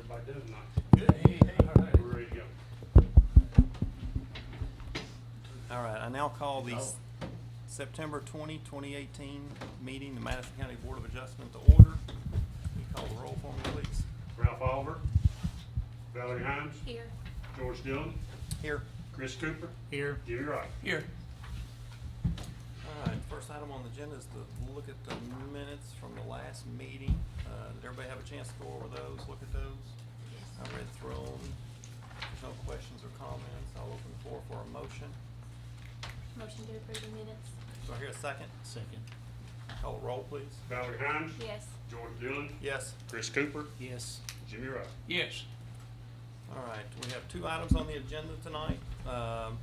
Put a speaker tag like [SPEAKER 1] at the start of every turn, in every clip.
[SPEAKER 1] everybody doing tonight?
[SPEAKER 2] Good. Hey, hey.
[SPEAKER 1] All right, we're ready to go.
[SPEAKER 3] All right, I now call the September 2018 meeting, the Madison County Board of Adjustment to order. Will you call the roll for me, please?
[SPEAKER 1] Ralph Oliver, Valerie Hines,
[SPEAKER 4] Here.
[SPEAKER 1] George Dillon,
[SPEAKER 3] Here.
[SPEAKER 1] Chris Cooper,
[SPEAKER 2] Here.
[SPEAKER 1] Jimmy Wright.
[SPEAKER 2] Here.
[SPEAKER 3] All right, first item on the agenda is to look at the minutes from the last meeting. Did everybody have a chance to go over those, look at those? I read through them. If there's no questions or comments, I'll open the floor for a motion.
[SPEAKER 4] Motion to approve the minutes.
[SPEAKER 3] Do I hear a second?
[SPEAKER 2] Second.
[SPEAKER 3] Call the roll, please.
[SPEAKER 1] Valerie Hines,
[SPEAKER 4] Yes.
[SPEAKER 1] George Dillon,
[SPEAKER 3] Yes.
[SPEAKER 1] Chris Cooper,
[SPEAKER 2] Yes.
[SPEAKER 1] Jimmy Wright.
[SPEAKER 2] Yes.
[SPEAKER 3] All right, we have two items on the agenda tonight.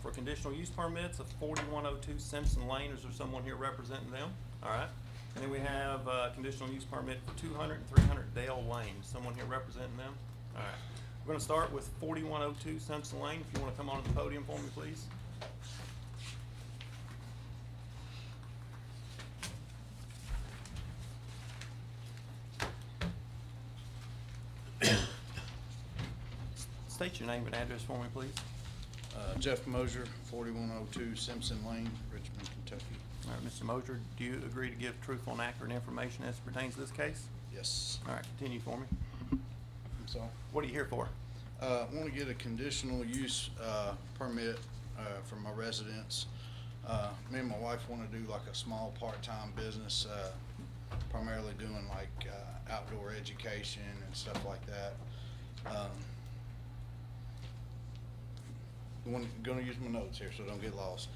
[SPEAKER 3] For conditional use permits of 4102 Simpson Lane. Is there someone here representing them? All right. And then we have a conditional use permit for 200 and 300 Dale Lane. Someone here representing them? All right. We're going to start with 4102 Simpson Lane. If you want to come onto the podium for me, please. State your name and address for me, please.
[SPEAKER 5] Jeff Mosier, 4102 Simpson Lane, Richmond, Kentucky.
[SPEAKER 3] All right, Mr. Mosier, do you agree to give truthful and accurate information as pertains to this case?
[SPEAKER 5] Yes.
[SPEAKER 3] All right, continue for me.
[SPEAKER 5] I'm sorry.
[SPEAKER 3] What are you here for?
[SPEAKER 5] Want to get a conditional use permit for my residence. Me and my wife want to do like a small part-time business, primarily doing like outdoor education and stuff like that. I'm going to use my notes here so I don't get lost.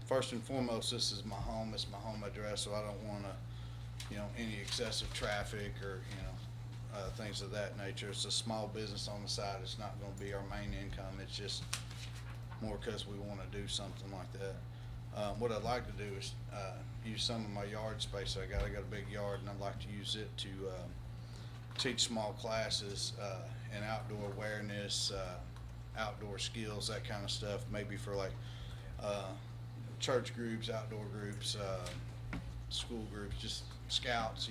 [SPEAKER 5] First and foremost, this is my home. It's my home address, so I don't want to, any excessive traffic or, things of that nature. It's a small business on the side. It's not going to be our main income. It's just more because we want to do something like that. What I'd like to do is use some of my yard space I got a big yard, and I'd like to use it to teach small classes in outdoor awareness, outdoor skills, that kind of stuff, maybe for like church groups, outdoor groups, school groups, just scouts,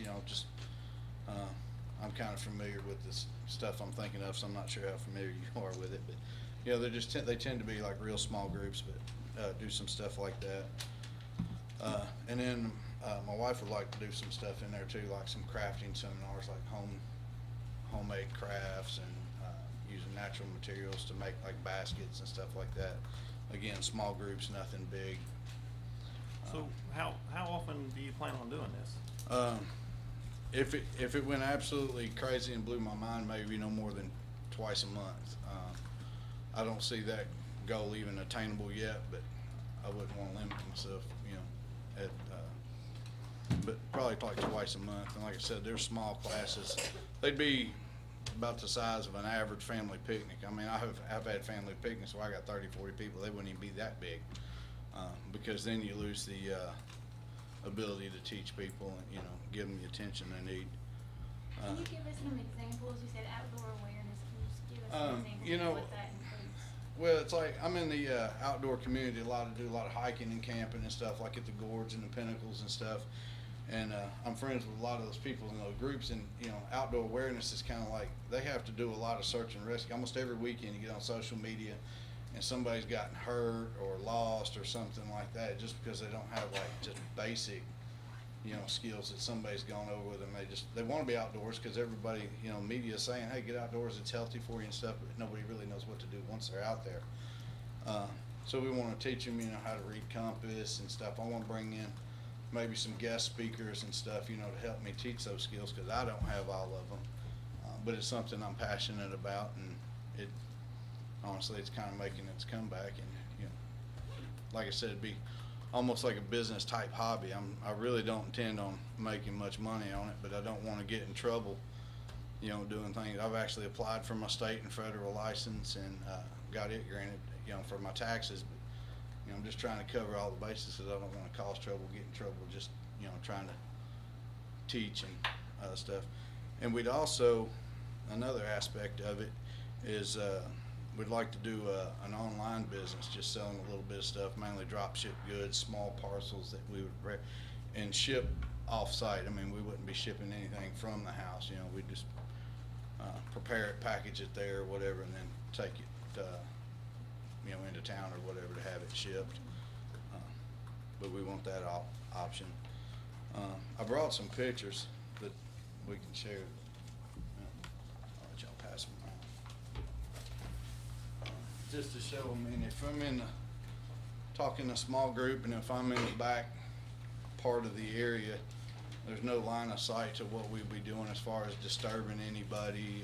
[SPEAKER 5] I'm kind of familiar with this stuff I'm thinking of, so I'm not sure how familiar you are with it, but they tend to be like real small groups, but do some stuff like that. And then my wife would like to do some stuff in there too, like some crafting seminars, like homemade crafts and using natural materials to make like baskets and stuff like that. Again, small groups, nothing big.
[SPEAKER 3] So how often do you plan on doing this?
[SPEAKER 5] If it went absolutely crazy and blew my mind, maybe no more than twice a month. I don't see that goal even attainable yet, but I wouldn't want to limit myself, but probably twice a month. And like I said, they're small classes. They'd be about the size of an average family picnic. I mean, I've had family picnics where I got 30, 40 people. They wouldn't even be that big, because then you lose the ability to teach people and, give them the attention they need.
[SPEAKER 4] Can you give us some examples? You said outdoor awareness. Can you just give us some examples of what that includes?
[SPEAKER 5] Well, it's like I'm in the outdoor community do a lot of hiking and camping and stuff, like at the gorge and the pinnacles and stuff. And I'm friends with a lot of those people in those groups, and outdoor awareness is kind of like they have to do a lot of search and rescue. Almost every weekend you get on social media and somebody's gotten hurt or lost or something like that, just because they don't have like just basic skills that somebody's gone over with them. They want to be outdoors because everybody, media is saying, hey, get outdoors, it's healthy for you and stuff, but nobody really knows what to do once they're out there. So we want to teach them, how to read compass and stuff. I want to bring in maybe some guest speakers and stuff, to help me teach those skills, because I don't have all of them. But it's something I'm passionate about, and honestly, it's kind of making its comeback. And, like I said, it'd be almost like a business type hobby. I really don't intend on making much money on it, but I don't want to get in trouble, doing things. I've actually applied for my state and federal license and got it granted, for my taxes. But, I'm just trying to cover all the bases, because I don't want to cause trouble, get in trouble, just, trying to teach and stuff. And we'd also, another aspect of it is we'd like to do an online business, just selling a little bit of stuff, mainly drop ship goods, small parcels that we would and ship off site. I mean, we wouldn't be shipping anything from the house, we'd just prepare it, package it there or whatever, and then take it, you know, into town or whatever to have it shipped. But we want that option. I brought some pictures that we can share. I'll let y'all pass them around. Just to show them, and if I'm talking a small group, and if I'm in the back part of the area, there's no line of sight to what we'd be doing as far as disturbing anybody.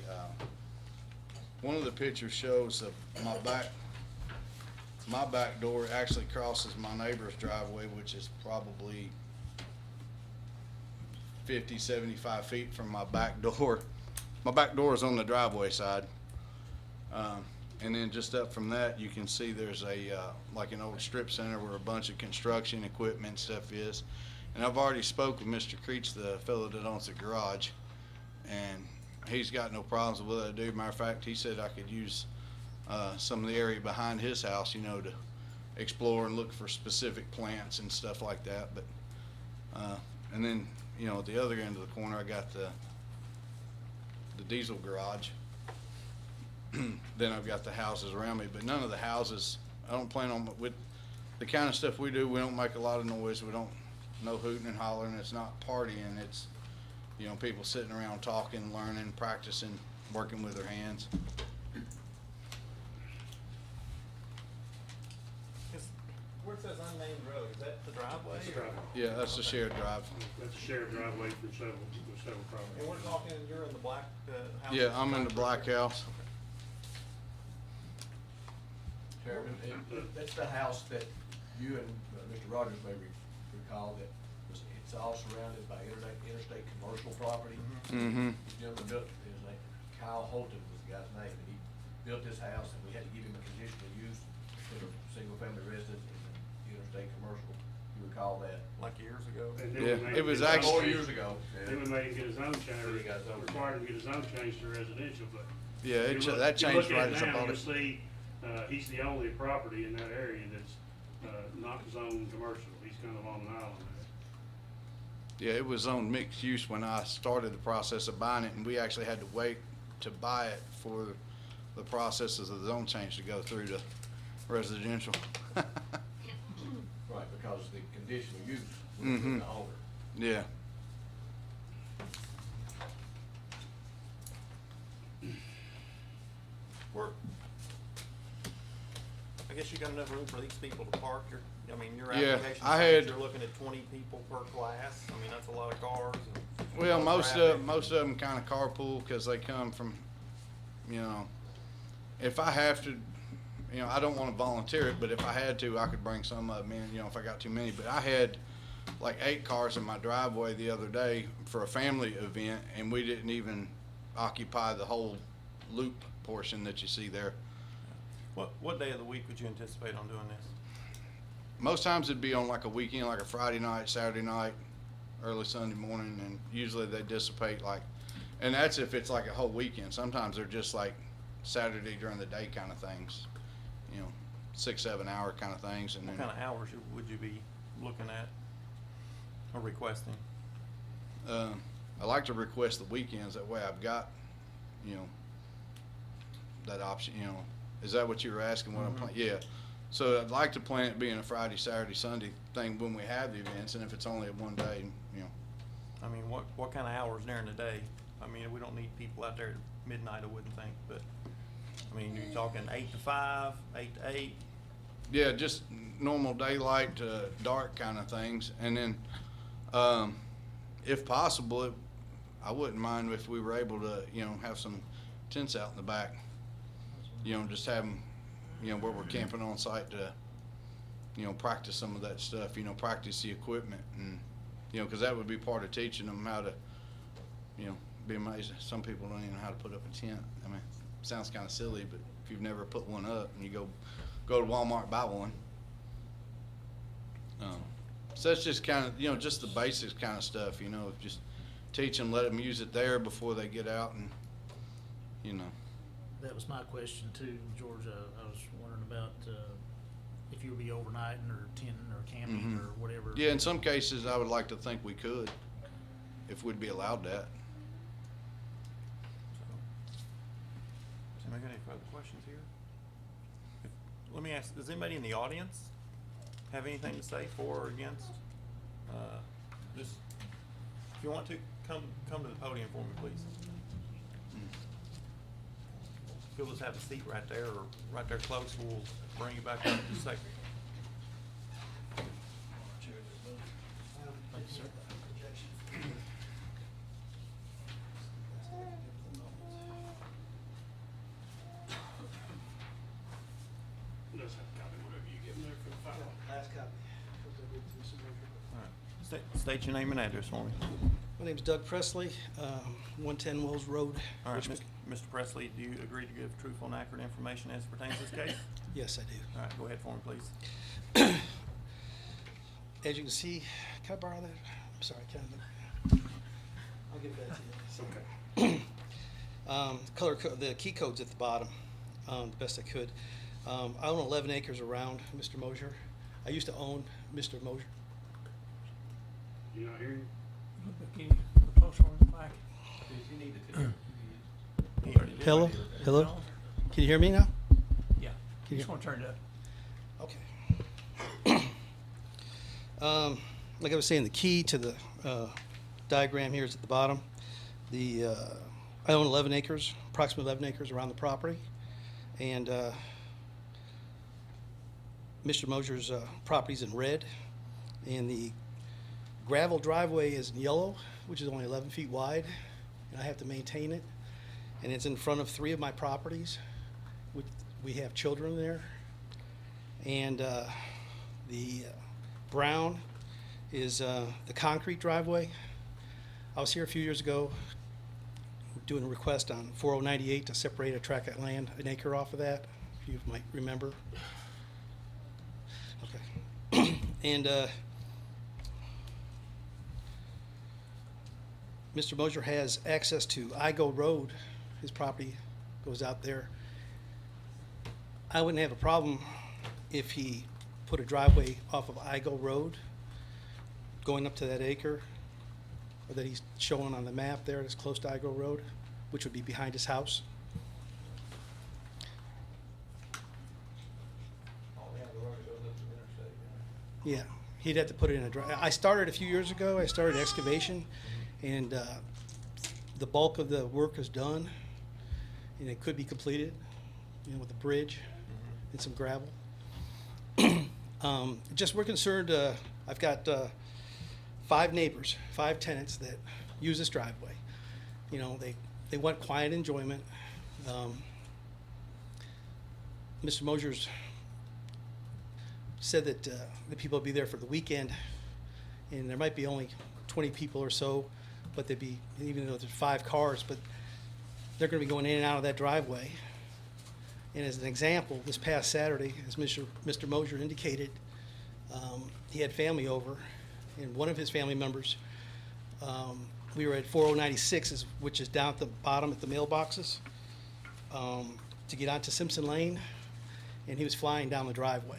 [SPEAKER 5] One of the pictures shows my back door actually crosses my neighbor's driveway, which is probably 50, 75 feet from my back door. My back door is on the driveway side. And then just up from that, you can see there's like an old strip center where a bunch of construction equipment and stuff is. And I've already spoke with Mr. Creech, the fellow that owns the garage, and he's got no problems with what I do. Matter of fact, he said I could use some of the area behind his house, you know, to explore and look for specific plants and stuff like that. But and then, you know, at the other end of the corner, I got the diesel garage. Then I've got the houses around me, but none of the houses, I don't plan on, with the kind of stuff we do, we don't make a lot of noise. We don't, no hooting and hollering. It's not partying. It's, you know, people sitting around talking, learning, practicing, working with their hands.
[SPEAKER 3] Where it says unnamed road, is that the driveway?
[SPEAKER 1] That's the driveway.
[SPEAKER 5] Yeah, that's the shared drive.
[SPEAKER 1] That's a shared driveway for several properties.
[SPEAKER 3] And we're talking, you're in the black house?
[SPEAKER 5] Yeah, I'm in the black house.
[SPEAKER 2] Chairman, that's the house that you and Mr. Rogers may recall that it's all surrounded by interstate commercial property.
[SPEAKER 5] Mm-hmm.
[SPEAKER 2] This gentleman built, his name, Kyle Holton was the guy's name, and he built this house, and we had to give him a conditional use for a single-family residence in the interstate commercial. You recall that?
[SPEAKER 3] Like years ago?
[SPEAKER 1] And then
[SPEAKER 5] Yeah,
[SPEAKER 1] we made
[SPEAKER 5] it was
[SPEAKER 1] his own
[SPEAKER 5] actually-
[SPEAKER 2] 4
[SPEAKER 1] change.
[SPEAKER 2] years ago.
[SPEAKER 1] Then we made him get his own change,
[SPEAKER 2] He got his own
[SPEAKER 1] required him to get his own change to residential, but.
[SPEAKER 5] Yeah,
[SPEAKER 1] if you look-
[SPEAKER 5] that
[SPEAKER 1] if you
[SPEAKER 5] changed
[SPEAKER 1] look at
[SPEAKER 5] right as I
[SPEAKER 1] now,
[SPEAKER 5] bought
[SPEAKER 1] you'll
[SPEAKER 5] it.
[SPEAKER 1] see, he's the only property in that area that's, not zoned commercial. He's kind of on an island there.
[SPEAKER 5] Yeah, it was zoned mixed use when I started the process of buying it, and we actually had to wait to buy it for the processes of the zone change to go through to residential.
[SPEAKER 2] Right, because the conditional use was
[SPEAKER 5] Mhm.
[SPEAKER 2] in the owner.
[SPEAKER 5] Yeah.
[SPEAKER 3] We're, I guess you got enough room for these people to park your, I mean, your
[SPEAKER 5] Yeah,
[SPEAKER 3] application
[SPEAKER 5] I
[SPEAKER 3] says
[SPEAKER 5] had-
[SPEAKER 3] you're looking at 20 people per class. I mean, that's a lot of cars and.
[SPEAKER 5] Well, most
[SPEAKER 3] traffic.
[SPEAKER 5] of them kind of carpool because they come from, you know, if I have to, you know, I don't want to volunteer it, but if I had to, I could bring some of them in, you know, if I got too many. But I had like 8 cars in my driveway the other day for a family event, and we didn't even occupy the whole loop portion that you see there.
[SPEAKER 3] What day of the week would you anticipate on doing this?
[SPEAKER 5] Most times it'd be on like a weekend, like a Friday night, Saturday night, early Sunday morning, and usually they dissipate like, and that's if it's like a whole weekend. Sometimes they're just like Saturday during the day kind of things, you know, 6-7 hour kind of things. And
[SPEAKER 3] What
[SPEAKER 5] then,
[SPEAKER 3] kind of hours would you be looking at or requesting?
[SPEAKER 5] I like to request the weekends. That way I've got, you know, that option, you know. Is that what you were asking? What I'm
[SPEAKER 3] Mhm.
[SPEAKER 5] planning? Yeah. So I'd like to plan it being a Friday, Saturday, Sunday thing when we have the events, and if it's only a one day, you know.
[SPEAKER 3] I mean, what kind of hours during the day? I mean, we don't need people out there at midnight, I wouldn't think, but, I mean, you're talking 8 to 5, 8 to 8?
[SPEAKER 5] Yeah, just normal daylight to dark kind of things. And then, if possible, I wouldn't mind if we were able to, you know, have some tents out in the back. You know, just have them, you know, where we're camping on site to, you know, practice some of that stuff, you know, practice the equipment and, you know, because that would be part of teaching them how to, you know, be amazed. Some people don't even know how to put up a tent. I mean, it sounds kind of silly, but if you've never put one up and you go to Walmart, buy one. So that's just kind of, you know, just the basics kind of stuff, you know, just teach them, let them use it there before they get out and, you know.
[SPEAKER 6] That was my question too, George. I was wondering about if you'll be overnighting or tenting or camping
[SPEAKER 5] Mhm.
[SPEAKER 6] or whatever.
[SPEAKER 5] Yeah, in some cases, I would like to think we could, if we'd be allowed that.
[SPEAKER 3] Anybody got any further questions here? Let me ask, does anybody in the audience have anything to say for or against? Just, if you want to, come to the podium for me, please. If you'll just have a seat right there, or right there close, we'll bring you back up in just a second.
[SPEAKER 6] Thank you, sir.
[SPEAKER 1] Just have a copy, whatever you give them there for the file.
[SPEAKER 7] Last copy.
[SPEAKER 3] All right. State your name and address for me.
[SPEAKER 7] My name's Doug Presley, 110 Wells Road.
[SPEAKER 3] All right,
[SPEAKER 7] Richmond.
[SPEAKER 3] Mr. Presley, do you agree to give truthful and accurate information as pertains to this case?
[SPEAKER 7] Yes, I do.
[SPEAKER 3] All right, go ahead for me, please.
[SPEAKER 7] As you can see, can I borrow that? I'm sorry, can I? I'll give that to you. Okay. The key code's at the bottom, the best I could. I own 11 acres around Mr. Mosier. I used to own Mr. Mosier.
[SPEAKER 1] You not hearing?
[SPEAKER 2] You need to continue.
[SPEAKER 3] He already did.
[SPEAKER 7] Hello? Hello? Can you hear me now?
[SPEAKER 8] Yeah,
[SPEAKER 7] Can you-
[SPEAKER 8] just want to turn it up.
[SPEAKER 7] Okay. Like I was saying, the key to the diagram here is at the bottom. I own 11 acres, approximately 11 acres around the property. And Mr. Mosier's property's in red. And the gravel driveway is in yellow, which is only 11 feet wide. And I have to maintain it. And it's in front of 3 of my properties. We have children there. And the brown is the concrete driveway. I was here a few years ago doing a request on 4098 to separate a tract of land, an acre off of that, if you might remember. Okay. And Mr. Mosier has access to Igo Road. His property goes out there. I wouldn't have a problem if he put a driveway off of Igo Road going up to that acre that he's showing on the map there that's close to Igo Road, which would be behind his house.
[SPEAKER 2] The road goes up to the interstate.
[SPEAKER 7] Yeah, he'd have to put it in a I started a few years ago. I started excavation, and the bulk of the work is done, and it could be completed, with a bridge and some gravel. Just we're concerned. I've got 5 neighbors, 5 tenants that use this driveway. They want quiet enjoyment. Mr. Mosier's said that the people will be there for the weekend, and there might be only 20 people or so, but they'd be, even though there's 5 cars, but they're going to be going in and out of that driveway. And as an example, this past Saturday, as Mr. Mosier indicated, he had family over, and one of his family members, we were at 4096, which is down at the bottom at the mailboxes, to get onto Simpson Lane, and he was flying down the driveway.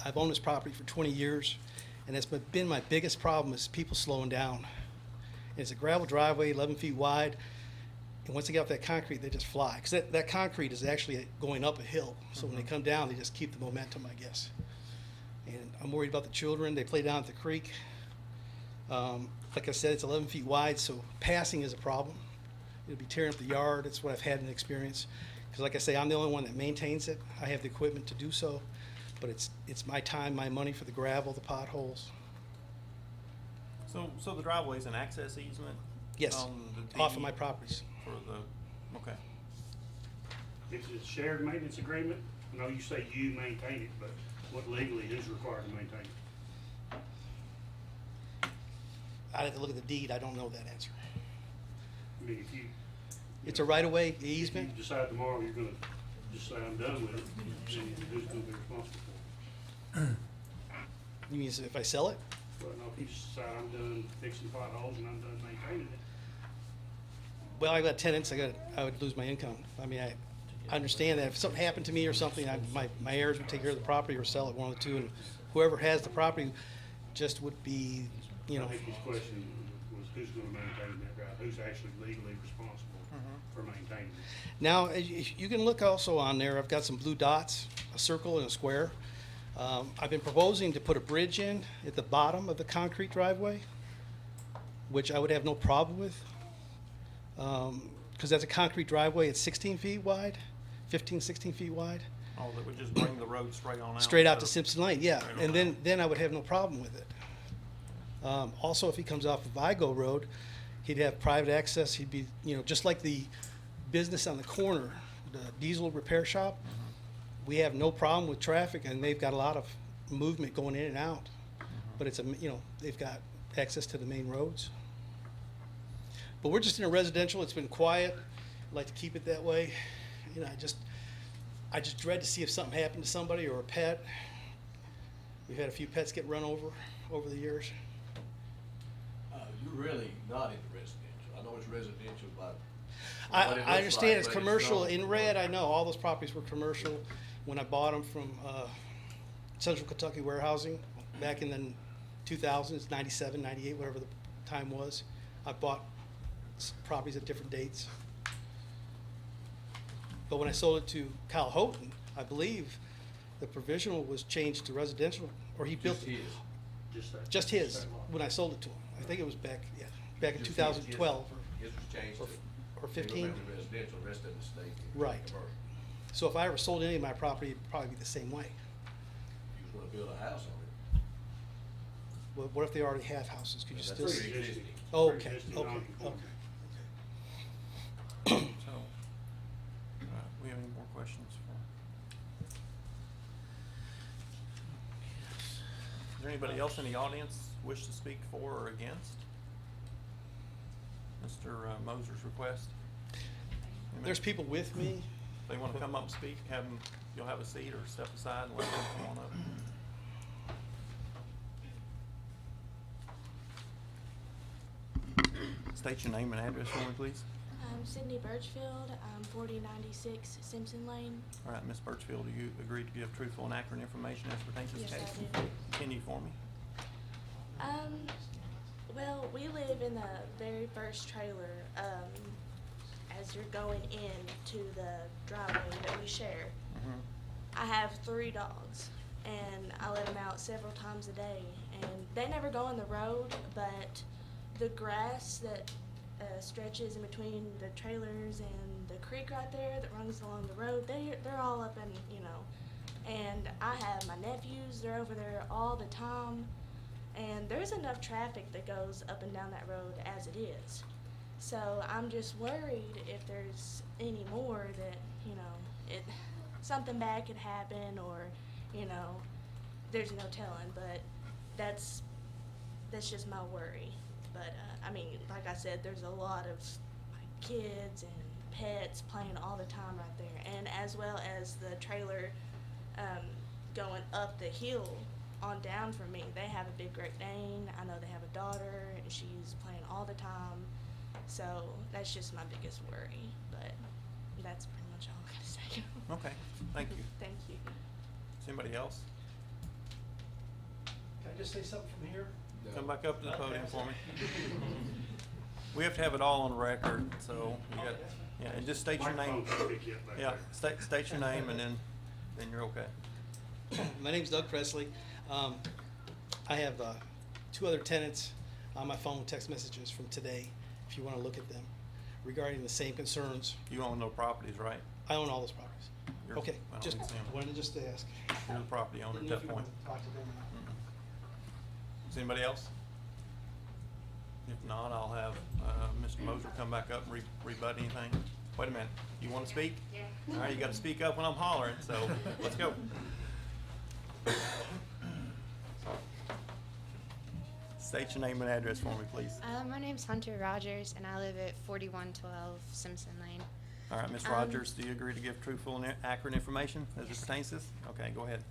[SPEAKER 7] I've owned this property for 20 years, and that's been my biggest problem is people slowing down. And it's a gravel driveway, 11 feet wide, and once they get off that concrete, they just fly. Because that concrete is actually going up a hill, so when they come down, they just keep the momentum, I guess. And I'm worried about the children. They play down at the creek. Like I said, it's 11 feet wide, so passing is a problem. It'll be tearing up the yard. It's what I've had an experience. Because like I say, I'm the only one that maintains it. I have the equipment to do so, but it's my time, my money for the gravel, the potholes.
[SPEAKER 3] So the driveway's an access easement?
[SPEAKER 7] Yes,
[SPEAKER 3] on the
[SPEAKER 7] off of
[SPEAKER 3] deed
[SPEAKER 7] my properties.
[SPEAKER 3] For the, okay.
[SPEAKER 1] It's a shared maintenance agreement. I know you say you maintain it, but what legally is required to maintain it?
[SPEAKER 7] I'd have to look at the deed. I don't know that answer.
[SPEAKER 1] I mean, if you.
[SPEAKER 7] It's a right-of-way
[SPEAKER 1] If you
[SPEAKER 7] easement.
[SPEAKER 1] decide tomorrow you're gonna just say, I'm done with it, then who's gonna be responsible for it?
[SPEAKER 7] You mean if I sell it?
[SPEAKER 1] Well, no, if you decide I'm done fixing potholes and I'm done maintaining it,
[SPEAKER 7] Well, I got tenants. I would lose my income. I mean, I understand that if something happened to me or something, my heirs would take care of the property or sell it, one of the two, and whoever has the property just would be,
[SPEAKER 1] I think his question was who's gonna maintain that drive, who's actually legally responsible for for maintaining it.
[SPEAKER 7] Now, you can look also on there, I've got some blue dots, a circle and a square. I've been proposing to put a bridge in at the bottom of the concrete driveway, which I would have no problem with. Because that's a concrete driveway, it's 16 feet wide, 15, 16 feet wide.
[SPEAKER 3] Oh, that would just bring the road straight on out.
[SPEAKER 7] Straight out to
[SPEAKER 3] instead
[SPEAKER 7] Simpson Lane, yeah,
[SPEAKER 3] Straight on
[SPEAKER 7] and
[SPEAKER 3] out.
[SPEAKER 7] then I would have no problem with it. Also, if he comes off of Vigo Road, he'd have private access, he'd be, just like the business on the corner, the diesel repair shop. We have no problem with traffic, and they've got a lot of movement going in and out. But it's they've got access to the main roads. But we're just in a residential, it's been quiet, I'd like to keep it that way. I just dread to see if something happened to somebody or a pet. We've had a few pets get run over the years.
[SPEAKER 2] You're really not into residential. I know it's residential, but.
[SPEAKER 7] I understand it's commercial. In red, I know all those properties were commercial when I bought them from Central Kentucky Warehousing back in the 2000s, 97, 98, whatever the time was. I bought properties at different dates. But when I sold it to Kyle Houghton, I believe the provisional was changed to residential, or he built
[SPEAKER 2] Just his.
[SPEAKER 7] just his
[SPEAKER 1] that lot.
[SPEAKER 7] when I sold it to him. I think it was back in
[SPEAKER 2] Just his.
[SPEAKER 7] 2012.
[SPEAKER 2] His was changed
[SPEAKER 7] or
[SPEAKER 2] to.
[SPEAKER 7] 15.
[SPEAKER 2] single-family residential, rest of the state.
[SPEAKER 7] Right.
[SPEAKER 2] Commercial.
[SPEAKER 7] So if I ever sold any of my property, it'd probably be the same way.
[SPEAKER 2] You was gonna build a house on it.
[SPEAKER 7] Well, what if they already have houses? Could you
[SPEAKER 2] That's
[SPEAKER 7] still?
[SPEAKER 2] pre-existing.
[SPEAKER 7] Oh, okay,
[SPEAKER 1] Pre-existing
[SPEAKER 7] okay,
[SPEAKER 1] non-conforming.
[SPEAKER 3] So, we have any more questions for? Is there anybody else in the audience wish to speak for or against Mr. Moser's request?
[SPEAKER 7] There's people with me.
[SPEAKER 3] If they want to come up and speak, you'll have a seat or step aside and let them come on up. State your name and address for me, please.
[SPEAKER 9] I'm Sydney Birchfield. I'm 4096 Simpson Lane.
[SPEAKER 3] All right, Ms. Birchfield, do you agree to give truthful and accurate information as pertains to this
[SPEAKER 9] Yes,
[SPEAKER 3] case?
[SPEAKER 9] I do.
[SPEAKER 3] Continue for me.
[SPEAKER 9] Well, we live in the very first trailer, as you're going in to the driveway that we share.
[SPEAKER 3] Mhm.
[SPEAKER 9] I have 3 dogs, and I let them out several times a day, and they never go on the road, but the grass that stretches in between the trailers and the creek right there that runs along the road, they're all up in, and I have my nephews, they're over there all the time, and there's enough traffic that goes up and down that road as it is. So I'm just worried if there's any more that, something bad could happen, or, there's no telling, but that's just my worry. But, like I said, there's a lot of kids and pets playing all the time right there, and as well as the trailer going up the hill on down from me. They have a big Great Dane. I know they have a daughter, and she's playing all the time. So that's just my biggest worry, but that's pretty much all I gotta say.
[SPEAKER 3] Okay, thank you.
[SPEAKER 9] Thank you.
[SPEAKER 3] Is anybody else?
[SPEAKER 7] Can I just say something from here?
[SPEAKER 3] Come back up to the podium for me. We have to have it all on record, so you got, yeah, and just state your name.
[SPEAKER 1] Microphone's gonna pick you up back
[SPEAKER 3] Yeah,
[SPEAKER 1] there.
[SPEAKER 3] state your name and then you're okay.
[SPEAKER 7] My name's Doug Presley. I have 2 other tenants on my phone text messages from today, if you want to look at them, regarding the same concerns.
[SPEAKER 3] You own no properties, right?
[SPEAKER 7] I own all those properties.
[SPEAKER 3] You're-
[SPEAKER 7] Okay,
[SPEAKER 3] I don't
[SPEAKER 7] just
[SPEAKER 3] need to see 'em.
[SPEAKER 7] wanted to ask.
[SPEAKER 3] You're the property owner at
[SPEAKER 7] Didn't know if
[SPEAKER 3] that
[SPEAKER 7] you
[SPEAKER 3] point.
[SPEAKER 7] wanted to talk to them or not.
[SPEAKER 3] Is anybody else? If not, I'll have Mr. Moser come back up and rebut anything. Wait a minute, you want to speak?
[SPEAKER 4] Yeah.
[SPEAKER 3] All right, you got to speak up when I'm hollering, so let's go. State your name and address for me, please.
[SPEAKER 10] My name's Hunter Rogers, and I live at 4112 Simpson Lane.
[SPEAKER 3] All right, Ms. Rogers, do you agree to give truthful and accurate information as it pertains to this? Okay, go ahead.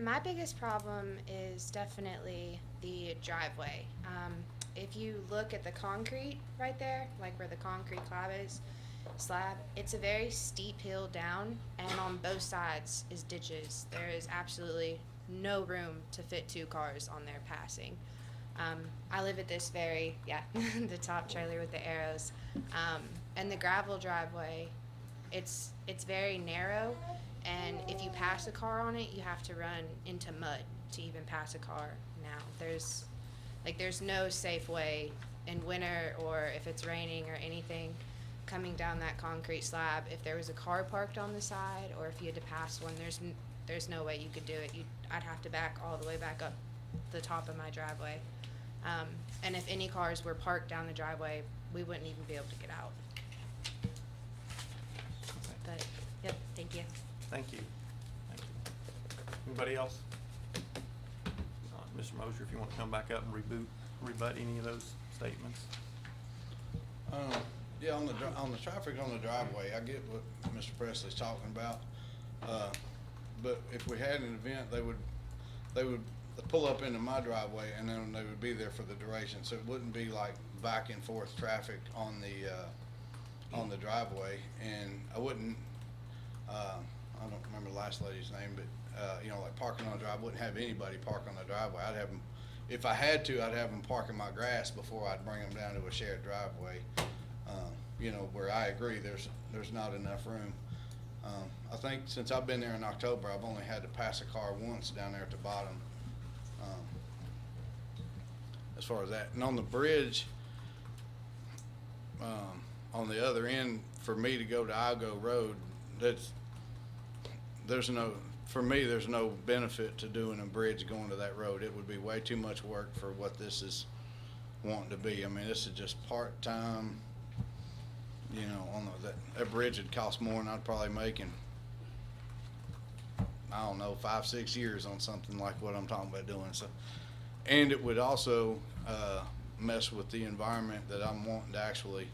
[SPEAKER 10] My biggest problem is definitely the driveway. If you look at the concrete right there, like where the concrete slab, it's a very steep hill down, and on both sides is ditches. There is absolutely no room to fit 2 cars on there passing. I live at this the top trailer with the arrows. And the gravel driveway, it's very narrow, and if you pass a car on it, you have to run into mud to even pass a car now. There's no safe way in winter, or if it's raining or anything, coming down that concrete slab. If there was a car parked on the side, or if you had to pass one, there's no way you could do it. I'd have to back all the way back up the top of my driveway. And if any cars were parked down the driveway, we wouldn't even be able to get out. But, yep, thank you.
[SPEAKER 3] Thank you. Thank you. Anybody else? Mr. Mosier, if you want to come back up and rebut any of those statements.
[SPEAKER 5] Yeah, on the traffic on the driveway, I get what Mr. Presley's talking about. But if we had an event, they would pull up into my driveway, and then they would be there for the duration. So it wouldn't be like back and forth traffic on the driveway. And I wouldn't, I don't remember the last lady's name, but you know, like parking on the driveway, I wouldn't have anybody park on the driveway. I'd have them, if I had to, I'd have them park in my grass before I'd bring them down to a shared driveway. You know, where I agree, there's not enough room. I think since I've been there in October, I've only had to pass a car once down there at the bottom. As far as that, and on the bridge, on the other end, for me to go to Algo Road, there's no benefit to doing a bridge going to that road. It would be way too much work for what this is wanting to be. I mean, this is just part-time. You know, that bridge would cost more than I'd probably make in, I don't know, 5-6 years on something like what I'm talking about doing. So, and it would also mess with the environment that I'm wanting to actually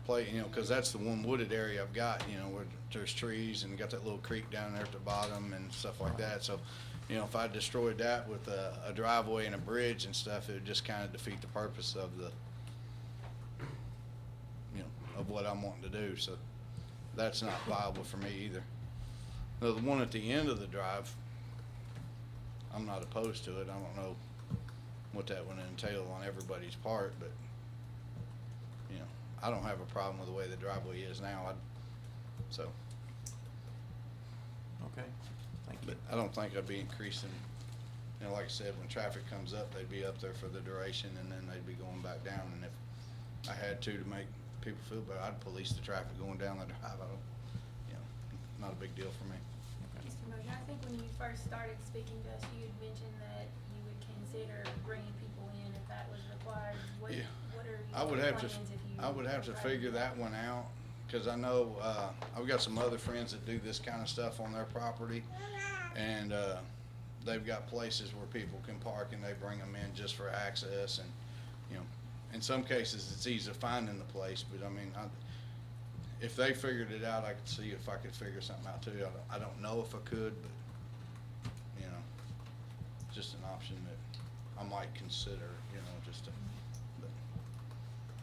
[SPEAKER 5] play. You know, because that's the one wooded area I've got. You know, where there's trees and got that little creek down there at the bottom and stuff like that. So, you know, if I destroyed that with a driveway and a bridge and stuff, it would just kind of defeat the purpose of the, you know, of what I'm wanting to do. So that's not viable for me either. Now, the one at the end of the drive, I'm not opposed to it. I don't know what that would entail on everybody's part, but you know, I don't have a problem with the way the driveway is now.
[SPEAKER 3] Okay, thank you.
[SPEAKER 5] But I don't think I'd be increasing, you know, like I said, when traffic comes up, they'd be up there for the duration, and then they'd be going back down. And if I had to make people feel better, I'd police the traffic going down the drive. I don't, you know, not a big deal for me.
[SPEAKER 4] Mr. Mosier, I think when you first started speaking to us, you had mentioned that you would consider bringing people in if that was required. What
[SPEAKER 5] Yeah.
[SPEAKER 4] are your
[SPEAKER 5] I would have to,
[SPEAKER 4] plans if you?
[SPEAKER 5] I would have to figure that one out, because I know, I've got some other friends that do this kind of stuff on their property, and, they've got places where people can park and they bring them in just for access. And, you know, in some cases it's easy finding the place, but I mean, if they figured it out, I could see if I could figure something out too. I don't know if I could, but, you know, just an option that I might consider, you know, just to, but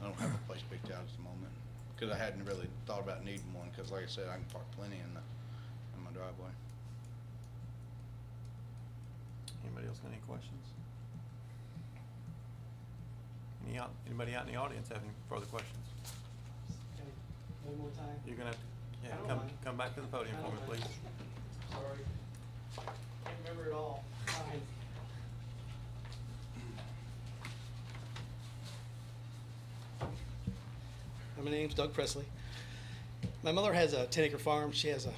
[SPEAKER 5] I don't have a place picked out at the moment, because I hadn't really thought about needing one, because like I said, I can park plenty in my driveway.
[SPEAKER 3] Anybody else got any questions? Anybody out in the audience have any further questions?
[SPEAKER 7] Okay, one more time.
[SPEAKER 3] You're gonna have to,
[SPEAKER 7] I
[SPEAKER 3] yeah,
[SPEAKER 7] don't mind.
[SPEAKER 3] come back to the podium
[SPEAKER 7] I
[SPEAKER 3] for me,
[SPEAKER 7] don't
[SPEAKER 3] please.
[SPEAKER 7] mind. Sorry. Can't remember it all. Fine. My name's Doug Presley. My mother has a 10-acre farm. She has a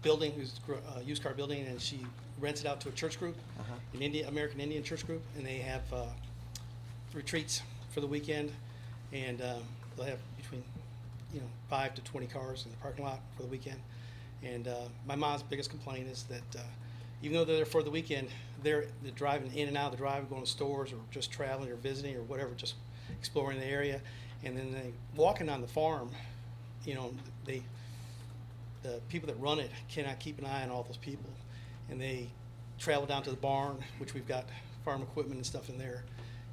[SPEAKER 7] building, a used car building, and she rents it out to a church group,
[SPEAKER 3] Uh-huh.
[SPEAKER 7] an American Indian church group, and they have retreats for the weekend, and they'll have between 5 to 20 cars in the parking lot for the weekend. And my mom's biggest complaint is that even though they're there for the weekend, they're driving in and out of the drive, going to stores or just traveling or visiting or whatever, just exploring the area. And then they walking on the farm, the people that run it cannot keep an eye on all those people, and they travel down to the barn, which we've got farm equipment and stuff in there,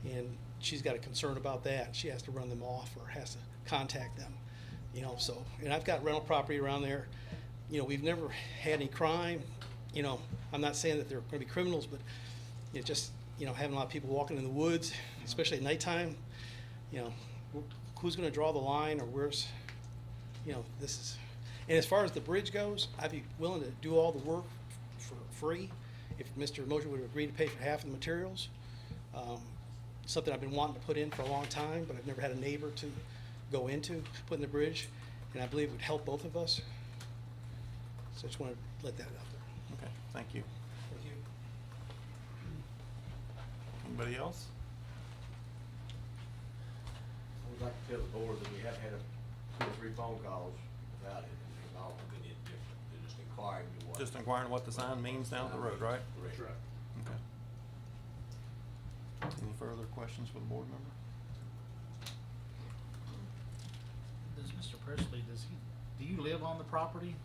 [SPEAKER 7] and she's got a concern about that. She has to run them off or has to contact them, so, and I've got rental property around there. We've never had any crime. I'm not saying that they're going to be criminals, but just having a lot of people walking in the woods, especially at nighttime, who's gonna draw the line, or where's, you know, this is, and as far as the bridge goes, I'd be willing to do all the work for free if Mr. Moser would agree to pay for half of the materials. Something I've been wanting to put in for a long time, but I've never had a neighbor to go into putting the bridge, and I believe it would help both of us. So I just want to let that out there.
[SPEAKER 3] Okay, thank you.
[SPEAKER 7] Thank you.
[SPEAKER 3] Anybody else?
[SPEAKER 2] I would like to tell the board that we have had 2 or 3 phone calls about it, and they've all been indifferent. They're just inquiring to what.
[SPEAKER 3] Just inquiring what the sign means down the road, right?
[SPEAKER 1] That's
[SPEAKER 2] Correct.
[SPEAKER 1] right.
[SPEAKER 3] Okay. Any further questions for the board member?
[SPEAKER 6] Does Mr. Presley, do you live on the property?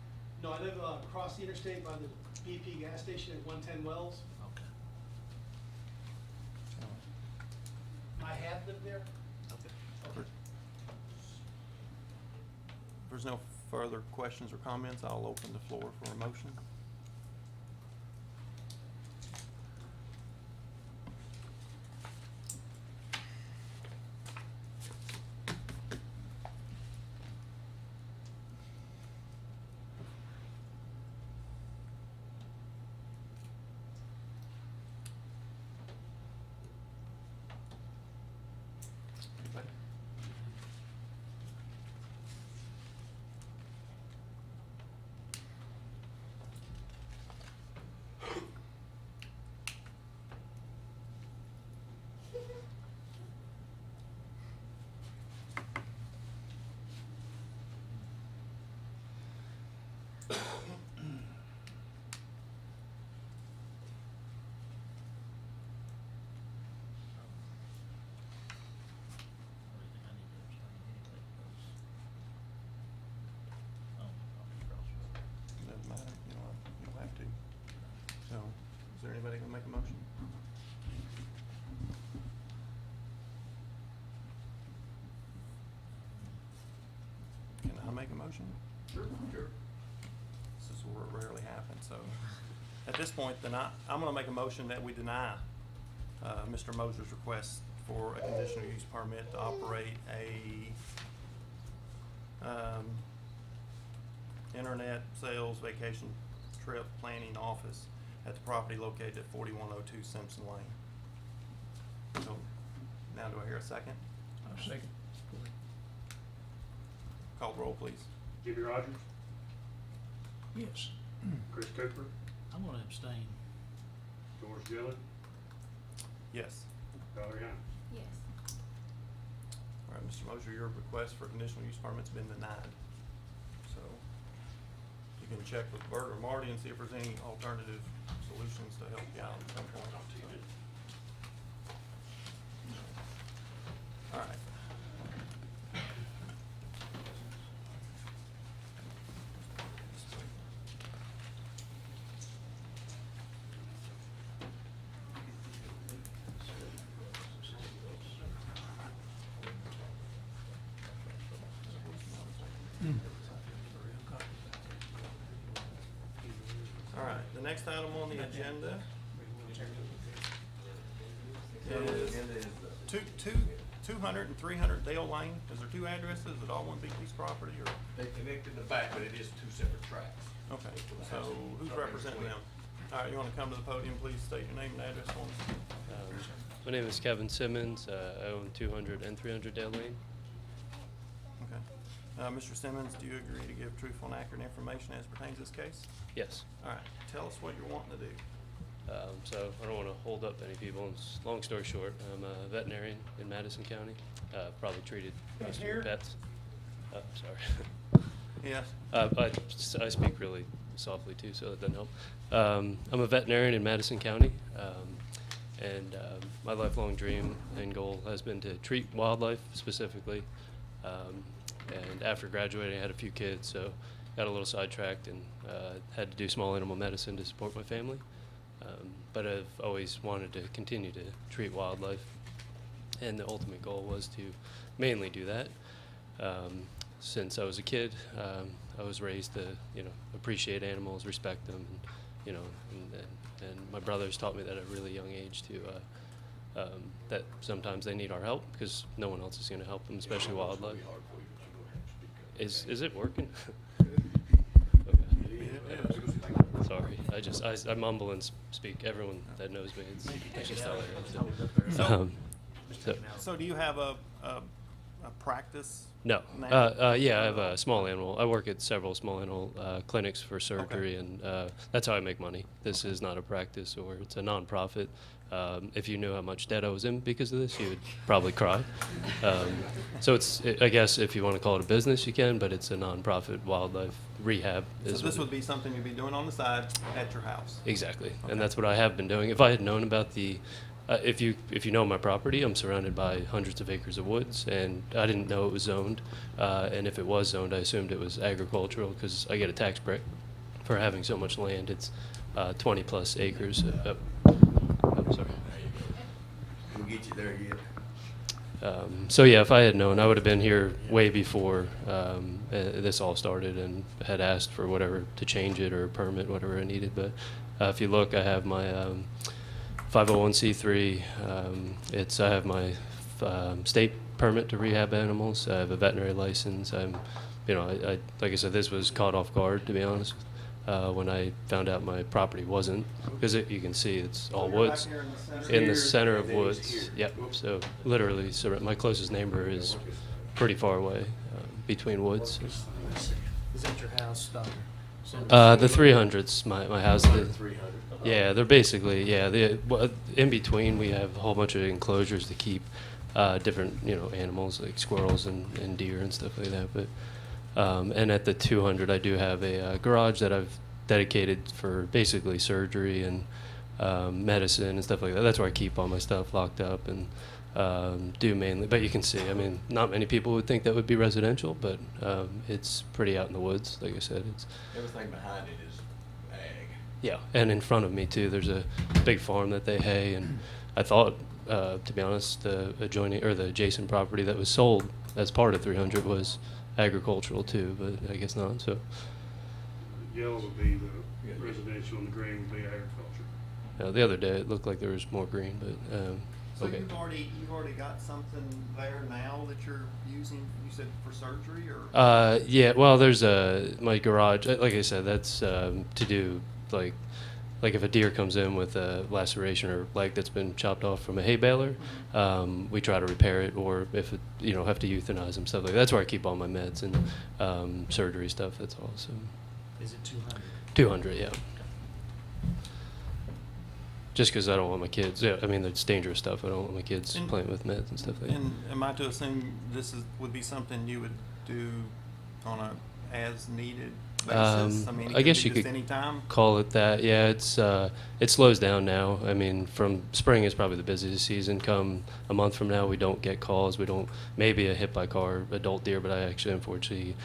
[SPEAKER 7] No, I live across the interstate by the BP gas station at 110 Wells.
[SPEAKER 6] Okay.
[SPEAKER 7] I have lived there.
[SPEAKER 6] Okay.
[SPEAKER 3] If there's no further questions or comments, I'll open the floor for a motion. Anybody? Doesn't matter, you don't have to. So, is there anybody gonna make a motion? Can I make a motion?
[SPEAKER 2] Sure.
[SPEAKER 3] This is where it rarely happens, so. At this point, then I'm gonna make a motion that we deny, Mr. Moser's request for a conditional use permit to operate a, internet sales vacation trip planning office at the property located at 4102 Simpson Lane. So, now do I hear a second?
[SPEAKER 8] Second.
[SPEAKER 3] Call the roll, please.
[SPEAKER 1] Jimmy Rogers,
[SPEAKER 6] Yes.
[SPEAKER 1] Chris Cooper,
[SPEAKER 6] I'm gonna abstain.
[SPEAKER 1] George Dillon,
[SPEAKER 3] Yes.
[SPEAKER 1] Valerie Hines.
[SPEAKER 4] Yes.
[SPEAKER 3] All right, Mr. Moser, your request for conditional use permit's been denied. So, you can check with Bert or Marty and see if there's any alternative solutions to help you out at some point. All right. All right, the next item on the agenda is
[SPEAKER 2] Agenda is,
[SPEAKER 3] 200 and 300 Dale Lane. Is there 2 addresses? Is it all one big piece of property, or?
[SPEAKER 2] they connect in the back, but it is 2 separate tracks.
[SPEAKER 3] Okay, so who's representing them? All right, you wanna come to the podium, please state your name and address for me?
[SPEAKER 11] My name is Kevin Simmons. I own 200 and 300 Dale Lane.
[SPEAKER 3] Okay. Mr. Simmons, do you agree to give truthful and accurate information as pertains to this case?
[SPEAKER 11] Yes.
[SPEAKER 3] All right, tell us what you're wanting to do.
[SPEAKER 11] So I don't want to hold up any people. Long story short, I'm a veterinarian in Madison County. Probably treated most of your pets. Sorry.
[SPEAKER 3] Yes.
[SPEAKER 11] I speak really softly too, so that doesn't help. I'm a veterinarian in Madison County, and my lifelong dream and goal has been to treat wildlife specifically. And after graduating, I had a few kids, so got a little sidetracked and had to do small animal medicine to support my family. But I've always wanted to continue to treat wildlife, and the ultimate goal was to mainly do that. Since I was a kid, I was raised to, appreciate animals, respect them, and my brothers taught me that at a really young age that sometimes they need our help because no one else is going to help them, especially wildlife. Is it working? Okay. Sorry, I mumble and speak. Everyone that knows me, it's just how I am.
[SPEAKER 3] So do you have a practice?
[SPEAKER 11] No.
[SPEAKER 3] now?
[SPEAKER 11] Yeah, I have a small animal. I work at several small animal clinics for surgery, and that's how I make money. This is not a practice, or it's a nonprofit. If you knew how much debt I was in because of this, you would probably cry. So I guess if you want to call it a business, you can, but it's a nonprofit wildlife rehab.
[SPEAKER 3] So
[SPEAKER 11] is
[SPEAKER 3] this
[SPEAKER 11] what-
[SPEAKER 3] would be something you'd be doing on the side at your house?
[SPEAKER 11] Exactly,
[SPEAKER 3] Okay.
[SPEAKER 11] and that's what I have been doing. If I had known about if you know my property, I'm surrounded by hundreds of acres of woods, and I didn't know it was zoned. And if it was zoned, I assumed it was agricultural because I get a tax break for having so much land. It's 20 plus acres. I'm sorry.
[SPEAKER 2] We'll get you there yet.
[SPEAKER 11] So yeah, if I had known, I would have been here way before this all started and had asked for whatever to change it or permit whatever I needed. But if you look, I have my 501c3. I have my state permit to rehab animals. I have a veterinary license. I like I said, this was caught off guard, to be honest, when I found out my property wasn't, because you can see it's all
[SPEAKER 3] You're back
[SPEAKER 11] woods.
[SPEAKER 3] here in the center?
[SPEAKER 11] In the
[SPEAKER 2] Here,
[SPEAKER 11] center of
[SPEAKER 2] and then it's
[SPEAKER 11] woods.
[SPEAKER 2] here.
[SPEAKER 11] Yep. So literally, my closest neighbor is pretty far away between woods.
[SPEAKER 6] Is that your house, Doctor?
[SPEAKER 11] The 300s, my house.
[SPEAKER 2] 300.
[SPEAKER 11] Yeah, they're basically in between. We have a whole bunch of enclosures to keep different animals like squirrels and deer and stuff like that. But and at the 200, I do have a garage that I've dedicated for basically surgery and medicine and stuff like that. That's where I keep all my stuff locked up and do mainly. But you can see, I mean, not many people would think that would be residential, but it's pretty out in the woods. Like I said, it's.
[SPEAKER 2] Everything behind it is ag.
[SPEAKER 11] Yeah, and in front of me too, there's a big farm that they hay, and I thought, to be honest, the adjacent property that was sold as part of 300 was agricultural too, but I guess not. So
[SPEAKER 1] Yellow would be the residential and the green would be agriculture.
[SPEAKER 11] the other day it looked like there was more green, but
[SPEAKER 3] So
[SPEAKER 11] okay.
[SPEAKER 3] you've already got something there now that you're using, you said for surgery, or?
[SPEAKER 11] Yeah, well, there's my garage. Like I said, that's to do like if a deer comes in with a laceration or leg that's been chopped off from a hay baler, we try to repair it, or if it, have to euthanize them, stuff like that. That's where I keep all my meds and surgery stuff. That's all. So
[SPEAKER 6] Is it 200?
[SPEAKER 11] 200, yeah. Just because I don't want my kids. Yeah, I mean it's dangerous stuff. I don't want my kids
[SPEAKER 3] And-
[SPEAKER 11] playing with meds and stuff like that.
[SPEAKER 3] And am I to assume would be something you would do on a as needed basis? I mean, it
[SPEAKER 11] I guess
[SPEAKER 3] be
[SPEAKER 11] you
[SPEAKER 3] just
[SPEAKER 11] could
[SPEAKER 3] any time?
[SPEAKER 11] call it that. Yeah, it slows down now. I mean, from spring is probably the busiest season. Come a month from now, we don't get calls. We don't, maybe a hit by car adult deer, but I actually unfortunately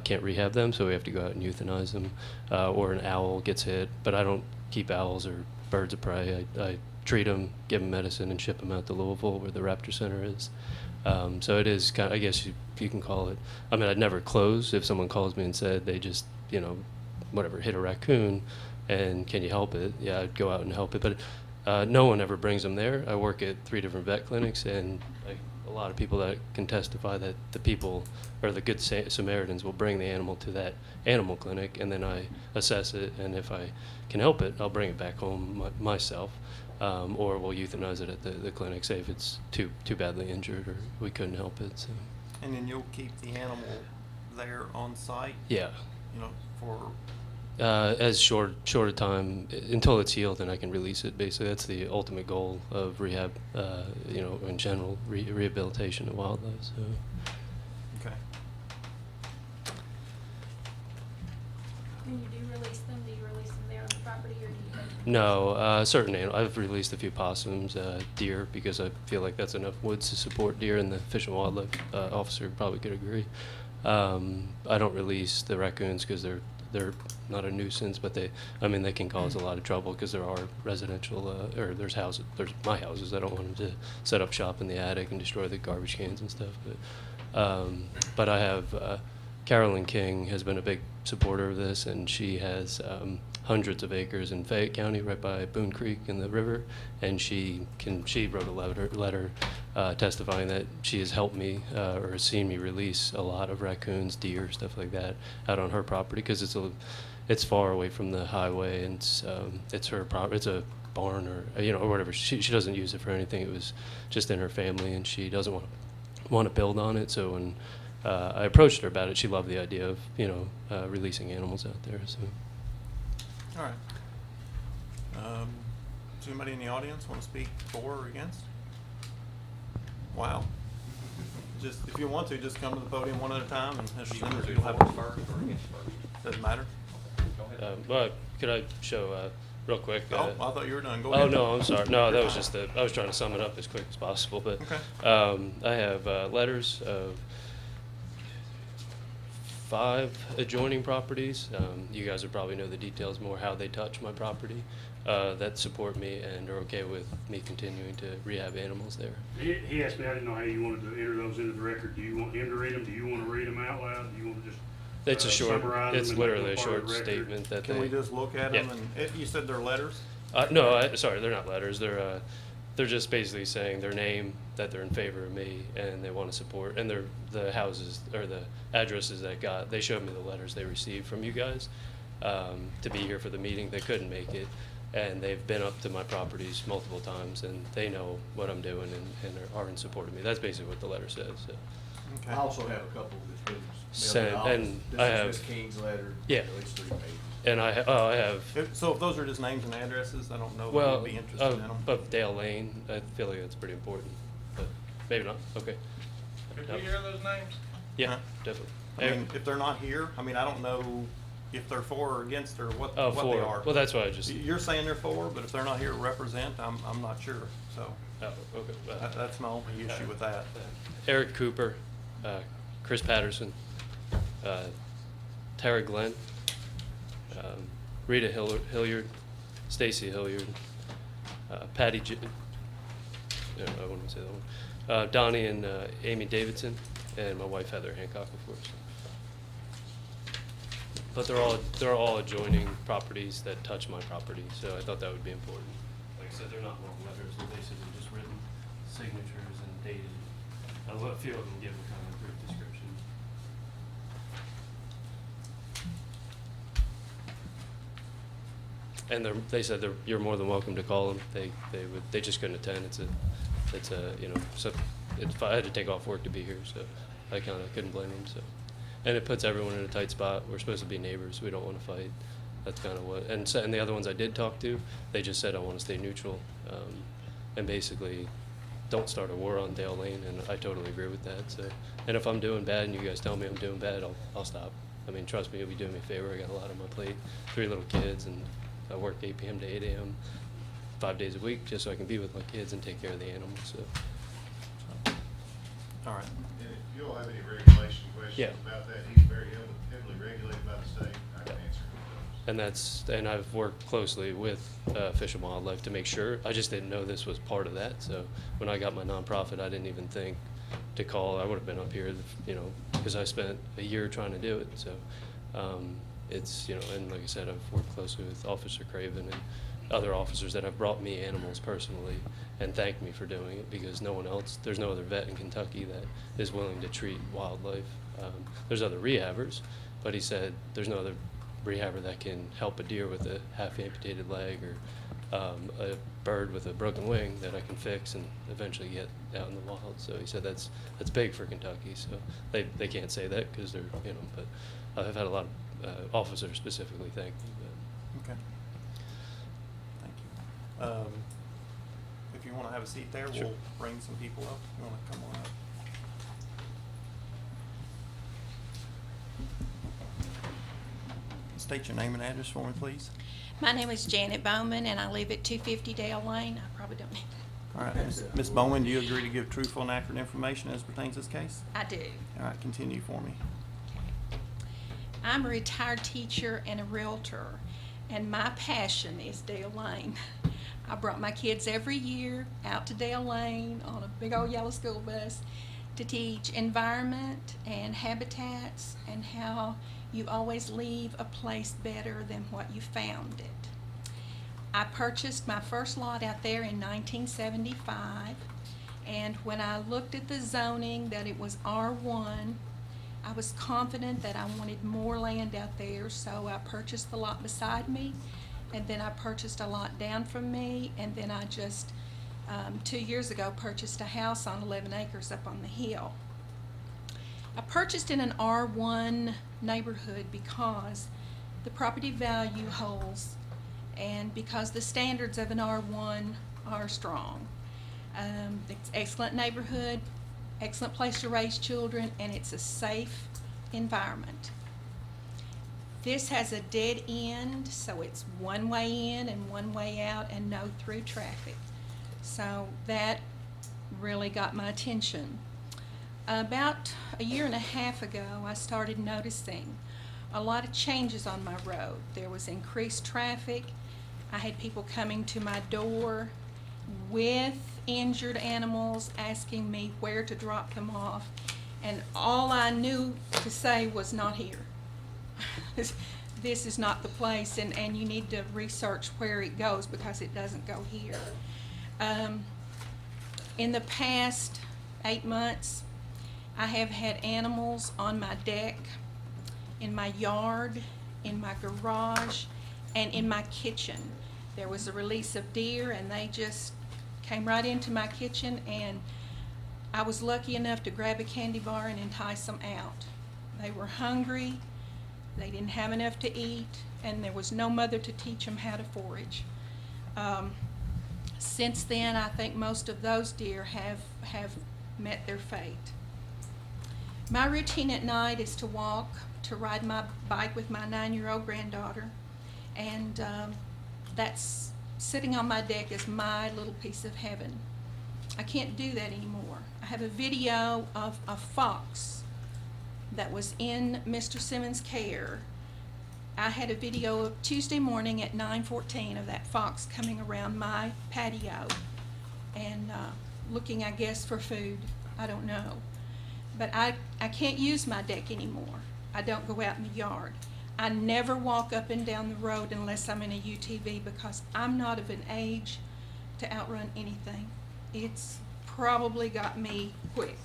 [SPEAKER 11] can't rehab them, so we have to go out and euthanize them. Or an owl gets hit, but I don't keep owls or birds of prey. I treat them, give them medicine, and ship them out to Louisville where the Raptor Center is. So it is kind of, I guess you can call it. I mean, I'd never close if someone calls me and said they just, whatever, hit a raccoon, and can you help it? Yeah, I'd go out and help it. But no one ever brings them there. I work at 3 different vet clinics, and a lot of people that can testify that the people, or the good Samaritans, will bring the animal to that animal clinic, and then I assess it, and if I can help it, I'll bring it back home myself. Or we'll euthanize it at the clinic, say if it's too badly injured or we couldn't help it. So.
[SPEAKER 3] And then you'll keep the animal there on site,
[SPEAKER 11] Yeah,
[SPEAKER 3] for,
[SPEAKER 11] as short a time until it's healed, and I can release it. Basically, that's the ultimate goal of rehab. In general, rehabilitation of wildlife. So.
[SPEAKER 3] okay.
[SPEAKER 4] When you do release them, do you release them there on the property, or do you take them?
[SPEAKER 11] No, certain animals. I've released a few possums, deer, because I feel like that's enough woods to support deer, and the Fish and Wildlife officer probably could agree. I don't release the raccoons because they're not a nuisance, but they can cause a lot of trouble because there are residential, or there's my houses. I don't want them to set up shop in the attic and destroy the garbage cans and stuff. But I have, Carolyn King has been a big supporter of this, and she has hundreds of acres in Fayette County, right by Boone Creek and the river, and she wrote a letter testifying that she has helped me or has seen me release a lot of raccoons, deer, stuff like that out on her property because it's far away from the highway, and it's her property. It's a barn or whatever. She doesn't use it for anything. It was just in her family, and she doesn't want to build on it. So when I approached her about it, she loved the idea of releasing animals out there. So.
[SPEAKER 3] All right. Does anybody in the audience want to speak for or against? Wow. Just if you want to, just come to the podium one at a time, and as soon as you'll have it first or against first. Doesn't matter.
[SPEAKER 11] Well, could I show real quick?
[SPEAKER 3] Oh, I thought you were done. Go
[SPEAKER 11] Oh
[SPEAKER 3] ahead.
[SPEAKER 11] no, I'm sorry. No, that was just I was trying to sum it up as quick as possible. But
[SPEAKER 3] Okay.
[SPEAKER 11] I have letters of 5 adjoining properties. You guys would probably know the details more, how they touch my property, that support me and are okay with me continuing to rehab animals there.
[SPEAKER 1] He asked me, I didn't know how you wanted to enter those into the record. Do you want him to read them? Do you want to read them out loud? Do you want to just
[SPEAKER 11] It's a short,
[SPEAKER 1] summarize them
[SPEAKER 11] it's
[SPEAKER 1] and make
[SPEAKER 11] literally
[SPEAKER 1] them
[SPEAKER 11] a
[SPEAKER 1] part of
[SPEAKER 11] short
[SPEAKER 1] the record?
[SPEAKER 11] statement that
[SPEAKER 3] Can
[SPEAKER 11] they.
[SPEAKER 3] we just look at
[SPEAKER 11] Yeah.
[SPEAKER 3] them? And if you said they're letters?
[SPEAKER 11] No, sorry, they're not letters. They're just basically saying their name, that they're in favor of me, and they want to support. And the houses or the addresses they showed me the letters they received from you guys to be here for the meeting. They couldn't make it, and they've been up to my properties multiple times, and they know what I'm doing and are in support of me. That's basically what the letter says. So.
[SPEAKER 3] Okay.
[SPEAKER 2] I also have a couple that's been
[SPEAKER 11] Sent,
[SPEAKER 2] mailed out.
[SPEAKER 11] and
[SPEAKER 2] This
[SPEAKER 11] I
[SPEAKER 2] is
[SPEAKER 11] have-
[SPEAKER 2] Miss King's letter.
[SPEAKER 11] Yeah.
[SPEAKER 2] At least 3 pages.
[SPEAKER 11] And I have.
[SPEAKER 3] So if those are just names and addresses, I don't know if
[SPEAKER 11] Well,
[SPEAKER 3] I'd be interested in them.
[SPEAKER 11] of Dale Lane, I feel like that's pretty important, but maybe not. Okay.
[SPEAKER 8] Could we hear those names?
[SPEAKER 11] Yeah,
[SPEAKER 3] Huh?
[SPEAKER 11] definitely.
[SPEAKER 3] I mean, if they're not here, I mean, I don't know if they're for or against or what they
[SPEAKER 11] 4.
[SPEAKER 3] are.
[SPEAKER 11] Well, that's why I just.
[SPEAKER 3] You're saying they're for, but if they're not here to represent, I'm not sure. So
[SPEAKER 11] Oh, okay.
[SPEAKER 3] that's my only issue with that.
[SPEAKER 11] Eric Cooper, Chris Patterson, Tara Glenn, Rita Hilliard, Stacy Hilliard, Patty. I wouldn't say that one. Donnie and Amy Davidson, and my wife Heather Hancock, of course. But they're all adjoining properties that touch my property, so I thought that would be important. Like I said, they're not long letters; they're basically just written signatures and dated. A few of them give a kind of brief description. And they said you're more than welcome to call them. They just couldn't attend. I had to take off work to be here, so I kind of couldn't blame them. So, and it puts everyone in a tight spot. We're supposed to be neighbors. We don't want to fight. That's kind of what. And the other ones I did talk to, they just said I want to stay neutral, and basically don't start a war on Dale Lane. And I totally agree with that. So, and if I'm doing bad and you guys tell me I'm doing bad, I'll stop. I mean, trust me, you'll be doing me a favor. I got a lot on my plate, 3 little kids, and I work 8 p.m. to 8 a.m. 5 days a week just so I can be with my kids and take care of the animals. So.
[SPEAKER 3] All right.
[SPEAKER 12] And if you'll have any regulation questions
[SPEAKER 11] Yeah.
[SPEAKER 12] about that, he's very heavily regulated by the state. I can answer those.
[SPEAKER 11] And I've worked closely with Fish and Wildlife to make sure. I just didn't know this was part of that. So when I got my nonprofit, I didn't even think to call. I would have been up here, because I spent a year trying to do it. So it's, and like I said, I've worked closely with Officer Craven and other officers that have brought me animals personally and thanked me for doing it, because there's no other vet in Kentucky that is willing to treat wildlife. There's other rehabbers, but he said there's no other rehabber that can help a deer with a half amputated leg or a bird with a broken wing that I can fix and eventually get out in the wild. So he said that's big for Kentucky. So they can't say that because they're, but I've had a lot of officers specifically thank me. But.
[SPEAKER 3] Okay. Thank you. If you want to have a seat there,
[SPEAKER 11] Sure.
[SPEAKER 3] we'll bring some people up. You want to come on up? State your name and address for me, please.
[SPEAKER 13] My name is Janet Bowman, and I live at 250 Dale Lane. I probably don't need
[SPEAKER 3] All right, Ms. Bowman, do you agree to give truthful and accurate information as pertains to this case?
[SPEAKER 13] I do.
[SPEAKER 3] All right, continue for me.
[SPEAKER 13] I'm a retired teacher and a realtor, and my passion is Dale Lane. I brought my kids every year out to Dale Lane on a big old yellow school bus to teach environment and habitats and how you always leave a place better than what you found it. I purchased my first lot out there in 1975, and when I looked at the zoning that it was R1, I was confident that I wanted more land out there, so I purchased the lot beside me, and then I purchased a lot down from me, and then I just 2 years ago purchased a house on 11 acres up on the hill. I purchased in an R1 neighborhood because the property value holds and because the standards of an R1 are strong. It's excellent neighborhood, excellent place to raise children, and it's a safe environment. This has a dead end, so it's one way in and one way out and no through traffic. So that really got my attention. About a year and a half ago, I started noticing a lot of changes on my road. There was increased traffic. I had people coming to my door with injured animals, asking me where to drop them off, and all I knew to say was not here. This is not the place, and you need to research where it goes because it doesn't go here. In the past 8 months, I have had animals on my deck, in my yard, in my garage, and in my kitchen. There was a release of deer, and they just came right into my kitchen, and I was lucky enough to grab a candy bar and entice them out. They were hungry, they didn't have enough to eat, and there was no mother to teach them how to forage. Since then, I think most of those deer have met their fate. My routine at night is to walk, to ride my bike with my 9-year-old granddaughter, and that's sitting on my deck is my little piece of heaven. I can't do that anymore. I have a video of a fox that was in Mr. Simmons' care. I had a video of Tuesday morning at 9:14 of that fox coming around my patio and looking, I guess, for food. I don't know. But I can't use my deck anymore. I don't go out in the yard. I never walk up and down the road unless I'm in a UTV because I'm not of an age to outrun anything. It's probably got me quick.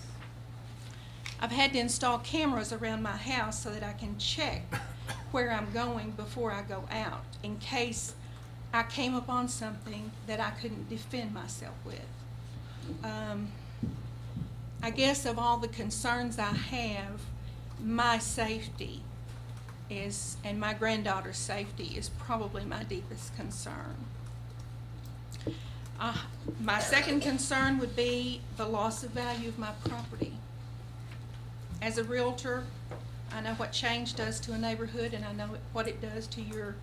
[SPEAKER 13] I've had to install cameras around my house so that I can check where I'm going before I go out in case I came upon something that I couldn't defend myself with. I guess of all the concerns I have, my safety is, and my granddaughter's safety is probably my deepest concern. My second concern would be the loss of value of my property. As a realtor, I know what change does to a neighborhood, and I know what it does to your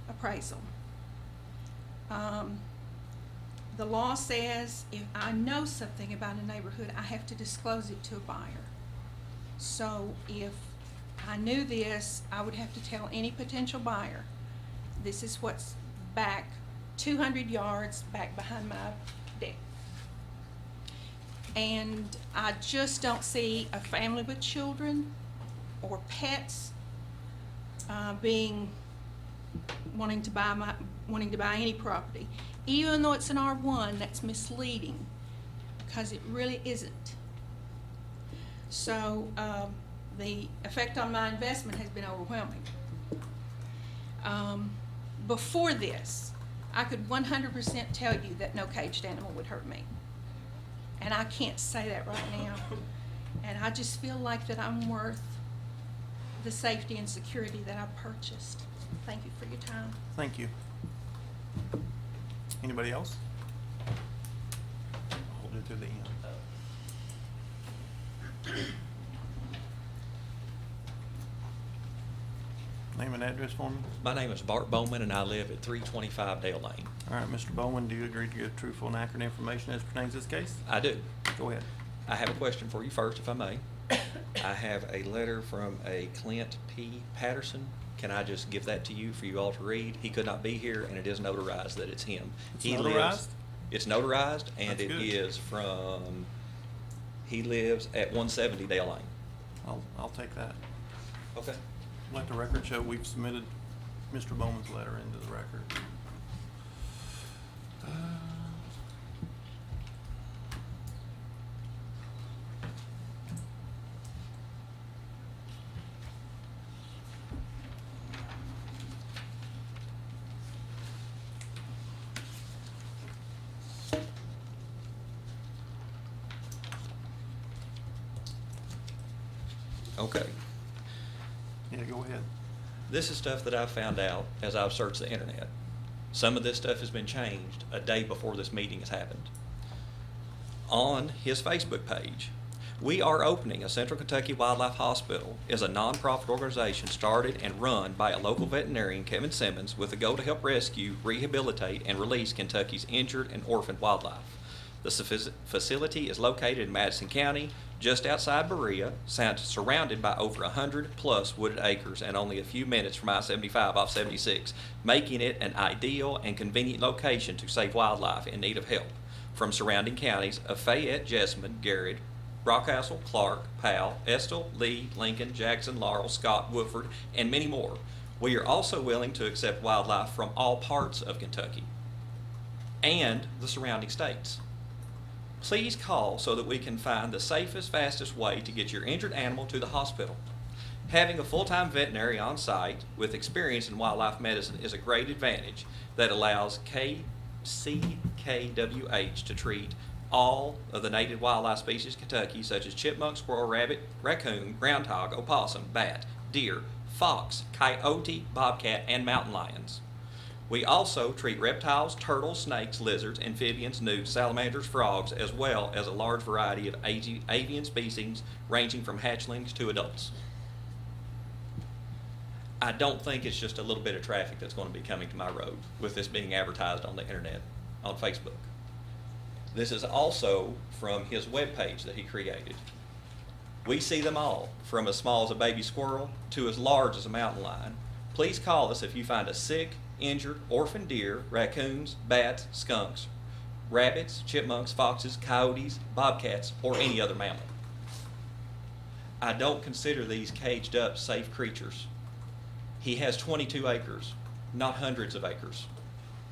[SPEAKER 13] appraisal. The law says if I know something about a neighborhood, I have to disclose it to a buyer. So if I knew this, I would have to tell any potential buyer, this is what's back 200 yards back behind my deck. And I just don't see a family with children or pets wanting to buy any property. Even though it's an R1, that's misleading because it really isn't. So the effect on my investment has been overwhelming. Before this, I could 100% tell you that no caged animal would hurt me. And I can't say that right now. And I just feel like that I'm worth the safety and security that I've purchased. Thank you for your time.
[SPEAKER 3] Thank you. Anybody else? Hold it to the end. Name and address for me.
[SPEAKER 14] My name is Bart Bowman, and I live at 325 Dale Lane.
[SPEAKER 3] All right, Mr. Bowman, do you agree to give truthful and accurate information as pertains to this case?
[SPEAKER 14] I do.
[SPEAKER 3] Go ahead.
[SPEAKER 14] I have a question for you first, if I may. I have a letter from a Clint P. Patterson. Can I just give that to you for you all to read? He could not be here, and it is notarized that it's him.
[SPEAKER 3] It's
[SPEAKER 14] He
[SPEAKER 3] notarized?
[SPEAKER 14] lives. It's notarized, and
[SPEAKER 3] That's
[SPEAKER 14] it
[SPEAKER 3] good.
[SPEAKER 14] is from. He lives at 170 Dale Lane.
[SPEAKER 3] I'll take that.
[SPEAKER 14] Okay.
[SPEAKER 3] Let the record show we've submitted Mr. Bowman's letter into the record.
[SPEAKER 14] Okay.
[SPEAKER 3] Yeah, go ahead.
[SPEAKER 14] This is stuff that I've found out as I've searched the internet. Some of this stuff has been changed a day before this meeting has happened. On his Facebook page, we are opening a Central Kentucky Wildlife Hospital is a nonprofit organization started and run by a local veterinarian, Kevin Simmons, with the goal to help rescue, rehabilitate, and release Kentucky's injured and orphaned wildlife. The facility is located in Madison County, just outside Berea, surrounded by over 100+ wooded acres and only a few minutes from I-75 off 76, making it an ideal and convenient location to save wildlife in need of help from surrounding counties of Fayette, Jessamine, Garrett, Rockcastle, Clark, Powell, Estill, Lee, Lincoln, Jackson, Laurel, Scott, Woodford, and many more. We are also willing to accept wildlife from all parts of Kentucky and the surrounding states. Please call so that we can find the safest, fastest way to get your injured animal to the hospital. Having a full-time veterinary on site with experience in wildlife medicine is a great advantage that allows KCKWH to treat all of the native wildlife species in Kentucky, such as chipmunk, squirrel, rabbit, raccoon, groundhog, opossum, bat, deer, fox, coyote, bobcat, and mountain lions. We also treat reptiles, turtles, snakes, lizards, amphibians, newts, salamanders, frogs, as well as a large variety of avian species ranging from hatchlings to adults. I don't think it's just a little bit of traffic that's going to be coming to my road with this being advertised on the internet, on Facebook. This is also from his webpage that he created. We see them all, from as small as a baby squirrel to as large as a mountain lion. Please call us if you find a sick, injured, orphaned deer, raccoons, bats, skunks, rabbits, chipmunks, foxes, coyotes, bobcats, or any other mammal. I don't consider these caged up safe creatures. He has 22 acres, not hundreds of acres.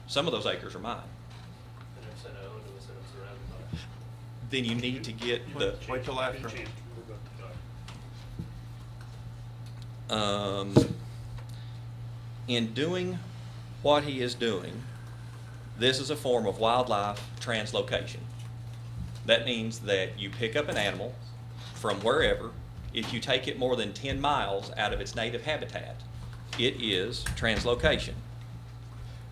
[SPEAKER 14] Some of those acres are mine.
[SPEAKER 11] I never said I owned them, I said I'm surrounded by them.
[SPEAKER 14] Then you need to get the,
[SPEAKER 3] Wait till after.
[SPEAKER 14] in doing what he is doing, this is a form of wildlife translocation. That means that you pick up an animal from wherever. If you take it more than 10 miles out of its native habitat, it is translocation.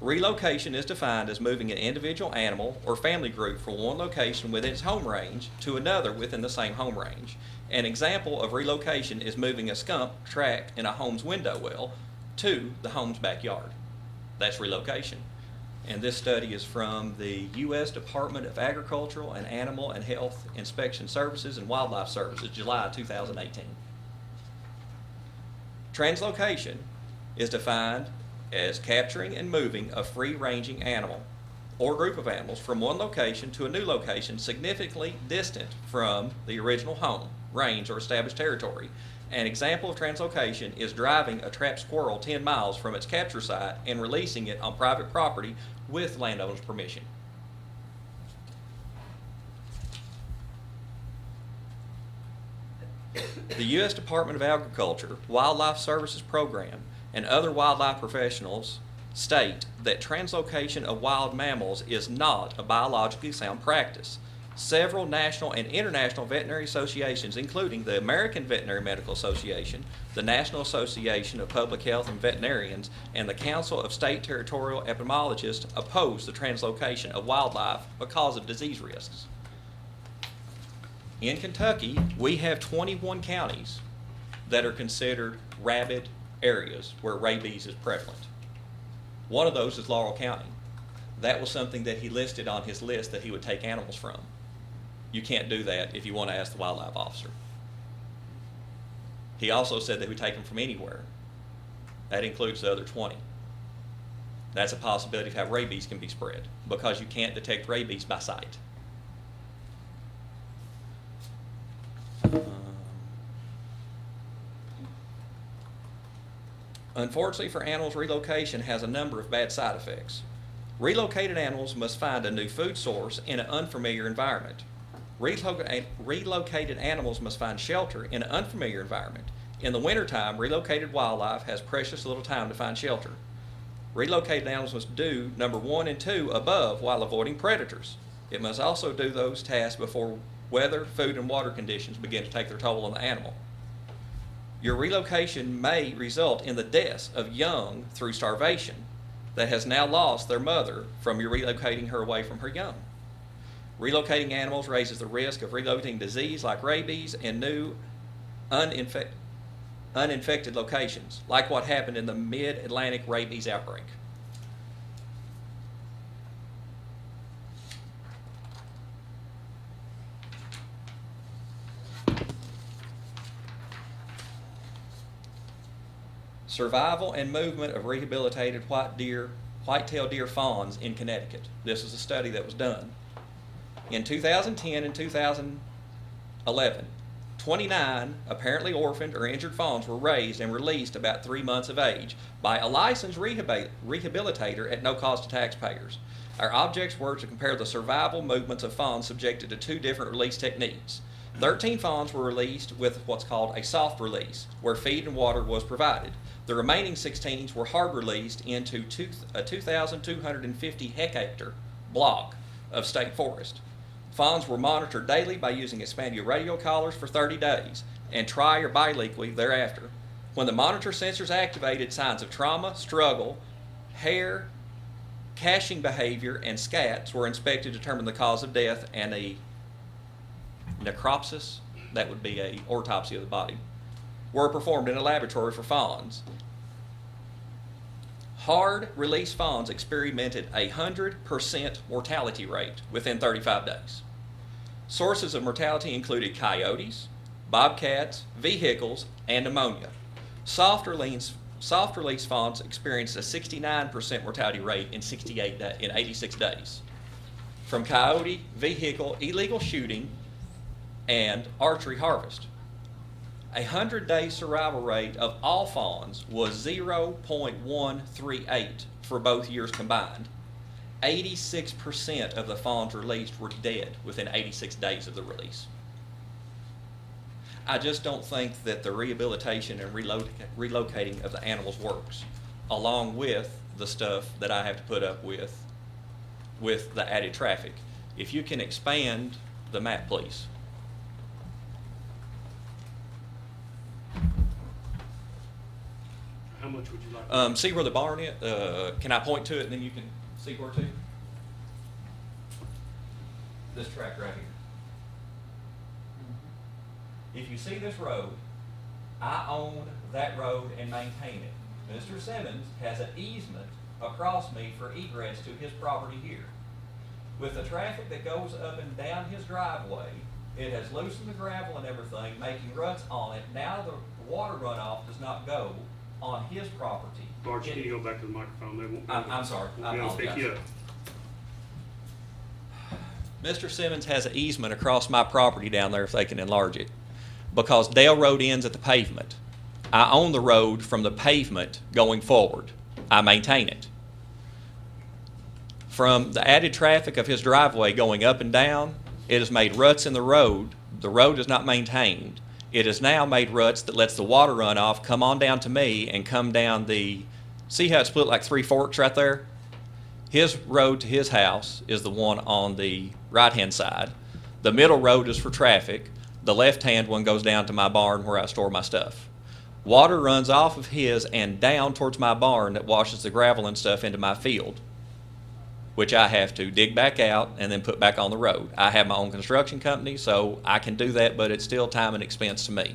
[SPEAKER 14] Relocation is defined as moving an individual animal or family group from one location within its home range to another within the same home range. An example of relocation is moving a skunk trapped in a home's window well to the home's backyard. That's relocation. And this study is from the U.S. Department of Agricultural and Animal and Health Inspection Services and Wildlife Services, July 2018. Translocation is defined as capturing and moving a free-ranging animal or group of animals from one location to a new location significantly distant from the original home, range, or established territory. An example of translocation is driving a trapped squirrel 10 miles from its capture site and releasing it on private property with landowner's permission. The U.S. Department of Agriculture Wildlife Services Program and other wildlife professionals state that translocation of wild mammals is not a biologically sound practice. Several national and international veterinary associations, including the American Veterinary Medical Association, the National Association of Public Health and Veterinarians, and the Council of State Territorial Epidemiologists, oppose the translocation of wildlife because of disease risks. In Kentucky, we have 21 counties that are considered rabid areas where rabies is prevalent. One of those is Laurel County. That was something that he listed on his list that he would take animals from. You can't do that if you want to ask the wildlife officer. He also said that he would take them from anywhere. That includes the other 20. That's a possibility of how rabies can be spread because you can't detect rabies by sight. Unfortunately for animals, relocation has a number of bad side effects. Relocated animals must find a new food source in an unfamiliar environment. Relocated animals must find shelter in an unfamiliar environment. In the wintertime, relocated wildlife has precious little time to find shelter. Relocated animals must do number 1 and 2 above while avoiding predators. It must also do those tasks before weather, food, and water conditions begin to take their toll on the animal. Your relocation may result in the deaths of young through starvation that has now lost their mother from your relocating her away from her young. Relocating animals raises the risk of relocating disease like rabies and new uninfected locations, like what happened in the Mid-Atlantic rabies outbreak. Survival and movement of rehabilitated white-tailed deer fawns in Connecticut. This is a study that was done. In 2010 and 2011, 29 apparently orphaned or injured fawns were raised and released about 3 months of age by a licensed rehabilitator at no cost to taxpayers. Our objects were to compare the survival movements of fawns subjected to 2 different release techniques. 13 fawns were released with what's called a soft release, where feed and water was provided. The remaining 16 were hard released into a 2,250 hectare block of state forest. Fawns were monitored daily by using expanded radio collars for 30 days and tri- or biweekly thereafter. When the monitor sensors activated, signs of trauma, struggle, hair, caching behavior, and scats were inspected to determine the cause of death, and a necropsis, that would be an autopsy of the body, were performed in a laboratory for fawns. Hard release fawns experienced a 100% mortality rate within 35 days. Sources of mortality included coyotes, bobcats, vehicles, and pneumonia. Soft release fawns experienced a 69% mortality rate in 86 days. From coyote, vehicle, illegal shooting, and archery harvest. A 100-day survival rate of all fawns was 0.138 for both years combined. 86% of the fawns released were dead within 86 days of the release. I just don't think that the rehabilitation and relocating of the animals works, along with the stuff that I have to put up with the added traffic. If you can expand the map, please.
[SPEAKER 1] How much would you like?
[SPEAKER 14] See where the barn is? Can I point to it and then you can see where to? This track right here. If you see this road, I own that road and maintain it. Mr. Simmons has an easement across me for egress to his property here. With the traffic that goes up and down his driveway, it has loosened the gravel and everything, making ruts on it. Now the water runoff does not go on his property.
[SPEAKER 1] Bart, can you go back to the microphone? They won't.
[SPEAKER 14] I'm sorry.
[SPEAKER 1] Won't be able to pick you up.
[SPEAKER 14] Mr. Simmons has an easement across my property down there if they can enlarge it, because Dale Road ends at the pavement. I own the road from the pavement going forward. I maintain it. From the added traffic of his driveway going up and down, it has made ruts in the road. The road is not maintained. It has now made ruts that lets the water run off, come on down to me, and come down the, see how it's split like 3 forks right there? His road to his house is the one on the right-hand side. The middle road is for traffic. The left-hand one goes down to my barn where I store my stuff. Water runs off of his and down towards my barn that washes the gravel and stuff into my field, which I have to dig back out and then put back on the road. I have my own construction company, so I can do that, but it's still time and expense to me.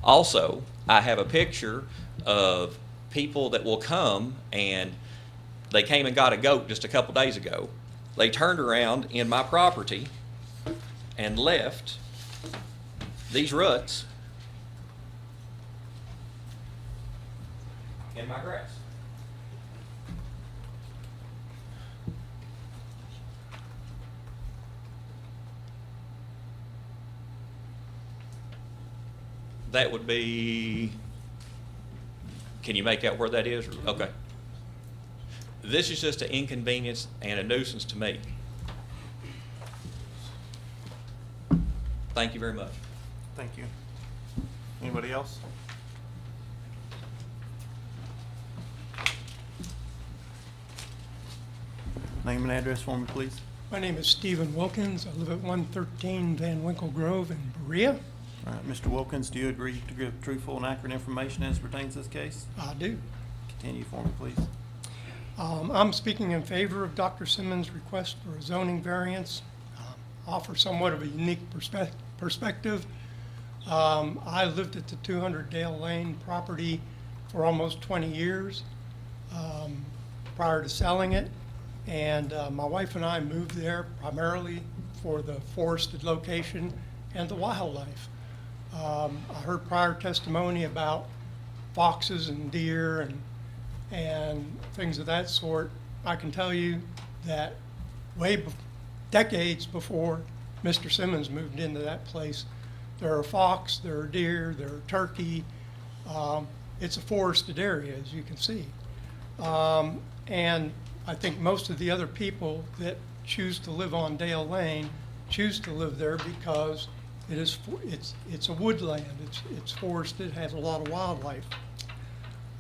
[SPEAKER 14] Also, I have a picture of people that will come, and they came and got a goat just a couple days ago. They turned around in my property and left these ruts in my grass. That would be Can you make out where that is? Okay. This is just an inconvenience and a nuisance to me. Thank you very much.
[SPEAKER 3] Thank you. Anybody else? Name and address for me, please.
[SPEAKER 15] My name is Stephen Wilkins. I live at 113 Van Winkle Grove in Berea.
[SPEAKER 3] All right, Mr. Wilkins, do you agree to give truthful and accurate information as pertains to this case?
[SPEAKER 15] I do.
[SPEAKER 3] Continue for me, please.
[SPEAKER 15] I'm speaking in favor of Dr. Simmons' request for a zoning variance. Offer somewhat of a unique perspective. I lived at the 200 Dale Lane property for almost 20 years prior to selling it. And my wife and I moved there primarily for the forested location and the wildlife. I heard prior testimony about foxes and deer and things of that sort. I can tell you that decades before Mr. Simmons moved into that place, there are fox, there are deer, there are turkey. It's a forested area, as you can see. And I think most of the other people that choose to live on Dale Lane choose to live there because it's a woodland. It's forested, has a lot of wildlife.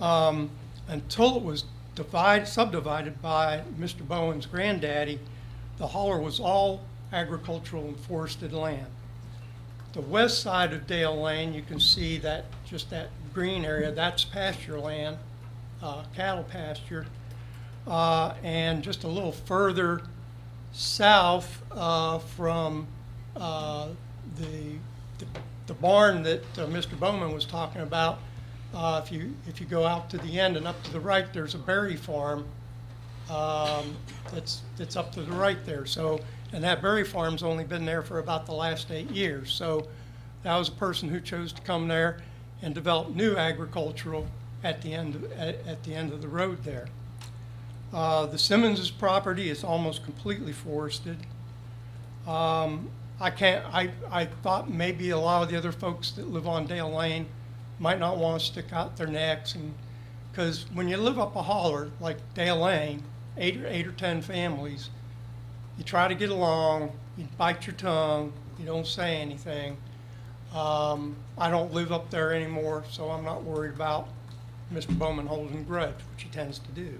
[SPEAKER 15] Until it was subdivided by Mr. Bowen's granddaddy, the holler was all agricultural and forested land. The west side of Dale Lane, you can see that just that green area, that's pasture land, cattle pasture. And just a little further south from the barn that Mr. Bowman was talking about, if you go out to the end and up to the right, there's a berry farm that's up to the right there. So, and that berry farm's only been there for about the last 8 years. So that was a person who chose to come there and develop new agricultural at the end of the road there. The Simmons' property is almost completely forested. I thought maybe a lot of the other folks that live on Dale Lane might not want to stick out their necks, and because when you live up a holler like Dale Lane, eight or 10 families, you try to get along, you bite your tongue, you don't say anything. I don't live up there anymore, so I'm not worried about Mr. Bowman holding a grudge, which he tends to do.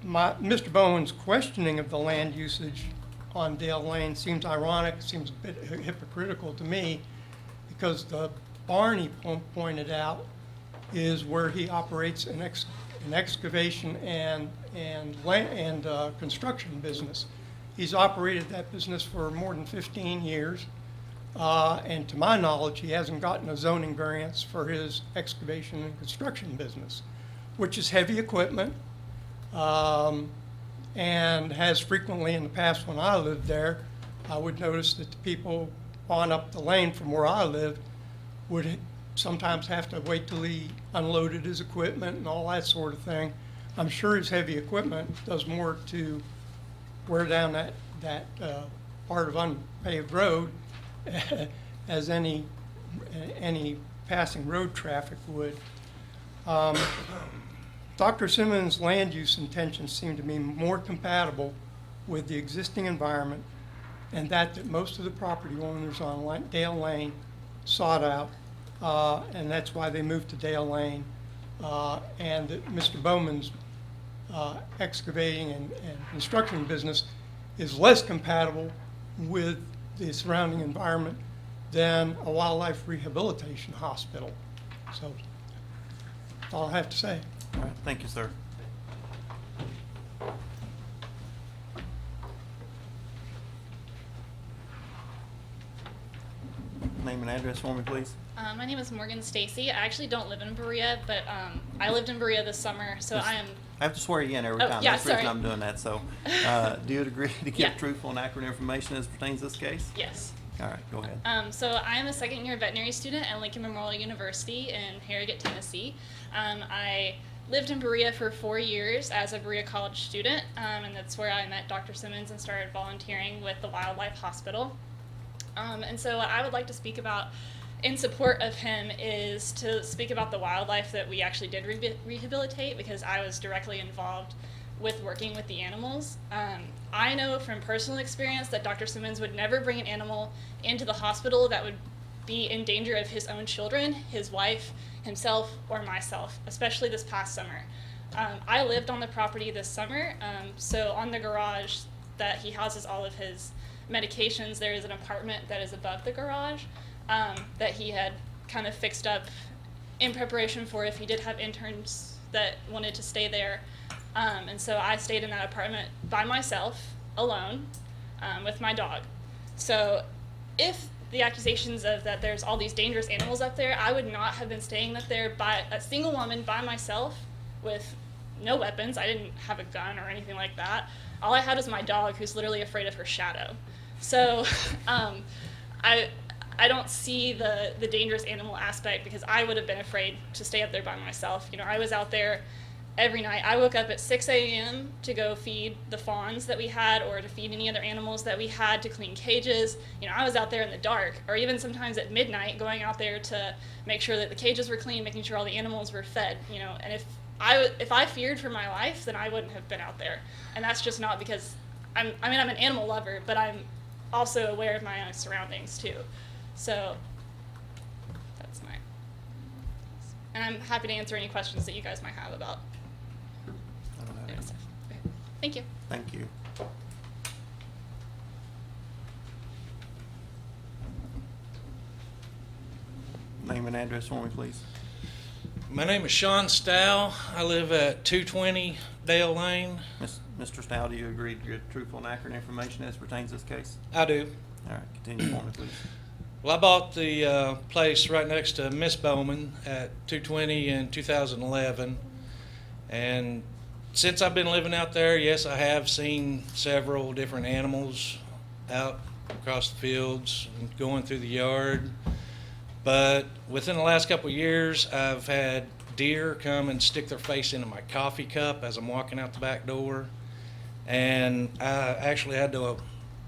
[SPEAKER 15] Mr. Bowen's questioning of the land usage on Dale Lane seems ironic, seems a bit hypocritical to me, because the barn he pointed out is where he operates an excavation and construction business. He's operated that business for more than 15 years, and to my knowledge, he hasn't gotten a zoning variance for his excavation and construction business, which is heavy equipment, and has frequently in the past when I lived there, I would notice that the people on up the lane from where I lived would sometimes have to wait till he unloaded his equipment and all that sort of thing. I'm sure his heavy equipment does more to wear down that part of unpaved road as any passing road traffic would. Dr. Simmons' land use intentions seem to be more compatible with the existing environment, and that most of the property owners on Dale Lane sought out, and that's why they moved to Dale Lane, and that Mr. Bowman's excavating and construction business is less compatible with the surrounding environment than a wildlife rehabilitation hospital. So that's all I have to say.
[SPEAKER 3] All right, thank you, sir. Name and address for me, please.
[SPEAKER 16] My name is Morgan Stacy. I actually don't live in Berea, but I lived in Berea this summer, so
[SPEAKER 3] Yes.
[SPEAKER 16] I am.
[SPEAKER 3] I have to swear you in every
[SPEAKER 16] Oh,
[SPEAKER 3] time.
[SPEAKER 16] yeah,
[SPEAKER 3] That's the reason
[SPEAKER 16] sorry.
[SPEAKER 3] I'm doing that. So, do you agree to give
[SPEAKER 16] Yeah.
[SPEAKER 3] truthful and accurate information as pertains to this case?
[SPEAKER 16] Yes.
[SPEAKER 3] All right, go ahead.
[SPEAKER 16] So I am a second-year veterinary student at Lincoln Memorial University in Harrogate, Tennessee. I lived in Berea for 4 years as a Berea College student, and that's where I met Dr. Simmons and started volunteering with the Wildlife Hospital. And so I would like to speak about in support of him is to speak about the wildlife that we actually did rehabilitate, because I was directly involved with working with the animals. I know from personal experience that Dr. Simmons would never bring an animal into the hospital that would be in danger of his own children, his wife, himself, or myself, especially this past summer. I lived on the property this summer, so on the garage that he houses all of his medications, there is an apartment that is above the garage that he had kind of fixed up in preparation for if he did have interns that wanted to stay there. And so I stayed in that apartment by myself, alone, with my dog. So if the accusations of that there's all these dangerous animals up there, I would not have been staying up there by a single woman by myself with no weapons. I didn't have a gun or anything like that. All I had was my dog, who's literally afraid of her shadow. So I don't see the dangerous animal aspect, because I would have been afraid to stay up there by myself. You know, I was out there every night. I woke up at 6 a.m. to go feed the fawns that we had, or to feed any other animals that we had, to clean cages. You know, I was out there in the dark, or even sometimes at midnight, going out there to make sure that the cages were clean, making sure all the animals were fed. You know, and if I feared for my life, then I wouldn't have been out there. And that's just not because I'm an animal lover, but I'm also aware of my own surroundings too. So that's and I'm happy to answer any questions that you guys might have about
[SPEAKER 3] I don't have any.
[SPEAKER 16] stuff. Okay. Thank you.
[SPEAKER 3] Thank you. Name and address for me, please.
[SPEAKER 8] My name is Sean Stow. I live at 220 Dale Lane.
[SPEAKER 3] Mr. Stow, do you agree to give truthful and accurate information as pertains to this case?
[SPEAKER 8] I do.
[SPEAKER 3] All right, continue for me, please.
[SPEAKER 8] Well, I bought the place right next to Miss Bowman at 220 in 2011. And since I've been living out there, yes, I have seen several different animals out across the fields and going through the yard. But within the last couple of years, I've had deer come and stick their face into my coffee cup as I'm walking out the back door. And I actually had to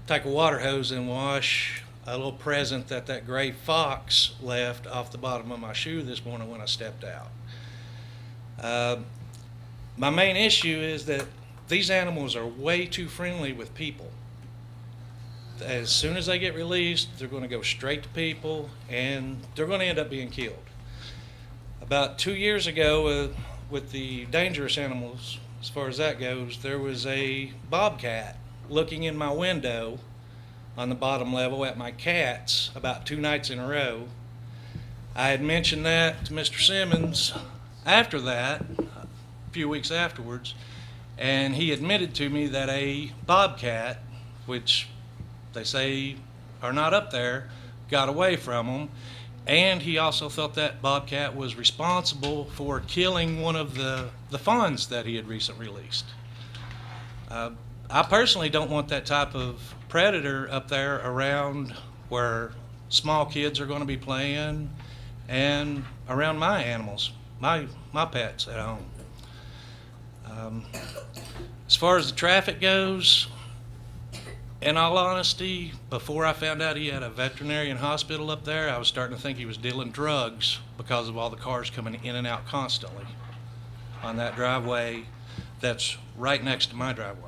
[SPEAKER 8] take a water hose and wash a little present that gray fox left off the bottom of my shoe this morning when I stepped out. My main issue is that these animals are way too friendly with people. As soon as they get released, they're going to go straight to people, and they're going to end up being killed. About 2 years ago, with the dangerous animals, as far as that goes, there was a bobcat looking in my window on the bottom level at my cats about 2 nights in a row. I had mentioned that to Mr. Simmons after that, a few weeks afterwards, and he admitted to me that a bobcat, which they say are not up there, got away from them, and he also thought that bobcat was responsible for killing one of the fawns that he had recently released. I personally don't want that type of predator up there around where small kids are going to be playing and around my animals, my pets at home. As far as the traffic goes, in all honesty, before I found out he had a veterinarian hospital up there, I was starting to think he was dealing drugs because of all the cars coming in and out constantly on that driveway that's right next to my driveway.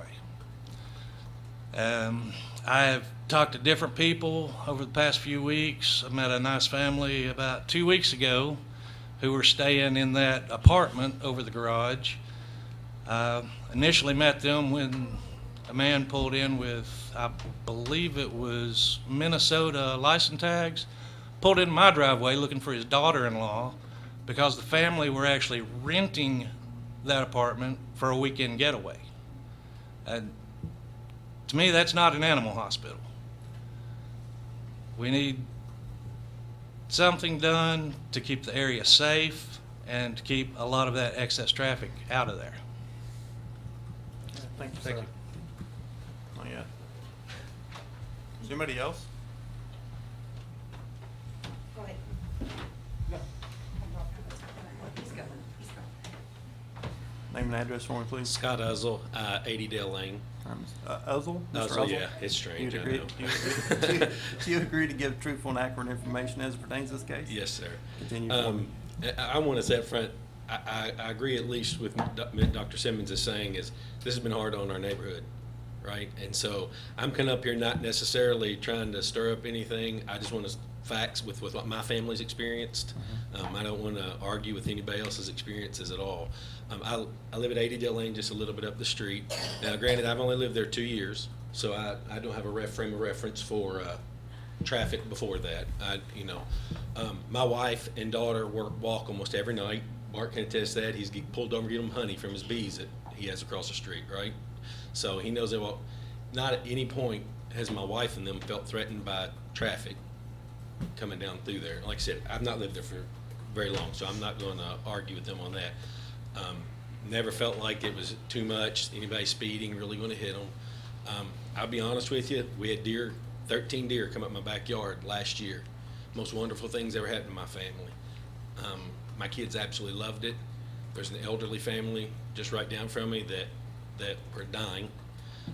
[SPEAKER 8] I have talked to different people over the past few weeks. I met a nice family about 2 weeks ago who were staying in that apartment over the garage. Initially met them when a man pulled in with, I believe it was Minnesota license tags, pulled in my driveway looking for his daughter-in-law because the family were actually renting that apartment for a weekend getaway. And to me, that's not an animal hospital. We need something done to keep the area safe and to keep a lot of that excess traffic out of there.
[SPEAKER 3] Thank you,
[SPEAKER 8] Thank
[SPEAKER 3] sir.
[SPEAKER 8] you.
[SPEAKER 3] Not yet. Is there anybody else?
[SPEAKER 17] Go ahead. He's going.
[SPEAKER 3] Name Name and address for me, please.
[SPEAKER 17] Scott Uzzle, 80 Dale Lane.
[SPEAKER 3] Uzzle? Mr.
[SPEAKER 17] Uzzle, yeah, it's strange,
[SPEAKER 3] You'd
[SPEAKER 17] I
[SPEAKER 3] agree-
[SPEAKER 17] know.
[SPEAKER 3] Do you agree to give truthful and accurate information as it pertains to this case?
[SPEAKER 17] Yes, sir.
[SPEAKER 3] Continue for me.
[SPEAKER 17] I want to say up front, I agree at least with Dr. Simmons is saying is this has been hard on our neighborhood, right? And so I'm coming up here not necessarily trying to stir up anything. I just want to facts with what my family's experienced. I don't want to argue with anybody else's experiences at all. I live at 80 Dale Lane, just a little bit up the street. Now, granted, I've only lived there 2 years, so I don't have a frame of reference for traffic before that. My wife and daughter walk almost every night. Mark can attest to that. He's pulled over to get him honey from his bees that he has across the street, right? So he knows that. Well, not at any point has my wife and them felt threatened by traffic coming down through there. Like I said, I've not lived there for very long, so I'm not going to argue with them on that. Never felt like it was too much. Anybody speeding, really going to hit them. I'll be honest with you, we had 13 deer come up my backyard last year. Most wonderful things ever happened to my family. My kids absolutely loved it. There's an elderly family just right down from me that were dying,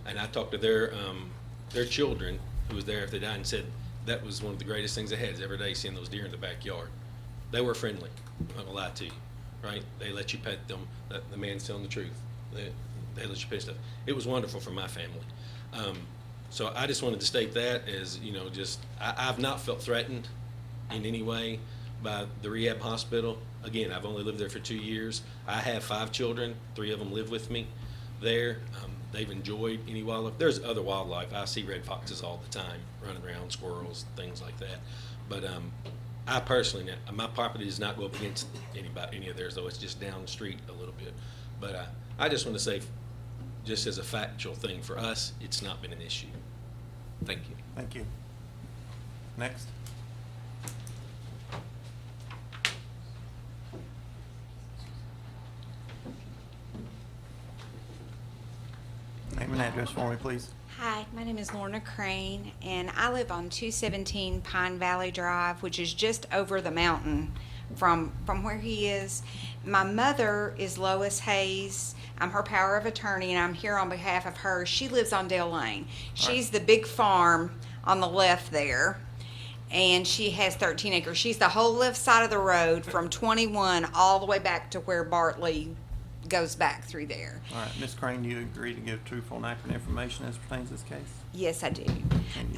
[SPEAKER 17] and I talked to their children who was there if they died and said that was one of the greatest things they had is every day seeing those deer in the backyard. They were friendly. I'm not gonna lie to you, right? They let you pet them. The man's telling the truth. They let you pet stuff. It was wonderful for my family. So I just wanted to state that as, I've not felt threatened in any way by the rehab hospital. Again, I've only lived there for 2 years. I have 5 children. 3 of them live with me there. They've enjoyed any wildlife. There's other wildlife. I see red foxes all the time, running around, squirrels, things like that. But I personally, my property does not go up against any of theirs, though it's just down the street a little bit. But I just want to say, just as a factual thing, for us, it's not been an issue. Thank you.
[SPEAKER 3] Thank you. Next. Name and address for me, please.
[SPEAKER 18] Hi, my name is Lorna Crane, and I live on 217 Pine Valley Drive, which is just over the mountain from where he is. My mother is Lois Hayes. I'm her power of attorney, and I'm here on behalf of her. She lives on Dale Lane. She's the big farm on the left there, and she has 13 acres. She's the whole left side of the road from 21 all the way back to where Bartley goes back through there.
[SPEAKER 3] All right, Ms. Crane, do you agree to give truthful and accurate information as pertains to this case?
[SPEAKER 18] Yes, I do.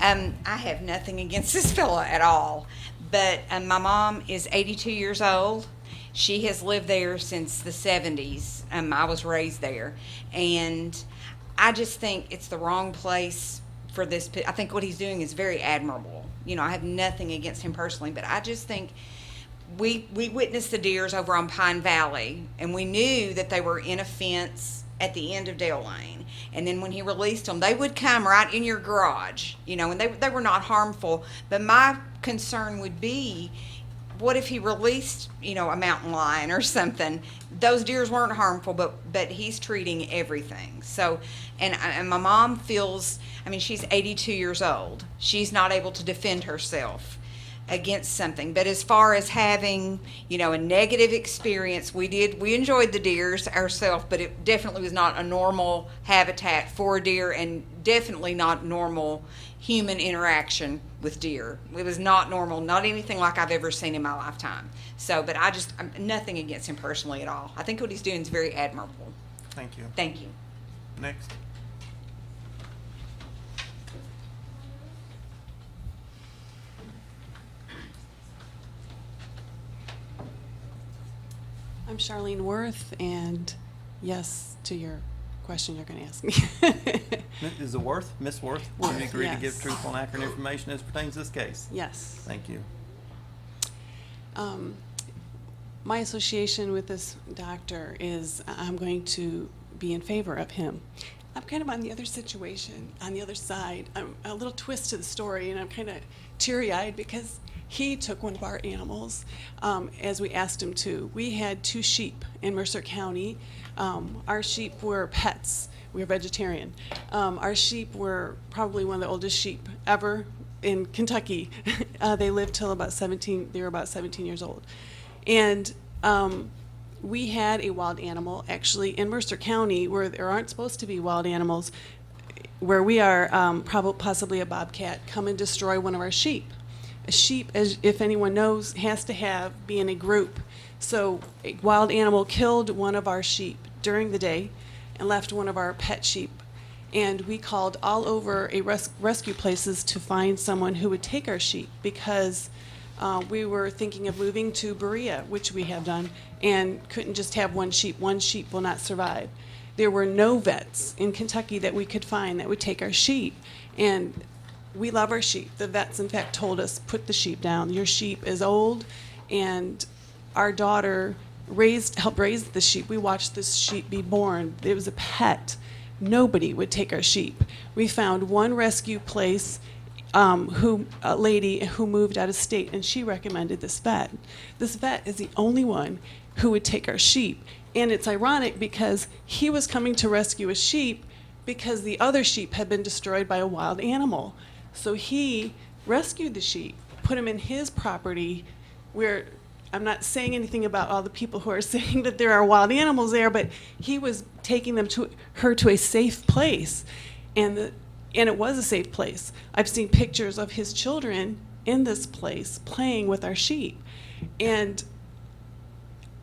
[SPEAKER 18] I have nothing against this fella at all, but my mom is 82 years old. She has lived there since the 70s. I was raised there, and I just think it's the wrong place for this. I think what he's doing is very admirable. I have nothing against him personally, but I just think we witnessed the deers over on Pine Valley, and we knew that they were in a fence at the end of Dale Lane. And then when he released them, they would come right in your garage, and they were not harmful. But my concern would be, what if he released, a mountain lion or something? Those deers weren't harmful, but he's treating everything. So, and my mom feels, she's 82 years old. She's not able to defend herself against something. But as far as having, a negative experience, we enjoyed the deers ourselves, but it definitely was not a normal habitat for deer, and definitely not normal human interaction with deer. It was not normal, not anything like I've ever seen in my lifetime. So, but I'm nothing against him personally at all. I think what he's doing is very admirable.
[SPEAKER 3] Thank you.
[SPEAKER 18] Thank you.
[SPEAKER 3] Next.
[SPEAKER 19] I'm Charlene Worth, and yes to your question you're going to ask me.
[SPEAKER 3] Is it Worth? Miss Worth?
[SPEAKER 19] Worth,
[SPEAKER 3] Do you agree to
[SPEAKER 19] yes.
[SPEAKER 3] give truthful and accurate information as pertains to this case?
[SPEAKER 19] Yes.
[SPEAKER 3] Thank you.
[SPEAKER 19] My association with this doctor is I'm going to be in favor of him. I'm kind of on the other situation, on the other side. I'm a little twist to the story, and I'm kind of teary-eyed because he took one of our animals as we asked him to. We had 2 sheep in Mercer County. Our sheep were pets. We were vegetarian. Our sheep were probably one of the oldest sheep ever in Kentucky. They lived till about 17. They were about 17 years old, and we had a wild animal actually in Mercer County where there aren't supposed to be wild animals, where we are, possibly a bobcat, come and destroy one of our sheep. A sheep, as if anyone knows, has to be in a group. So a wild animal killed one of our sheep during the day and left one of our pet sheep. And we called all over rescue places to find someone who would take our sheep, because we were thinking of moving to Berea, which we have done, and couldn't just have one sheep. One sheep will not survive. There were no vets in Kentucky that we could find that would take our sheep. And we love our sheep. The vets, in fact, told us, put the sheep down. Your sheep is old. And our daughter helped raise the sheep. We watched this sheep be born. It was a pet. Nobody would take our sheep. We found one rescue place, a lady who moved out of state, and she recommended this vet. This vet is the only one who would take our sheep. And it's ironic because he was coming to rescue a sheep because the other sheep had been destroyed by a wild animal. So he rescued the sheep, put him in his property, where I'm not saying anything about all the people who are saying that there are wild animals there, but he was taking her to a safe place. And it was a safe place. I've seen pictures of his children in this place playing with our sheep. And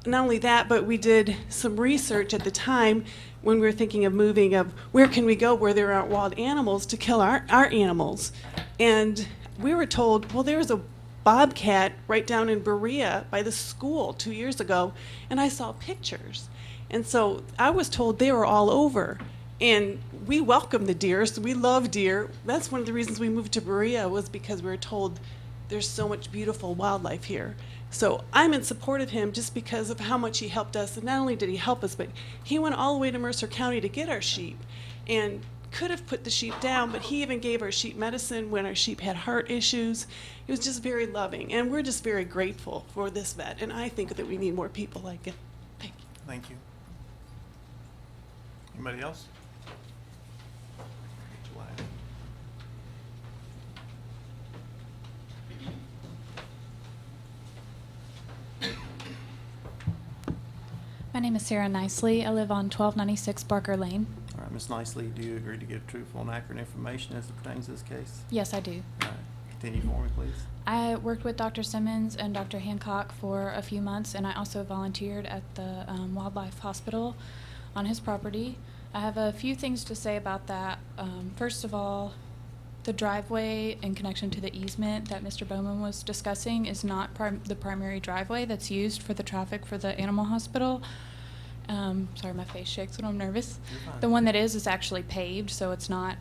[SPEAKER 19] not only that, but we did some research at the time when we were thinking of moving, of where can we go where there aren't wild animals to kill our animals. And we were told, well, there was a bobcat right down in Berea by the school 2 years ago, and I saw pictures. And so I was told they were all over. And we welcome the deer, so we love deer. That's one of the reasons we moved to Berea, was because we were told there's so much beautiful wildlife here. So I'm in support of him just because of how much he helped us. And not only did he help us, but he went all the way to Mercer County to get our sheep and could have put the sheep down, but he even gave our sheep medicine when our sheep had heart issues. He was just very loving, and we're just very grateful for this vet. And I think that we need more people like it. Thank you.
[SPEAKER 3] Thank you. Anybody else?
[SPEAKER 20] My name is Sarah Nicely. I live on 1296 Barker Lane.
[SPEAKER 3] All right, Ms. Nicely, do you agree to give truthful and accurate information as it pertains to this case?
[SPEAKER 20] Yes, I do.
[SPEAKER 3] All right, continue for me, please.
[SPEAKER 20] I worked with Dr. Simmons and Dr. Hancock for a few months, and I also volunteered at the Wildlife Hospital on his property. I have a few things to say about that. First of all, the driveway in connection to the easement that Mr. Bowman was discussing is not the primary driveway that's used for the traffic for the animal hospital. Sorry, my face shakes when I'm nervous. The one that is actually paved, so it's not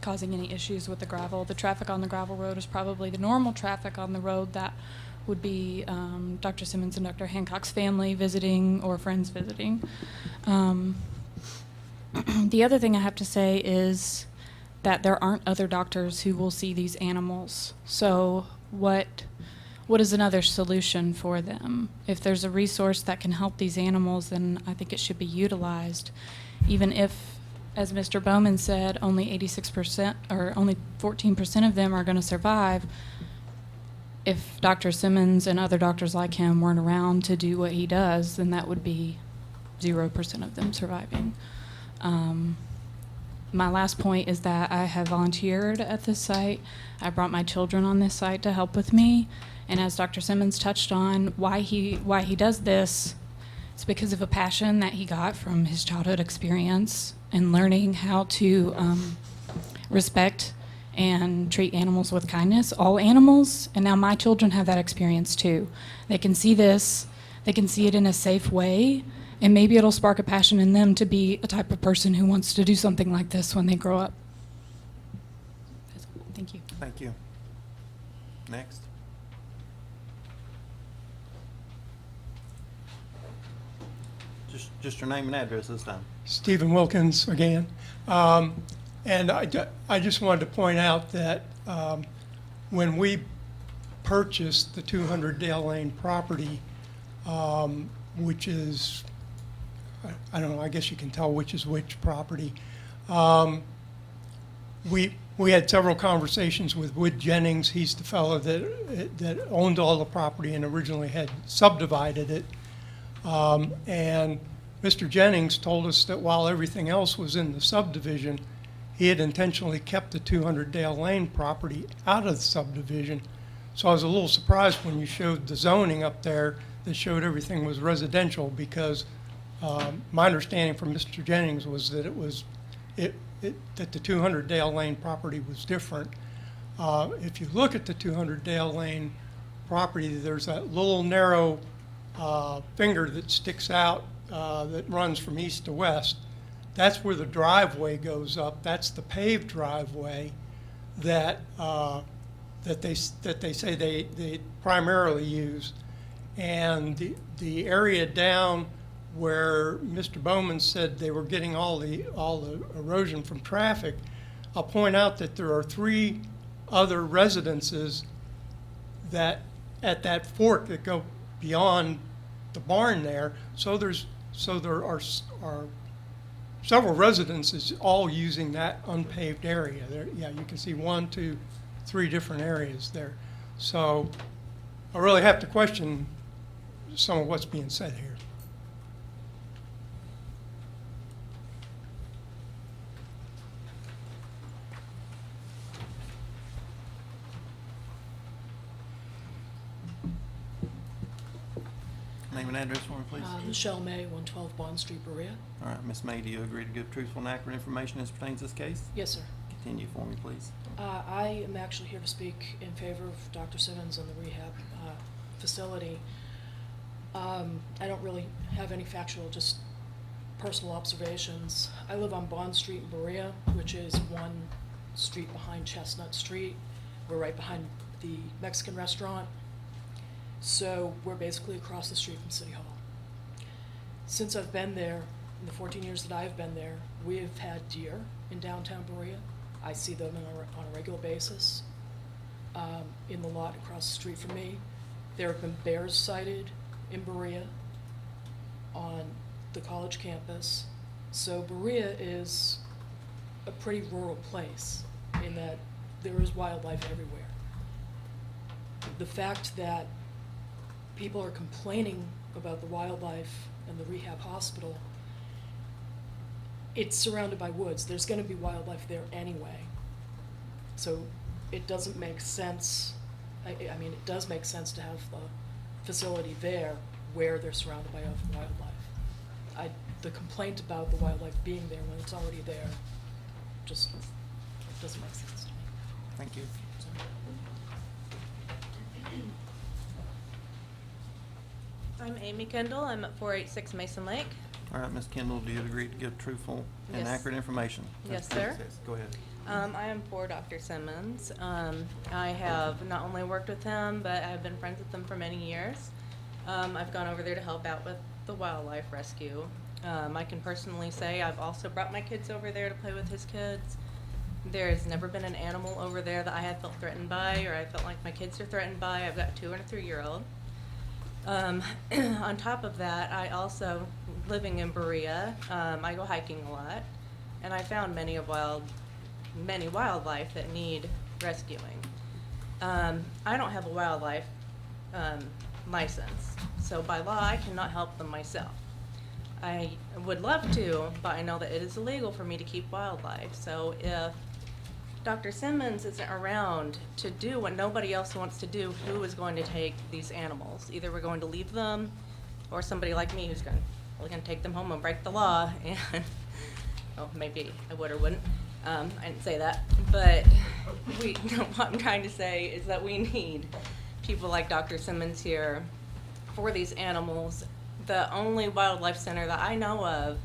[SPEAKER 20] causing any issues with the gravel. The traffic on the gravel road is probably the normal traffic on the road that would be Dr. Simmons and Dr. Hancock's family visiting or friends visiting. The other thing I have to say is that there aren't other doctors who will see these animals. So what is another solution for them? If there's a resource that can help these animals, then I think it should be utilized. Even if, as Mr. Bowman said, only 86% or only 14% of them are going to survive, if Dr. Simmons and other doctors like him weren't around to do what he does, then that would be 0% of them surviving. My last point is that I have volunteered at this site. I brought my children on this site to help with me. And as Dr. Simmons touched on, why he does this, it's because of a passion that he got from his childhood experience and learning how to respect and treat animals with kindness, all animals. And now my children have that experience too. They can see this, they can see it in a safe way, and maybe it'll spark a passion in them to be a type of person who wants to do something like this when they grow up. Thank you.
[SPEAKER 3] Thank you. Next. Just your name and address this time.
[SPEAKER 15] Stephen Wilkins again. And I just wanted to point out that when we purchased the 200 Dale Lane property, which is, I don't know, I guess you can tell which is which property. We had several conversations with Wood Jennings. He's the fellow that owned all the property and originally had subdivided it. And Mr. Jennings told us that while everything else was in the subdivision, he had intentionally kept the 200 Dale Lane property out of the subdivision. So I was a little surprised when you showed the zoning up there that showed everything was residential, because my understanding from Mr. Jennings was that that the 200 Dale Lane property was different. If you look at the 200 Dale Lane property, there's that little narrow finger that sticks out that runs from east to west. That's where the driveway goes up. That's the paved driveway that they say they primarily use. And the area down where Mr. Bowman said they were getting all the erosion from traffic, I'll point out that there are 3 other residences that at that fork that go beyond the barn there. So there are several residences all using that unpaved area. There, yeah, you can see 1, 2, 3 different areas there. So I really have to question some of what's being said here.
[SPEAKER 3] Name and address for me, please.
[SPEAKER 21] Michelle May, 112 Bond Street, Berea.
[SPEAKER 3] All right, Ms. May, do you agree to give truthful and accurate information as pertains to this case?
[SPEAKER 21] Yes, sir.
[SPEAKER 3] Continue for me, please.
[SPEAKER 21] I am actually here to speak in favor of Dr. Simmons and the rehab facility. I don't really have any factual, just personal observations. I live on Bond Street in Berea, which is 1 street behind Chestnut Street. We're right behind the Mexican restaurant. So we're basically across the street from City Hall. Since I've been there, in the 14 years that I've been there, we have had deer in downtown Berea. I see them on a regular basis in the lot across the street from me. There have been bears sighted in Berea on the college campus. So Berea is a pretty rural place in that there is wildlife everywhere. The fact that people are complaining about the wildlife and the rehab hospital, it's surrounded by woods. There's going to be wildlife there anyway. So it doesn't make sense. I mean, it does make sense to have the facility there where they're surrounded by wildlife. The complaint about the wildlife being there when it's already there just doesn't make sense to me.
[SPEAKER 3] Thank you.
[SPEAKER 22] I'm Amy Kendall. I'm at 486 Mason Lake.
[SPEAKER 3] All right, Ms. Kendall, do you agree to give truthful and
[SPEAKER 22] Yes.
[SPEAKER 3] accurate information?
[SPEAKER 22] Yes,
[SPEAKER 3] That's what it
[SPEAKER 22] sir.
[SPEAKER 3] says. Go ahead.
[SPEAKER 22] I am for Dr. Simmons. I have not only worked with him, but I've been friends with him for many years. I've gone over there to help out with the wildlife rescue. I can personally say I've also brought my kids over there to play with his kids. There's never been an animal over there that I have felt threatened by, or I felt like my kids are threatened by. I've got a 2 and a 3-year-old. On top of that, I also, living in Berea, I go hiking a lot, and I found many wildlife that need rescuing. I don't have a wildlife license, so by law I cannot help them myself. I would love to, but I know that it is illegal for me to keep wildlife. So if Dr. Simmons isn't around to do what nobody else wants to do, who is going to take these animals? Either we're going to leave them, or somebody like me who's going to take them home and break the law. And oh, maybe I would or wouldn't. I didn't say that, but what I'm trying to say is that we need people like Dr. Simmons here for these animals. The only wildlife center that I know of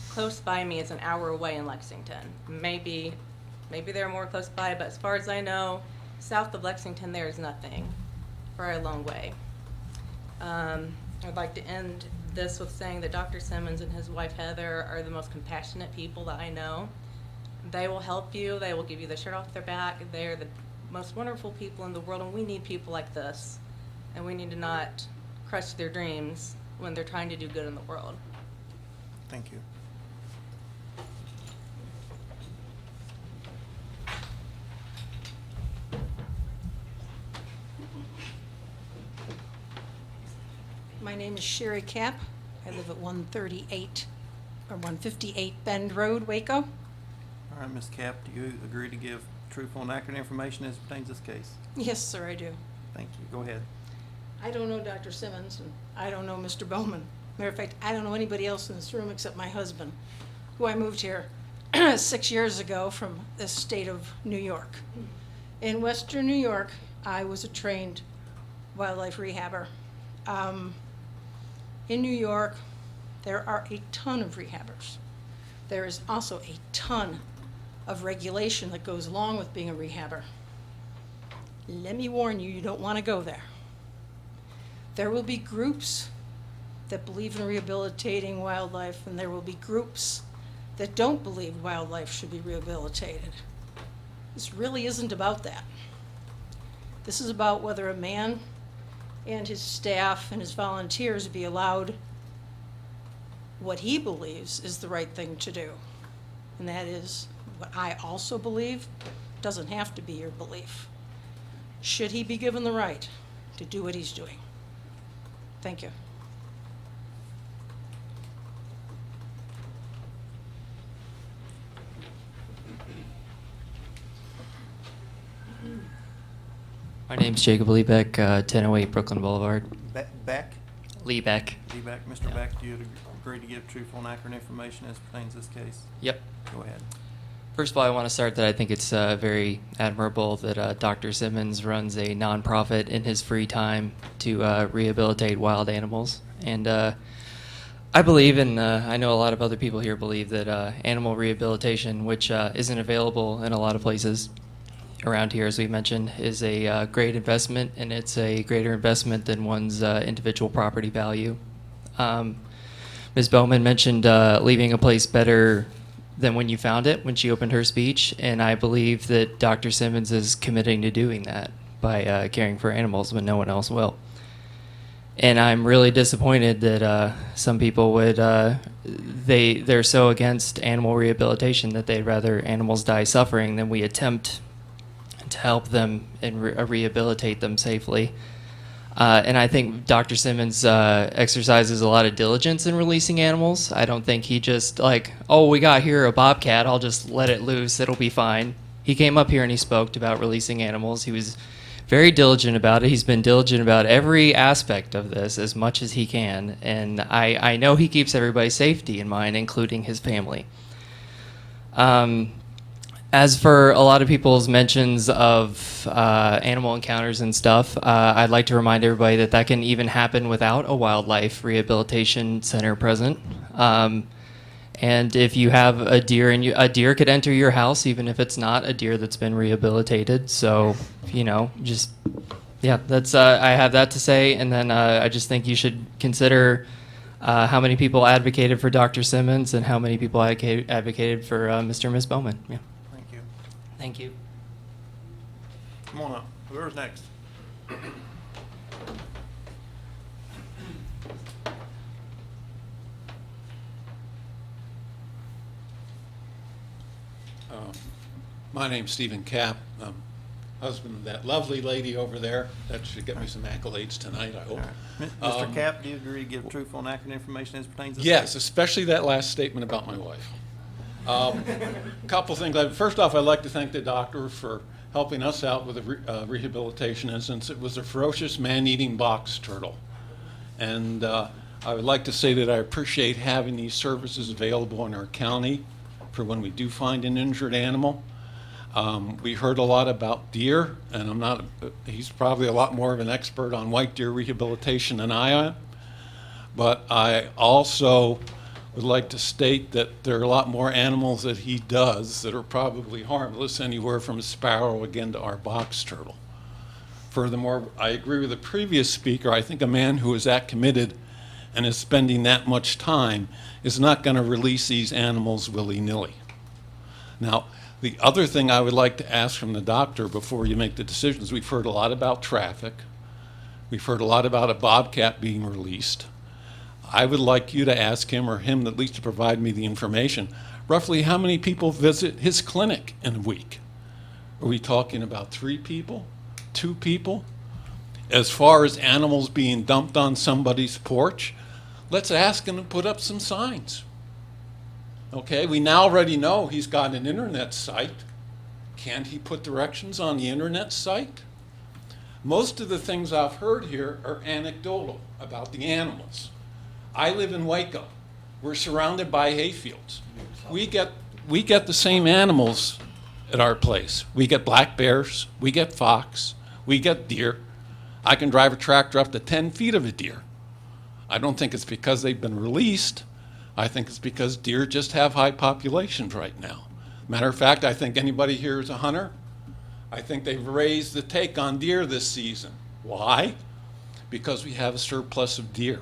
[SPEAKER 22] close by me is an hour away in Lexington. Maybe there are more close by, but as far as I know, south of Lexington there is nothing for a long way. I'd like to end this with saying that Dr. Simmons and his wife Heather are the most compassionate people that I know. They will help you. They will give you the shirt off their back. They're the most wonderful people in the world, and we need people like this. And we need to not crush their dreams when they're trying to do good in the world.
[SPEAKER 3] Thank you.
[SPEAKER 23] My name is Sherry Kapp.
[SPEAKER 9] I live at 138, or 158 Bend Road, Waco.
[SPEAKER 3] All right, Ms. Cap, do you agree to give truthful and accurate information as pertains to this case?
[SPEAKER 9] Yes, sir, I do.
[SPEAKER 3] Thank you. Go ahead.
[SPEAKER 9] I don't know Dr. Simmons, and I don't know Mr. Bowman. Matter of fact, I don't know anybody else in this room except my husband, who I moved here 6 years ago from the state of New York. In Western New York, I was a trained wildlife rehabber. In New York, there are a ton of rehabbers. There is also a ton of regulation that goes along with being a rehabber. Let me warn you, you don't want to go there. There will be groups that believe in rehabilitating wildlife, and there will be groups that don't believe wildlife should be rehabilitated. This really isn't about that. This is about whether a man and his staff and his volunteers be allowed what he believes is the right thing to do. And that is what I also believe doesn't have to be your belief. Should he be given the right to do what he's doing? Thank you.
[SPEAKER 10] My name's Jacob Liebeck, 1008 Brooklyn Boulevard.
[SPEAKER 3] Beck?
[SPEAKER 10] Liebeck.
[SPEAKER 3] Liebeck. Mr. Beck, do you agree to give truthful and accurate information as pertains to this case?
[SPEAKER 10] Yep.
[SPEAKER 3] Go ahead.
[SPEAKER 10] First of all, I want to start that I think it's very admirable that Dr. Simmons runs a nonprofit in his free time to rehabilitate wild animals. And I believe, and I know a lot of other people here believe, that animal rehabilitation, which isn't available in a lot of places around here, as we mentioned, is a great investment, and it's a greater investment than one's individual property value. Ms. Bowman mentioned leaving a place better than when you found it when she opened her speech, and I believe that Dr. Simmons is committing to doing that by caring for animals when no one else will. And I'm really disappointed that some people would they're so against animal rehabilitation that they'd rather animals die suffering than we attempt to help them and rehabilitate them safely. And I think Dr. Simmons exercises a lot of diligence in releasing animals. I don't think he just like, oh, we got here a bobcat, I'll just let it loose, it'll be fine. He came up here and he spoke about releasing animals. He was very diligent about it. He's been diligent about every aspect of this as much as he can. And I know he keeps everybody's safety in mind, including his family. As for a lot of people's mentions of animal encounters and stuff, I'd like to remind everybody that that can even happen without a wildlife rehabilitation center present. And if you have a deer, and a deer could enter your house even if it's not a deer that's been rehabilitated. So, you know, just, yeah, that's, I have that to say. And then I just think you should consider how many people advocated for Dr. Simmons and how many people advocated for Mr. and Ms. Bowman. Yeah. Thank you.
[SPEAKER 3] Come on up. Whoever's next.
[SPEAKER 23] My name's Stephen Kapp. Husband of that lovely lady over there. That should get me some accolades tonight, I hope.
[SPEAKER 3] Mr. Kapp, do you agree to give truthful and accurate information as pertains to this
[SPEAKER 23] Yes,
[SPEAKER 3] case?
[SPEAKER 23] especially that last statement about my wife. Couple things. First off, I'd like to thank the doctor for helping us out with the rehabilitation instance. It was a ferocious man-eating box turtle. And I would like to say that I appreciate having these services available in our county for when we do find an injured animal. We heard a lot about deer, and he's probably a lot more of an expert on white deer rehabilitation than I am. But I also would like to state that there are a lot more animals that he does that are probably harmless, anywhere from a sparrow again to our box turtle. Furthermore, I agree with the previous speaker. I think a man who is that committed and is spending that much time is not going to release these animals willy-nilly. Now, the other thing I would like to ask from the doctor before you make the decisions, we've heard a lot about traffic. We've heard a lot about a bobcat being released. I would like you to ask him, or him at least to provide me the information, roughly how many people visit his clinic in a week? Are we talking about 3 people, 2 people? As far as animals being dumped on somebody's porch, let's ask him to put up some signs. Okay, we now already know he's got an internet site. Can't he put directions on the internet site? Most of the things I've heard here are anecdotal about the animals. I live in Waco. We're surrounded by hayfields. We get the same animals at our place. We get black bears, we get fox, we get deer. I can drive a tractor up to 10 feet of a deer. I don't think it's because they've been released. I think it's because deer just have high populations right now. Matter of fact, I think anybody here is a hunter. I think they've raised the take on deer this season. Why? Because we have a surplus of deer.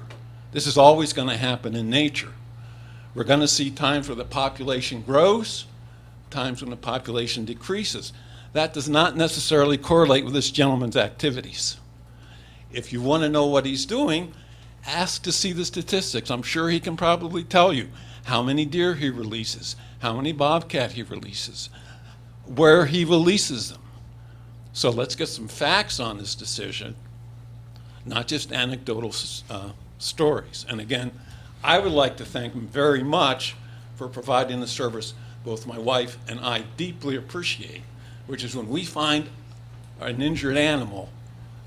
[SPEAKER 23] This is always going to happen in nature. We're going to see times where the population grows, times when the population decreases. That does not necessarily correlate with this gentleman's activities. If you want to know what he's doing, ask to see the statistics. I'm sure he can probably tell you how many deer he releases, how many bobcat he releases, where he releases them. So let's get some facts on this decision, not just anecdotal stories. And again, I would like to thank him very much for providing the service both my wife and I deeply appreciate, which is when we find an injured animal,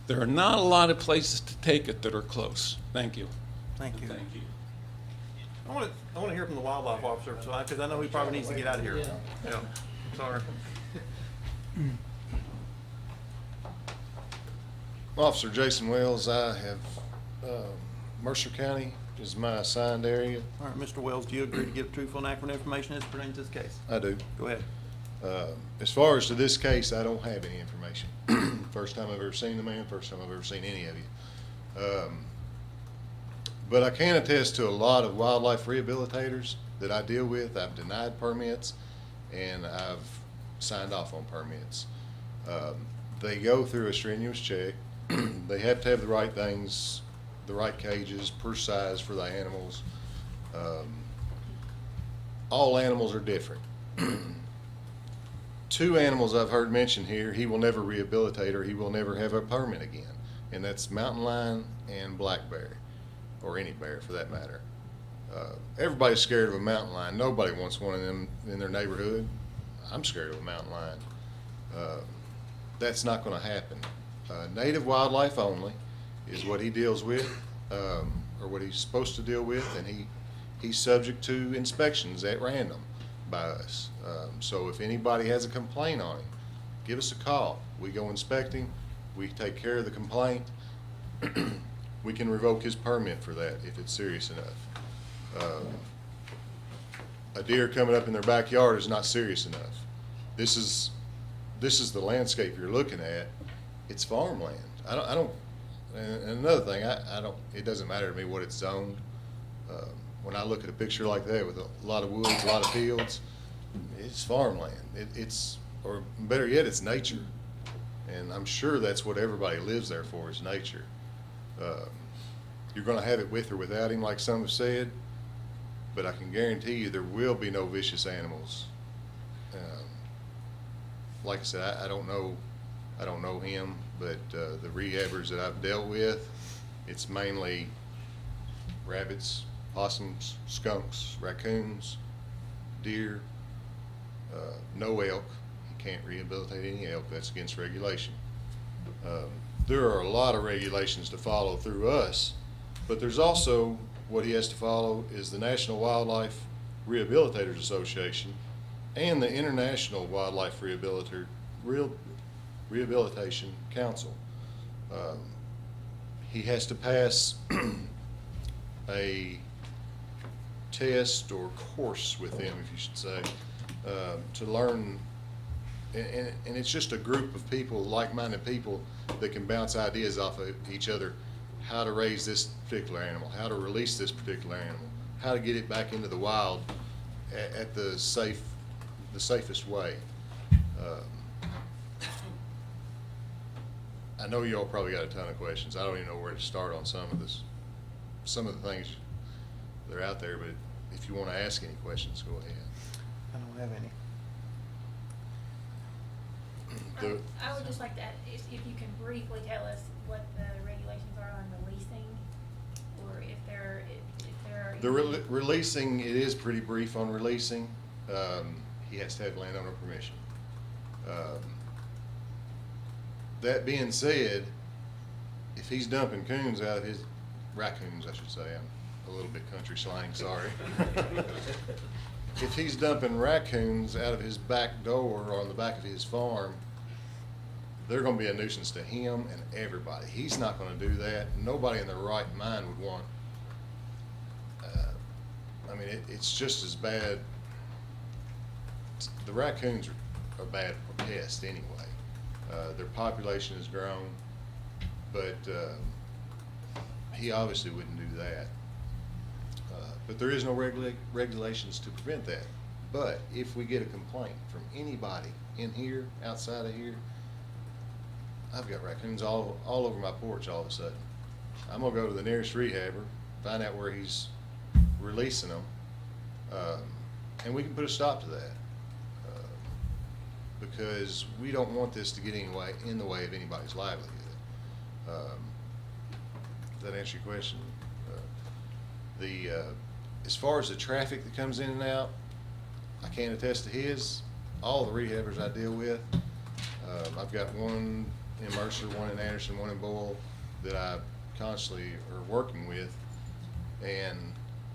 [SPEAKER 23] there are not a lot of places to take it that are close. Thank you.
[SPEAKER 3] Thank you.
[SPEAKER 23] Thank you.
[SPEAKER 3] I want to hear from the wildlife officer, because I know he probably needs to get out of here. Yeah. Sorry.
[SPEAKER 12] Officer Jason Wells, I have, Mercer County is my assigned area.
[SPEAKER 3] All right, Mr. Wells, do you agree to give truthful and accurate information as pertains to this case?
[SPEAKER 12] I do.
[SPEAKER 3] Go ahead.
[SPEAKER 12] As far as to this case, I don't have any information. First time I've ever seen the man, first time I've ever seen any of you. But I can attest to a lot of wildlife rehabilitators that I deal with. I've denied permits and I've signed off on permits. They go through a strenuous check. They have to have the right things, the right cages per size for the animals. All animals are different. 2 animals I've heard mentioned here, he will never rehabilitate or he will never have a permit again. And that's mountain lion and black bear, or any bear for that matter. Everybody's scared of a mountain lion. Nobody wants one of them in their neighborhood. I'm scared of a mountain lion. That's not going to happen. Native wildlife only is what he deals with, or what he's supposed to deal with, and he's subject to inspections at random by us. So if anybody has a complaint on him, give us a call. We go inspect him, we take care of the complaint. We can revoke his permit for that if it's serious enough. A deer coming up in their backyard is not serious enough. This is the landscape you're looking at. It's farmland. And another thing, it doesn't matter to me what it's zoned. When I look at a picture like that with a lot of woods, a lot of fields, it's farmland. Or better yet, it's nature. And I'm sure that's what everybody lives there for, is nature. You're going to have it with or without him, like some have said, but I can guarantee you there will be no vicious animals. Like I said, I don't know him, but the rehabbers that I've dealt with, it's mainly rabbits, possums, skunks, raccoons, deer, no elk. He can't rehabilitate any elk. That's against regulation. There are a lot of regulations to follow through us, but there's also what he has to follow is the National Wildlife Rehabilitators Association and the International Wildlife Rehabilitation Council. He has to pass a test or course with them, if you should say, to learn, and it's just a group of people, like-minded people, that can bounce ideas off of each other, how to raise this particular animal, how to release this particular animal, how to get it back into the wild at the safest way. I know you all probably got a ton of questions. I don't even know where to start on some of the things that are out there, but if you want to ask any questions, go ahead.
[SPEAKER 3] I don't have any.
[SPEAKER 4] I would just like to add, if you can briefly tell us what the regulations are on releasing, or if or?
[SPEAKER 12] The releasing, it is pretty brief on releasing. He has to have landowner permission. That being said, if he's dumping raccoons, I should say, I'm a little bit country slang, sorry. If he's dumping raccoons out of his back door or on the back of his farm, they're gonna be a nuisance to him and everybody. He's not gonna do that. Nobody in their right mind would want, I mean, it's just as bad. The raccoons are bad pests anyway. Their population has grown, but he obviously wouldn't do that. But there is no regulations to prevent that. But if we get a complaint from anybody in here, outside of here, I've got raccoons all over my porch all of a sudden. I'm gonna go to the nearest rehabber, find out where he's releasing them, and we can put a stop to that. Because we don't want this to get in the way of anybody's livelihood. Does that answer your question? As far as the traffic that comes in and out, I can't attest to his. All the rehabbers I deal with, I've got one in Mercer, one in Anderson, one in Boyle that I constantly are working with, and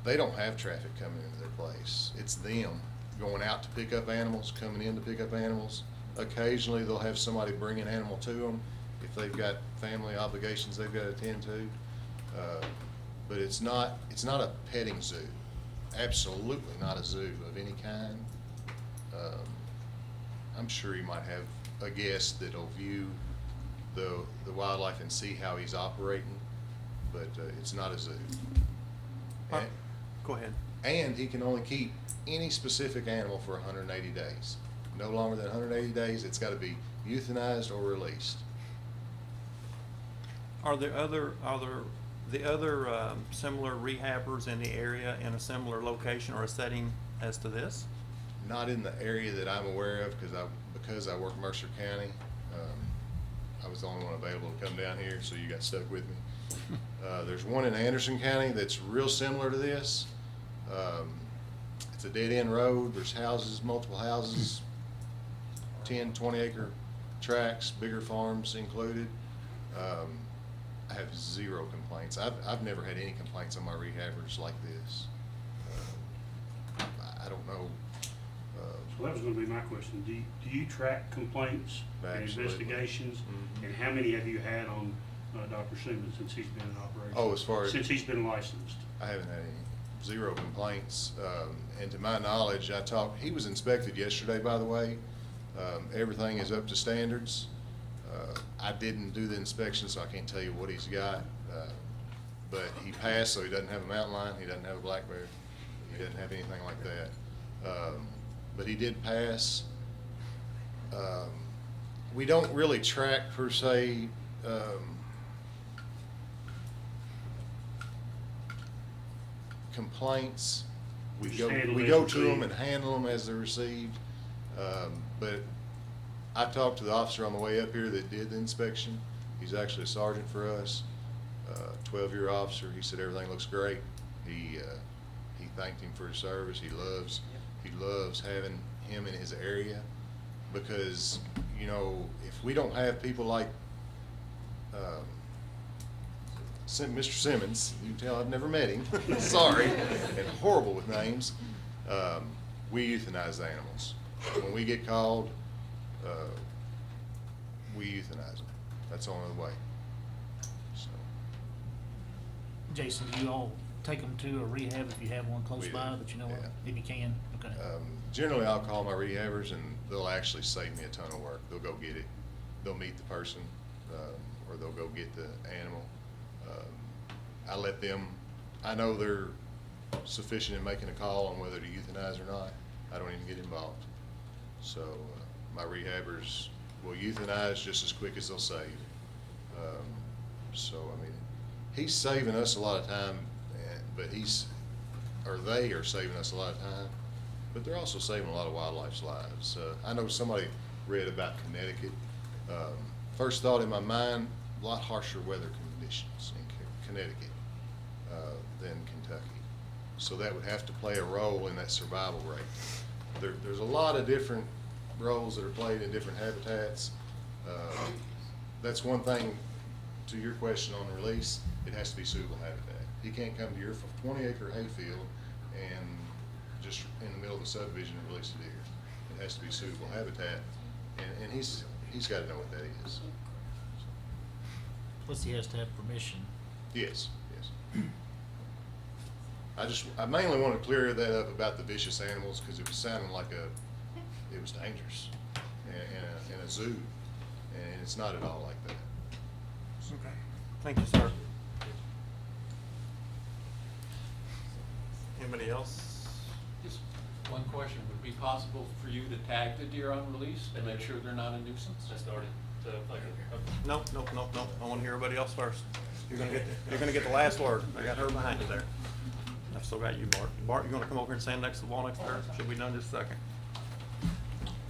[SPEAKER 12] they don't have traffic coming into their place. It's them going out to pick up animals, coming in to pick up animals. Occasionally they'll have somebody bring an animal to them if they've got family obligations they've got to attend to. But it's not a petting zoo. Absolutely not a zoo of any kind. I'm sure he might have a guest that'll view the wildlife and see how he's operating, but it's not a zoo.
[SPEAKER 3] Go ahead.
[SPEAKER 12] And he can only keep any specific animal for 180 days. No longer than 180 days, it's got to be euthanized or released.
[SPEAKER 3] Are there similar rehabbers in the area in a similar location or a setting as to this?
[SPEAKER 12] Not in the area that I'm aware of, because I work Mercer County. I was the only one available to come down here, so you got stuck with me. There's one in Anderson County that's real similar to this. It's a dead-end road. There's houses, multiple houses, 10, 20-acre tracts, bigger farms included. I have zero complaints. I've never had any complaints on my rehabbers like this. I don't know.
[SPEAKER 1] So that was gonna be my question. Do you track complaints and
[SPEAKER 12] Absolutely.
[SPEAKER 1] investigations?
[SPEAKER 12] Mhm.
[SPEAKER 1] And how many have you had on Dr. Simmons since he's been in operation?
[SPEAKER 12] Oh, as far as-
[SPEAKER 1] Since he's been licensed?
[SPEAKER 12] I haven't had any, zero complaints. And to my knowledge, he was inspected yesterday, by the way. Everything is up to standards. I didn't do the inspection, so I can't tell you what he's got. But he passed, so he doesn't have a mountain lion, he doesn't have a black bear, he doesn't have anything like that. But he did pass. We don't really track per se, complaints. We
[SPEAKER 1] Just
[SPEAKER 12] go
[SPEAKER 1] handle it
[SPEAKER 12] to
[SPEAKER 1] as
[SPEAKER 12] them
[SPEAKER 1] received.
[SPEAKER 12] and handle them as they're received. But I talked to the officer on the way up here that did the inspection. He's actually a sergeant for us, 12-year officer. He said everything looks great. He thanked him for his service. He loves having him in his area, because, you know, if we don't have people like Mr. Simmons, you can tell I've never met him, sorry, and horrible with names, we euthanize the animals. When we get called, we euthanize them. That's the only way. So,
[SPEAKER 5] Jason, do you all take them to a rehab if you have one close
[SPEAKER 12] We
[SPEAKER 5] by
[SPEAKER 12] do,
[SPEAKER 5] that you know
[SPEAKER 12] yeah.
[SPEAKER 5] of, if you can? Okay.
[SPEAKER 12] generally, I'll call my rehabbers, and they'll actually save me a ton of work. They'll go get it. They'll meet the person, or they'll go get the animal. I let them, I know they're sufficient in making a call on whether to euthanize or not. I don't even get involved. So my rehabbers will euthanize just as quick as they'll save. So, I mean, he's saving us a lot of time, but they are saving us a lot of time, but they're also saving a lot of wildlife's lives. I know somebody read about Connecticut. First thought in my mind, a lot harsher weather conditions in Connecticut than Kentucky. So that would have to play a role in that survival rate. There's a lot of different roles that are played in different habitats. That's one thing to your question on release, it has to be suitable habitat. He can't come to your 20-acre hayfield and just in the middle of the subdivision release a deer. It has to be suitable habitat, and he's got to know what that is.
[SPEAKER 5] Plus, he has to have permission.
[SPEAKER 12] Yes, yes. I mainly want to clear that up about the vicious animals because it was sounding like it was dangerous in a zoo, and it's not at all like that.
[SPEAKER 3] Okay. Thank you, sir. Anybody else?
[SPEAKER 23] Just one question, would it be possible for you to tag the deer on release to make sure they're not a nuisance?
[SPEAKER 11] I started to,
[SPEAKER 3] Nope. I want to hear everybody else first. You're gonna get the last word. I got her behind you there. I've still got you, Bart. Bart, you gonna come over and stand next to the wall next to her? Should be done in just a second.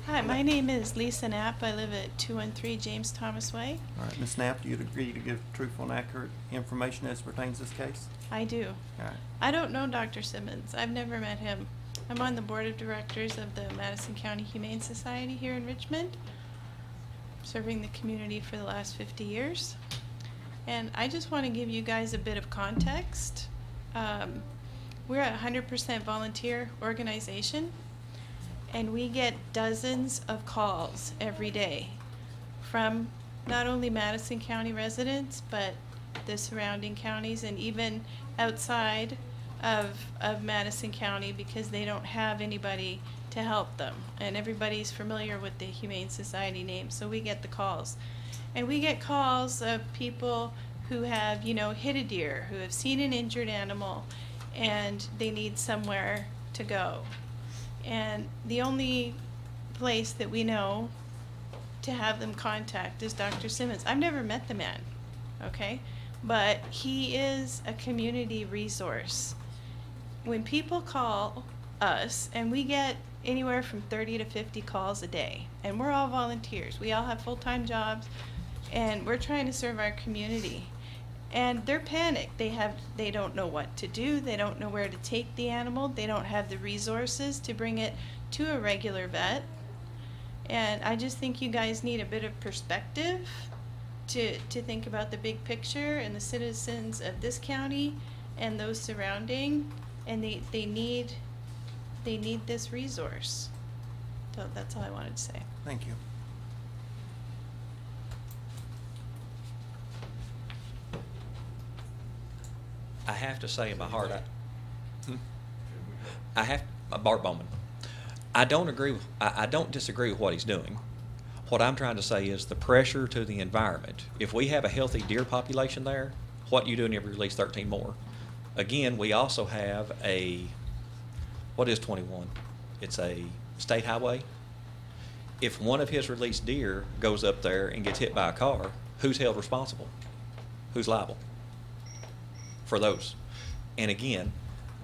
[SPEAKER 2] Hi, my name is Lisa Knapp. I live at 213 James Thomas Way.
[SPEAKER 3] All right, Ms. Knapp, do you agree to give truthful and accurate information as pertains to this case?
[SPEAKER 2] I do.
[SPEAKER 3] All right.
[SPEAKER 2] I don't know Dr. Simmons. I've never met him. I'm on the board of directors of the Madison County Humane Society here in Richmond, serving the community for the last 50 years. And I just want to give you guys a bit of context. We're a 100% volunteer organization, and we get dozens of calls every day from not only Madison County residents, but the surrounding counties and even outside of Madison County because they don't have anybody to help them. And everybody's familiar with the Humane Society name, so we get the calls. And we get calls of people who have, hit a deer, who have seen an injured animal, and they need somewhere to go. And the only place that we know to have them contact is Dr. Simmons. I've never met the man, okay? But he is a community resource. When people call us, and we get anywhere from 30 to 50 calls a day, and we're all volunteers. We all have full-time jobs, and we're trying to serve our community. And they're panicked. They don't know what to do. They don't know where to take the animal. They don't have the resources to bring it to a regular vet. And I just think you guys need a bit of perspective to think about the big picture and the citizens of this county and those surrounding. And they need this resource. So that's all I wanted to say.
[SPEAKER 3] Thank you.
[SPEAKER 14] I have to say in my heart, Bart Bowman, I don't disagree with what he's doing. What I'm trying to say is the pressure to the environment. If we have a healthy deer population there, what do you do when you release 13 more? Again, we also have what is 21? It's a state highway. If one of his released deer goes up there and gets hit by a car, who's held responsible? Who's liable for those? And again,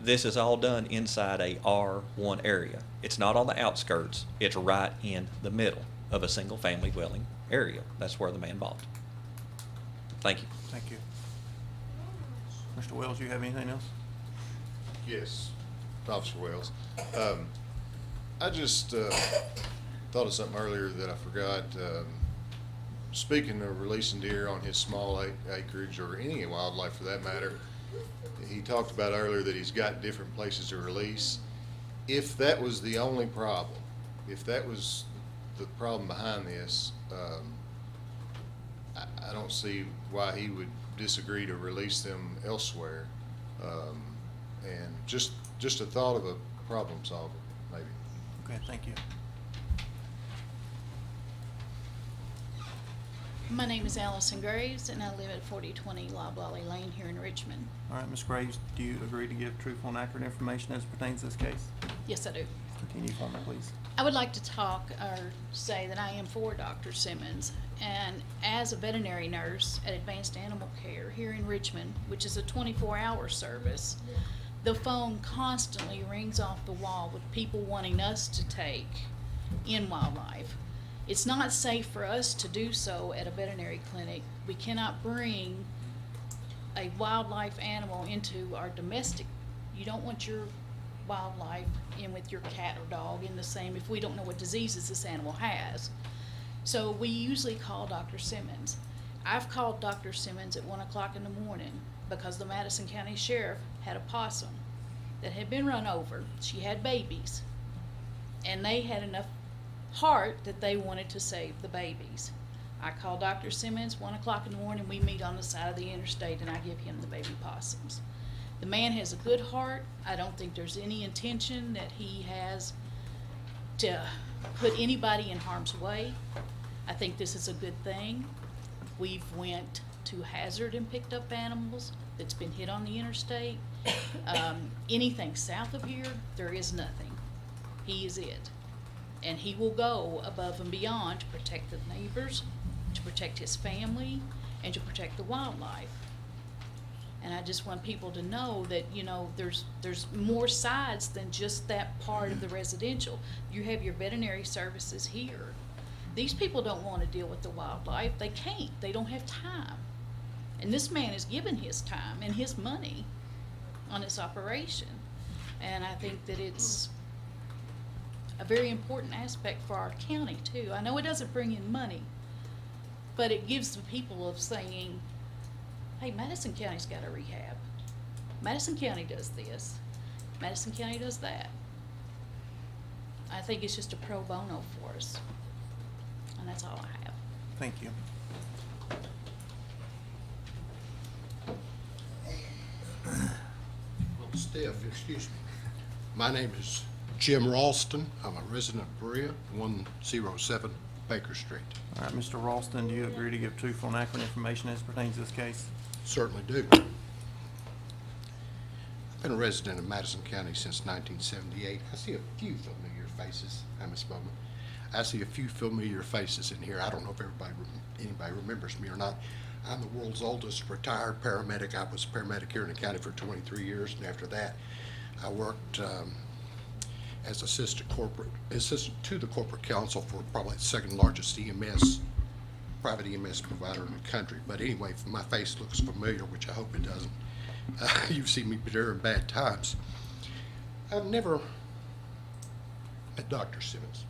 [SPEAKER 14] this is all done inside a R1 area. It's not on the outskirts. It's right in the middle of a single family dwelling area. That's where the man bought. Thank you.
[SPEAKER 3] Thank you. Mr. Wells, you have anything else?
[SPEAKER 12] Yes, Officer Wells. I just thought of something earlier that I forgot. Speaking of releasing deer on his small acreage, or any wildlife for that matter, he talked about earlier that he's got different places to release. If that was the only problem, if that was the problem behind this, I don't see why he would disagree to release them elsewhere. And just a thought of a problem solver, maybe.
[SPEAKER 3] Okay, thank you.
[SPEAKER 6] My name is Allison Graves, and I live at 4020 Loblolly Lane here in Richmond.
[SPEAKER 3] All right, Ms. Graves, do you agree to give truthful and accurate information as pertains to this case?
[SPEAKER 6] Yes, I do.
[SPEAKER 3] Continue for me, please.
[SPEAKER 6] I would like to talk or say that I am for Dr. Simmons, and as a veterinary nurse at Advanced Animal Care here in Richmond, which is a 24-hour service, the phone constantly rings off the wall with people wanting us to take in wildlife. It's not safe for us to do so at a veterinary clinic. We cannot bring a wildlife animal into our domestic You don't want your wildlife in with your cat or dog in the same, if we don't know what diseases this animal has. So we usually call Dr. Simmons. I've called Dr. Simmons at 1 o'clock in the morning because the Madison County Sheriff had a possum that had been run over. She had babies, and they had enough heart that they wanted to save the babies. I call Dr. Simmons 1 o'clock in the morning. We meet on the side of the interstate, and I give him the baby possums. The man has a good heart. I don't think there's any intention that he has to put anybody in harm's way. I think this is a good thing. We've went to Hazard and picked up animals that's been hit on the interstate. Anything south of here, there is nothing. He is it. And he will go above and beyond to protect the neighbors, to protect his family, and to protect the wildlife. And I just want people to know that, you know, there's more sides than just that part of the residential. You have your veterinary services here. These people don't want to deal with the wildlife. They can't. They don't have time. And this man is giving his time and his money on this operation. And I think that it's a very important aspect for our county too. I know it doesn't bring in money, but it gives the people of saying, hey, Madison County's got a rehab. Madison County does this. Madison County does that. I think it's just a pro bono for us. And that's all I have.
[SPEAKER 3] Thank you.
[SPEAKER 7] Steph, excuse me. My name is Jim Ralston. I'm a resident of Berea, 107 Baker Street.
[SPEAKER 3] All right, Mr. Ralston, do you agree to give truthful and accurate information as pertains to this case?
[SPEAKER 7] Certainly do. I've been a resident of Madison County since 1978. I see a few familiar faces. Hi, Ms. Bowman. I see a few familiar faces in here. I don't know if anybody remembers me or not. I'm the world's oldest retired paramedic. I was a paramedic here in the county for 23 years, and after that, I worked as assistant to the corporate counsel for probably the second largest private EMS provider in the country. But anyway, if my face looks familiar, which I hope it doesn't. You've seen me during bad times. I've never met Dr. Simmons.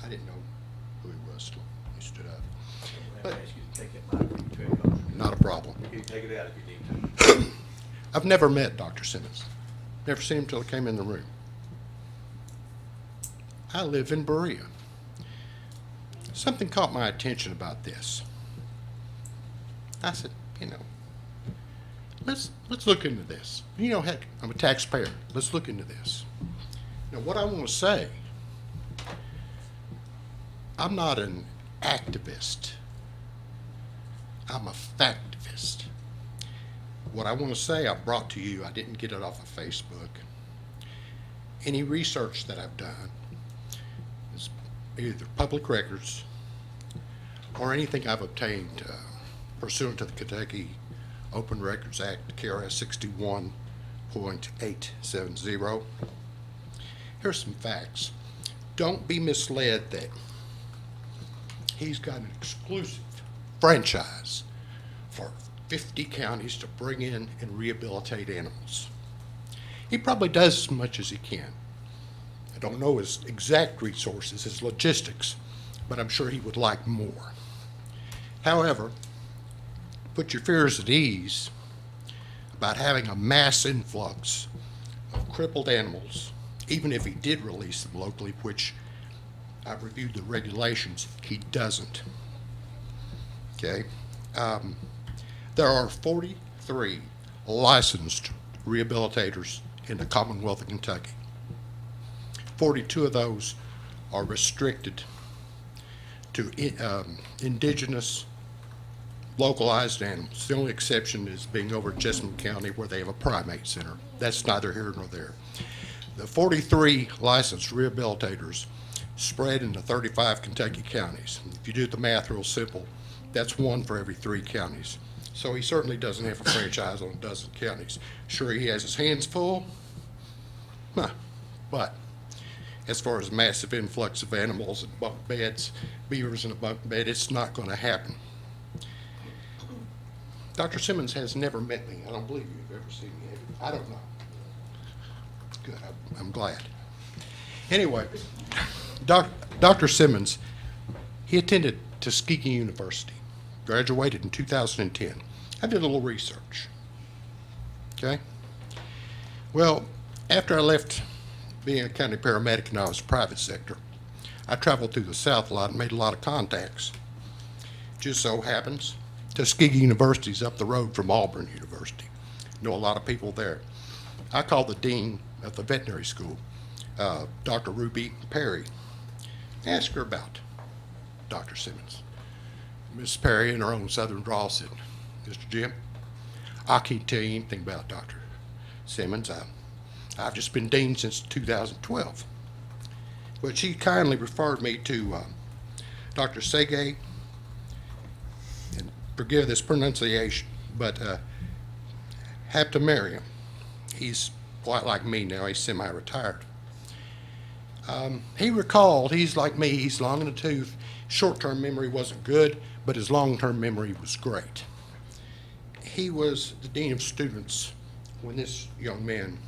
[SPEAKER 7] I didn't know who he was till he stood up. But not a problem.
[SPEAKER 17] You can take it out if you need to.
[SPEAKER 7] I've never met Dr. Simmons. Never seen him till I came in the room. I live in Berea. Something caught my attention about this. I said, you know, let's look into this. You know, heck, I'm a taxpayer. Let's look into this. Now, what I want to say, I'm not an activist. I'm a factivist. What I want to say I brought to you, I didn't get it off of Facebook. Any research that I've done is either public records or anything I've obtained pursuant to the Kentucky Open Records Act, KRS 61.870. Here's some facts. Don't be misled that he's got an exclusive franchise for 50 counties to bring in and rehabilitate animals. He probably does as much as he can. I don't know his exact resources, his logistics, but I'm sure he would like more. However, put your fears at ease about having a mass influx of crippled animals, even if he did release them locally, which I've reviewed the regulations, he doesn't. Okay? There are 43 licensed rehabilitators in the Commonwealth of Kentucky. 42 of those are restricted to indigenous, localized animals. The only exception is being over at Jessamine County where they have a primate center. That's neither here nor there. The 43 licensed rehabilitators spread into 35 Kentucky counties. If you do the math real simple, that's one for every 3 counties. So he certainly doesn't have a franchise on a dozen counties. Sure, he has his hands full, but as far as massive influx of animals and bunk beds, beavers in a bunk bed, it's not going to happen. Dr. Simmons has never met me. I don't believe you've ever seen me. I don't know. good. I'm glad. Anyway, Dr. Simmons, he attended Tuskegee University, graduated in 2010. I did a little research. Okay? Well, after I left being a county paramedic and I was private sector, I traveled through the South a lot and made a lot of contacts. Just so happens, Tuskegee University's up the road from Auburn University. Know a lot of people there. I called the dean of the veterinary school, Dr. Ruby Perry, asked her about Dr. Simmons. Miss Perry, in her own southern drawl, said, Mr. Jim, I can't tell you anything about Dr. Simmons. I've just been dean since 2012. But she kindly referred me to Dr. Segay, and forgive this pronunciation, but Haptomerium. He's quite like me now, he's semi-retired. He recalled, he's like me, he's long in the tooth. Short-term memory wasn't good, but his long-term memory was great. He was the dean of students when this young man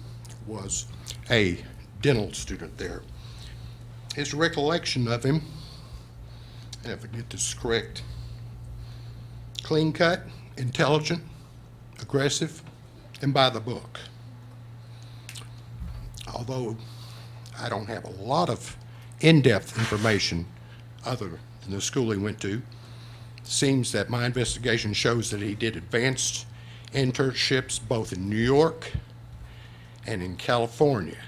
[SPEAKER 7] was a dental student there. His recollection of him, and if I get this correct, clean-cut, intelligent, aggressive, and by the book. Although I don't have a lot of in-depth information other than the school he went to, seems that my investigation shows that he did advanced internships both in New York and in California,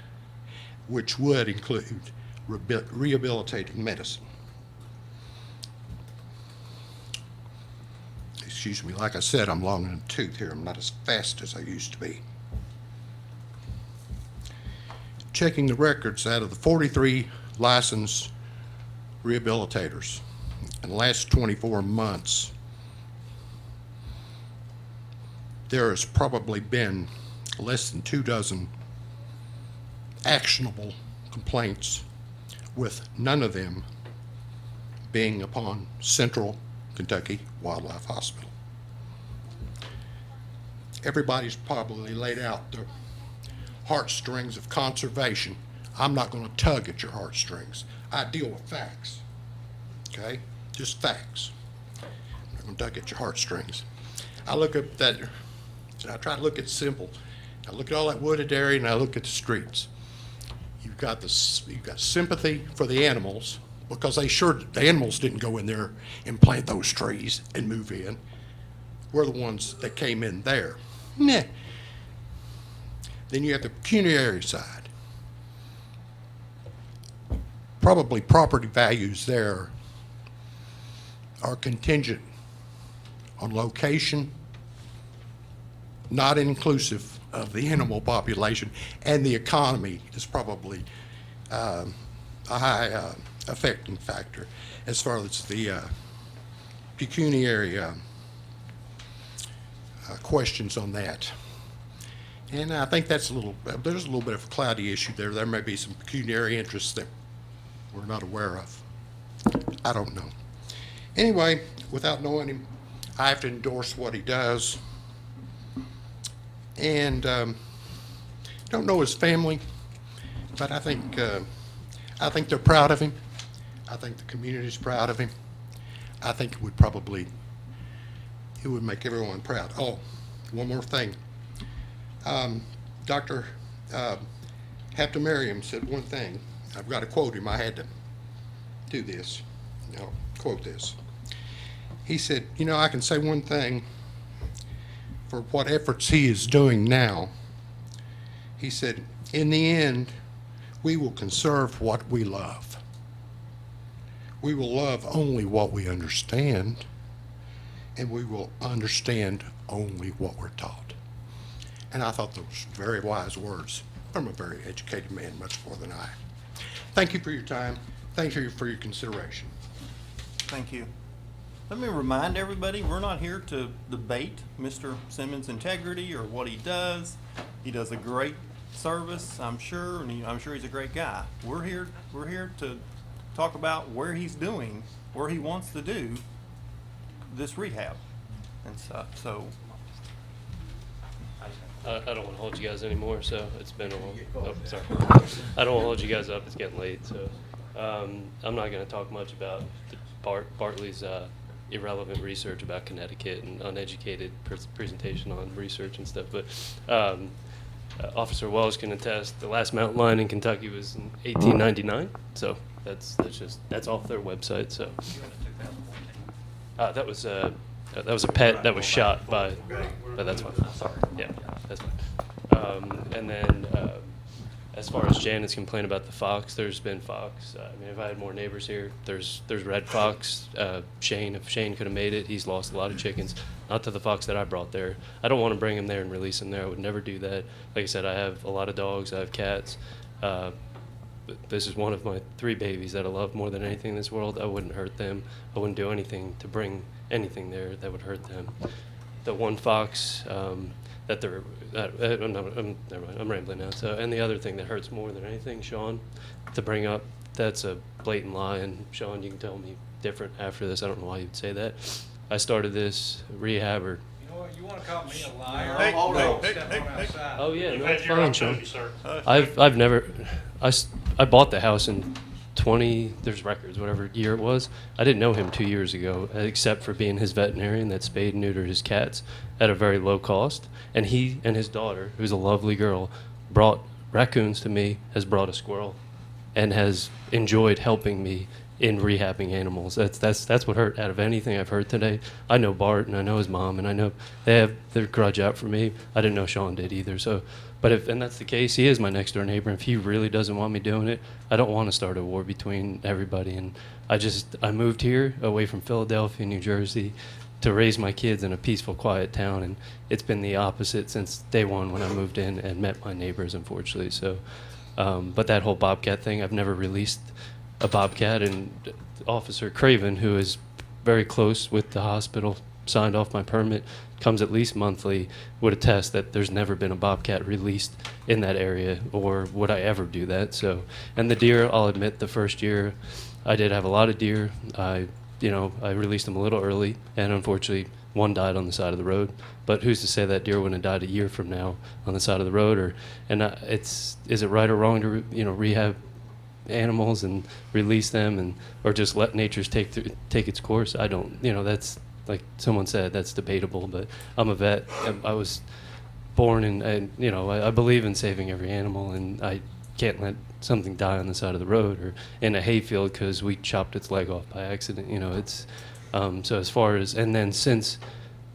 [SPEAKER 7] which would include rehabilitating medicine. Excuse me, like I said, I'm long in the tooth here. I'm not as fast as I used to be. Checking the records, out of the 43 licensed rehabilitators in the last 24 months, there has probably been less than 24 actionable complaints, with none of them being upon Central Kentucky Wildlife Hospital. Everybody's probably laid out the heartstrings of conservation. I'm not going to tug at your heartstrings. I deal with facts, okay? Just facts. I'm not going to tug at your heartstrings. I look at that, and I try to look at simple. I look at all that wooded area, and I look at the streets. You've got sympathy for the animals, because the animals didn't go in there and plant those trees and move in. We're the ones that came in there. Meh. Then you have the pecuniary side. Probably property values there are contingent on location, not inclusive of the animal population, and the economy is probably a high affecting factor as far as the pecuniary questions on that. And I think there's a little bit of a cloudy issue there. There may be some pecuniary interests that we're not aware of. I don't know. Anyway, without knowing him, I have to endorse what he does. And don't know his family, but I think they're proud of him. I think the community's proud of him. I think it would make everyone proud. Oh, one more thing. Dr. Haptomerium said one thing. I've got to quote him. I had to do this. I'll quote this. He said, you know, I can say one thing for what efforts he is doing now. He said, in the end, we will conserve what we love. We will love only what we understand, and we will understand only what we're taught. And I thought those were very wise words from a very educated man, much more than I. Thank you for your time. Thank you for your consideration.
[SPEAKER 3] Thank you. Let me remind everybody, we're not here to debate Mr. Simmons' integrity or what he does. He does a great service, I'm sure, and I'm sure he's a great guy. We're here to talk about where he's doing, where he wants to do this rehab and stuff. So
[SPEAKER 11] I don't want to hold you guys anymore, so it's been a long, oh, sorry. I don't want to hold you guys up, it's getting late, so, I'm not gonna talk much about Bartley's, irrelevant research about Connecticut and uneducated presentation on research and stuff, but, Officer Wells can attest, the last mountain lion in Kentucky was in 1899, so that's off their website, so. That was a pet that was shot by, but that's fine. Yeah, that's fine. And then, as far as Janet's complaint about the fox, there's been fox. I mean, if I had more neighbors here, there's red fox. Shane, if Shane could have made it, he's lost a lot of chickens. Not to the fox that I brought there. I don't want to bring him there and release him there. I would never do that. Like I said, I have a lot of dogs. I have cats. But this is one of my 3 babies that I love more than anything in this world. I wouldn't hurt them. I wouldn't do anything to bring anything there that would hurt them. The one fox that they're, never mind, I'm rambling now. So, and the other thing that hurts more than anything, Sean, to bring up, that's a blatant lie. And Sean, you can tell me different after this. I don't know why you'd say that. I started this rehab or.
[SPEAKER 8] You know what? You want to call me a liar?
[SPEAKER 3] Hey,
[SPEAKER 8] No,
[SPEAKER 3] hey,
[SPEAKER 8] step
[SPEAKER 3] hey,
[SPEAKER 8] on
[SPEAKER 3] hey.
[SPEAKER 8] outside.
[SPEAKER 11] Oh yeah,
[SPEAKER 1] You've
[SPEAKER 11] no,
[SPEAKER 1] had
[SPEAKER 11] it's
[SPEAKER 1] your
[SPEAKER 11] fine,
[SPEAKER 1] opportunity,
[SPEAKER 11] Sean.
[SPEAKER 1] sir.
[SPEAKER 11] I've never, I bought the house in 20, there's records, whatever year it was. I didn't know him 2 years ago, except for being his veterinarian that spayed and neutered his cats at a very low cost. And he and his daughter, who's a lovely girl, brought raccoons to me, has brought a squirrel, and has enjoyed helping me in rehabbing animals. That's what hurt out of anything I've heard today. I know Bart and I know his mom and I know they have their grudge out for me. I didn't know Sean did either. So, but if and that's the case, he is my next door neighbor. And if he really doesn't want me doing it, I don't want to start a war between everybody. And I moved here away from Philadelphia, New Jersey, to raise my kids in a peaceful, quiet town. And it's been the opposite since day one when I moved in and met my neighbors, unfortunately. So, but that whole bobcat thing, I've never released a bobcat, and Officer Craven, who is very close with the hospital, signed off my permit, comes at least monthly, would attest that there's never been a bobcat released in that area, or would I ever do that. So, and the deer, I'll admit, the first year I did have a lot of deer. I released them a little early, and unfortunately one died on the side of the road. But who's to say that deer wouldn't have died a year from now on the side of the road? Is it right or wrong to rehab animals and release them, or just let nature take its course? I don't, that's like someone said, that's debatable. But I'm a vet. I was born and I believe in saving every animal, and I can't let something die on the side of the road or in a hayfield because we chopped its leg off by accident. It's so as far as, and then since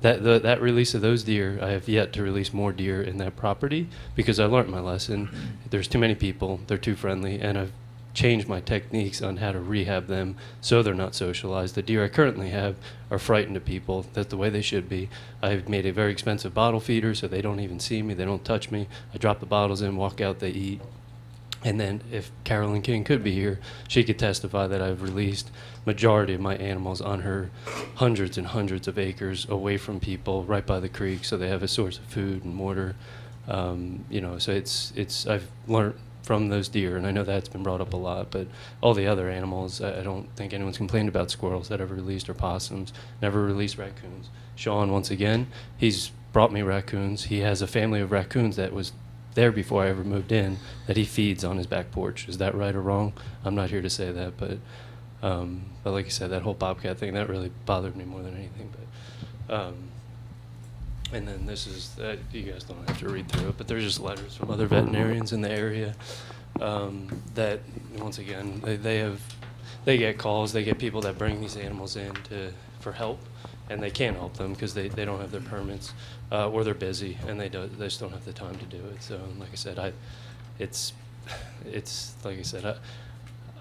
[SPEAKER 11] that release of those deer, I have yet to release more deer in that property because I learned my lesson. There's too many people, they're too friendly, and I've changed my techniques on how to rehab them so they're not socialized. The deer I currently have are frightened of people. That's the way they should be. I've made a very expensive bottle feeder so they don't even see me, they don't touch me. I drop the bottles in, walk out, they eat. And then if Carolyn King could be here, she could testify that I've released majority of my animals on her hundreds and hundreds of acres away from people, right by the creek, so they have a source of food and water. So it's I've learned from those deer, and I know that's been brought up a lot, but all the other animals, I don't think anyone's complained about squirrels that I've released or possums, never released raccoons. Sean, once again, he's brought me raccoons. He has a family of raccoons that was there before I ever moved in that he feeds on his back porch. Is that right or wrong? I'm not here to say that, but like I said, that whole bobcat thing, that really bothered me more than anything. But and then this is, you guys don't have to read through it, but there's just letters from other veterinarians in the area that, once again, they get calls, they get people that bring these animals in for help, and they can't help them because they don't have their permits or they're busy and they just don't have the time to do it. So, like I said, it's like I said,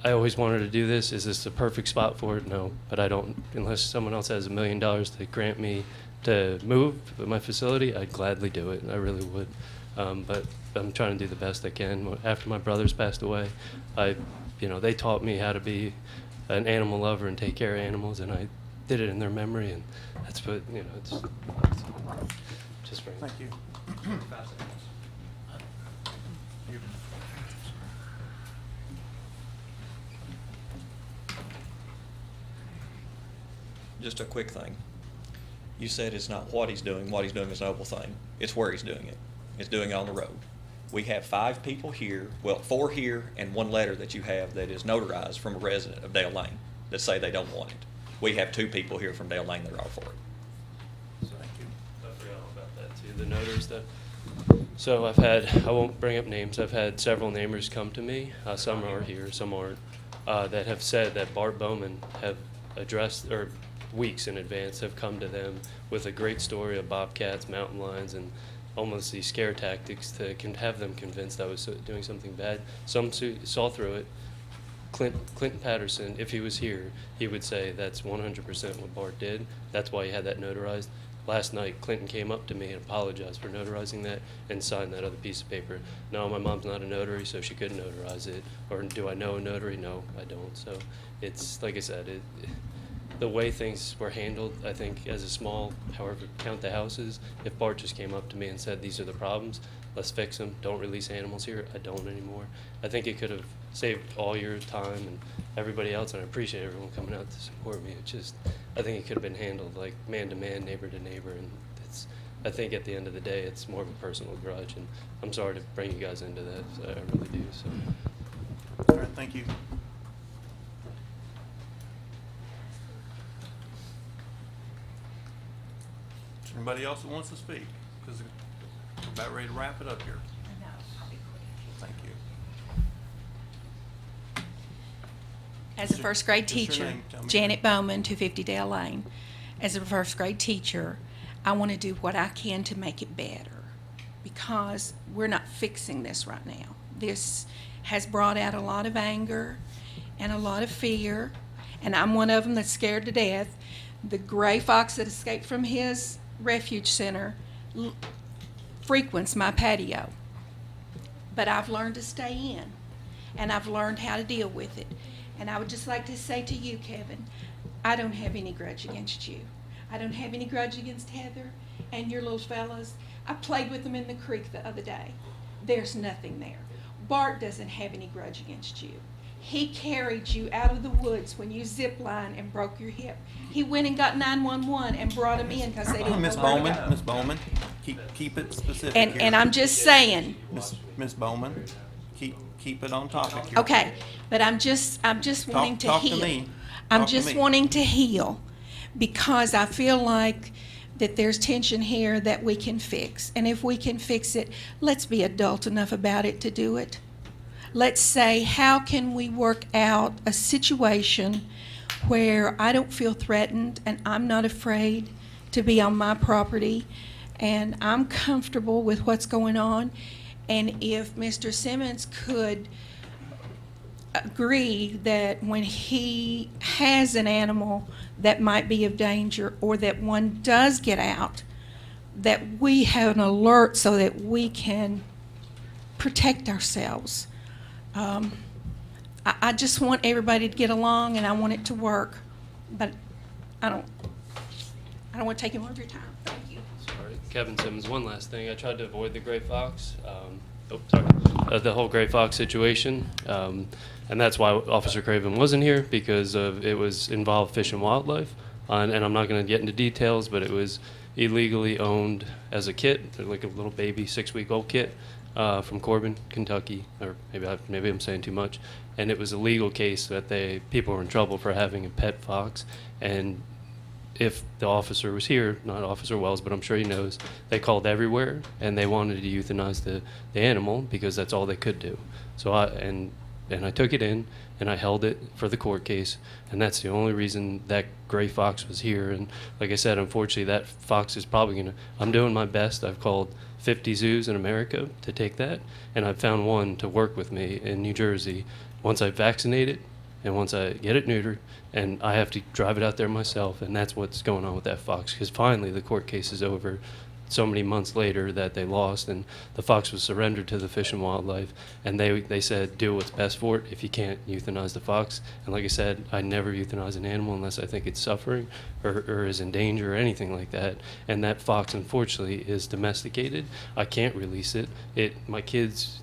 [SPEAKER 11] I always wanted to do this. Is this the perfect spot for it? No, but I don't, unless someone else has $1 million to grant me to move my facility, I'd gladly do it. I really would. But I'm trying to do the best I can. After my brothers passed away, they taught me how to be an animal lover and take care of animals, and I did it in their memory, and that's what, it's just for
[SPEAKER 3] Thank you.
[SPEAKER 14] Just a quick thing. You said it's not what he's doing is a noble thing. It's where he's doing it. is doing it on the road. We have 5 people here, well, 4 here, and 1 letter that you have that is notarized from a resident of Dale Lane that say they don't want it. We have 2 people here from Dale Lane that are for it.
[SPEAKER 3] Thank you.
[SPEAKER 11] I forgot all about that too, the notaries that. So I've had, I won't bring up names, I've had several neighbors come to me, some are here, some aren't, that have said that Bart Bowman have addressed, or weeks in advance, have come to them with a great story of bobcats, mountain lions, and almost these scare tactics to have them convinced I was doing something bad. Some saw through it. Clinton Patterson, if he was here, he would say that's 100% what Bart did. That's why he had that notarized. Last night, Clinton came up to me and apologized for notarizing that and signed that other piece of paper. No, my mom's not a notary, so she couldn't notarize it. Or do I know a notary? No, I don't. So it's, like I said, the way things were handled, I think, as a small, however count the houses, if Bart just came up to me and said, these are the problems, let's fix them, don't release animals here, I don't anymore. I think it could have saved all your time and everybody else, and I appreciate everyone coming out to support me. It's just, I think it could have been handled like man to man, neighbor to neighbor, and it's, I think at the end of the day, it's more of a personal grudge, and I'm sorry to bring you guys into that, so I really do, so.
[SPEAKER 3] All right, thank you. Anybody else that wants to speak? Because we're about ready to wrap it up here. Thank you.
[SPEAKER 9] As a first grade
[SPEAKER 3] Just your
[SPEAKER 9] teacher,
[SPEAKER 3] name, tell me.
[SPEAKER 9] Janet Bowman, 250 Dale Lane. As a first grade teacher, I want to do what I can to make it better because we're not fixing this right now. This has brought out a lot of anger and a lot of fear, and I'm one of them that's scared to death. The gray fox that escaped from his refuge center frequents my patio, but I've learned to stay in, and I've learned how to deal with it. And I would just like to say to you, Kevin, I don't have any grudge against you. I don't have any grudge against Heather and your little fellas. I played with them in the creek the other day. There's nothing there. Bart doesn't have any grudge against you. He carried you out of the woods when you ziplined and broke your hip. He went and got 911 and brought him in because they didn't
[SPEAKER 3] Miss
[SPEAKER 9] know where to
[SPEAKER 3] Bowman,
[SPEAKER 9] go.
[SPEAKER 3] Miss Bowman, keep it specific
[SPEAKER 9] And
[SPEAKER 3] here.
[SPEAKER 9] and I'm just saying,
[SPEAKER 3] Miss Bowman, keep it on topic here.
[SPEAKER 9] okay, but I'm just wanting to
[SPEAKER 3] talk to
[SPEAKER 9] heal.
[SPEAKER 3] me.
[SPEAKER 9] I'm
[SPEAKER 3] Talk to
[SPEAKER 9] just
[SPEAKER 3] me.
[SPEAKER 9] wanting to heal because I feel like that there's tension here that we can fix. And if we can fix it, let's be adult enough about it to do it. Let's say, how can we work out a situation where I don't feel threatened and I'm not afraid to be on my property and I'm comfortable with what's going on? And if Mr. Simmons could agree that when he has an animal that might be of danger or that one does get out, that we have an alert so that we can protect ourselves. I just want everybody to get along and I want it to work, but I don't want to take any more of your time. Thank you.
[SPEAKER 11] Sorry, Kevin Simmons, one last thing. I tried to avoid the gray fox, the whole gray fox situation. And that's why Officer Craven wasn't here, because it was involved Fish and Wildlife. And I'm not going to get into details, but it was illegally owned as a kit, like a little baby 6-week-old kit from Corbin, Kentucky. Or maybe I'm saying too much. And it was a legal case that people were in trouble for having a pet fox. And if the officer was here, not Officer Wells, but I'm sure he knows, they called everywhere and they wanted to euthanize the animal because that's all they could do. So I took it in and I held it for the court case, and that's the only reason that gray fox was here. And like I said, unfortunately, that fox is probably I'm doing my best. I've called 50 zoos in America to take that, and I've found one to work with me in New Jersey. Once I vaccinate it and once I get it neutered, and I have to drive it out there myself, and that's what's going on with that fox, because finally the court case is over so many months later that they lost, and the fox was surrendered to the Fish and Wildlife, and they said do what's best for it if you can't euthanize the fox. And like I said, I never euthanize an animal unless I think it's suffering or is in danger or anything like that. And that fox, unfortunately, is domesticated. I can't release it. My kids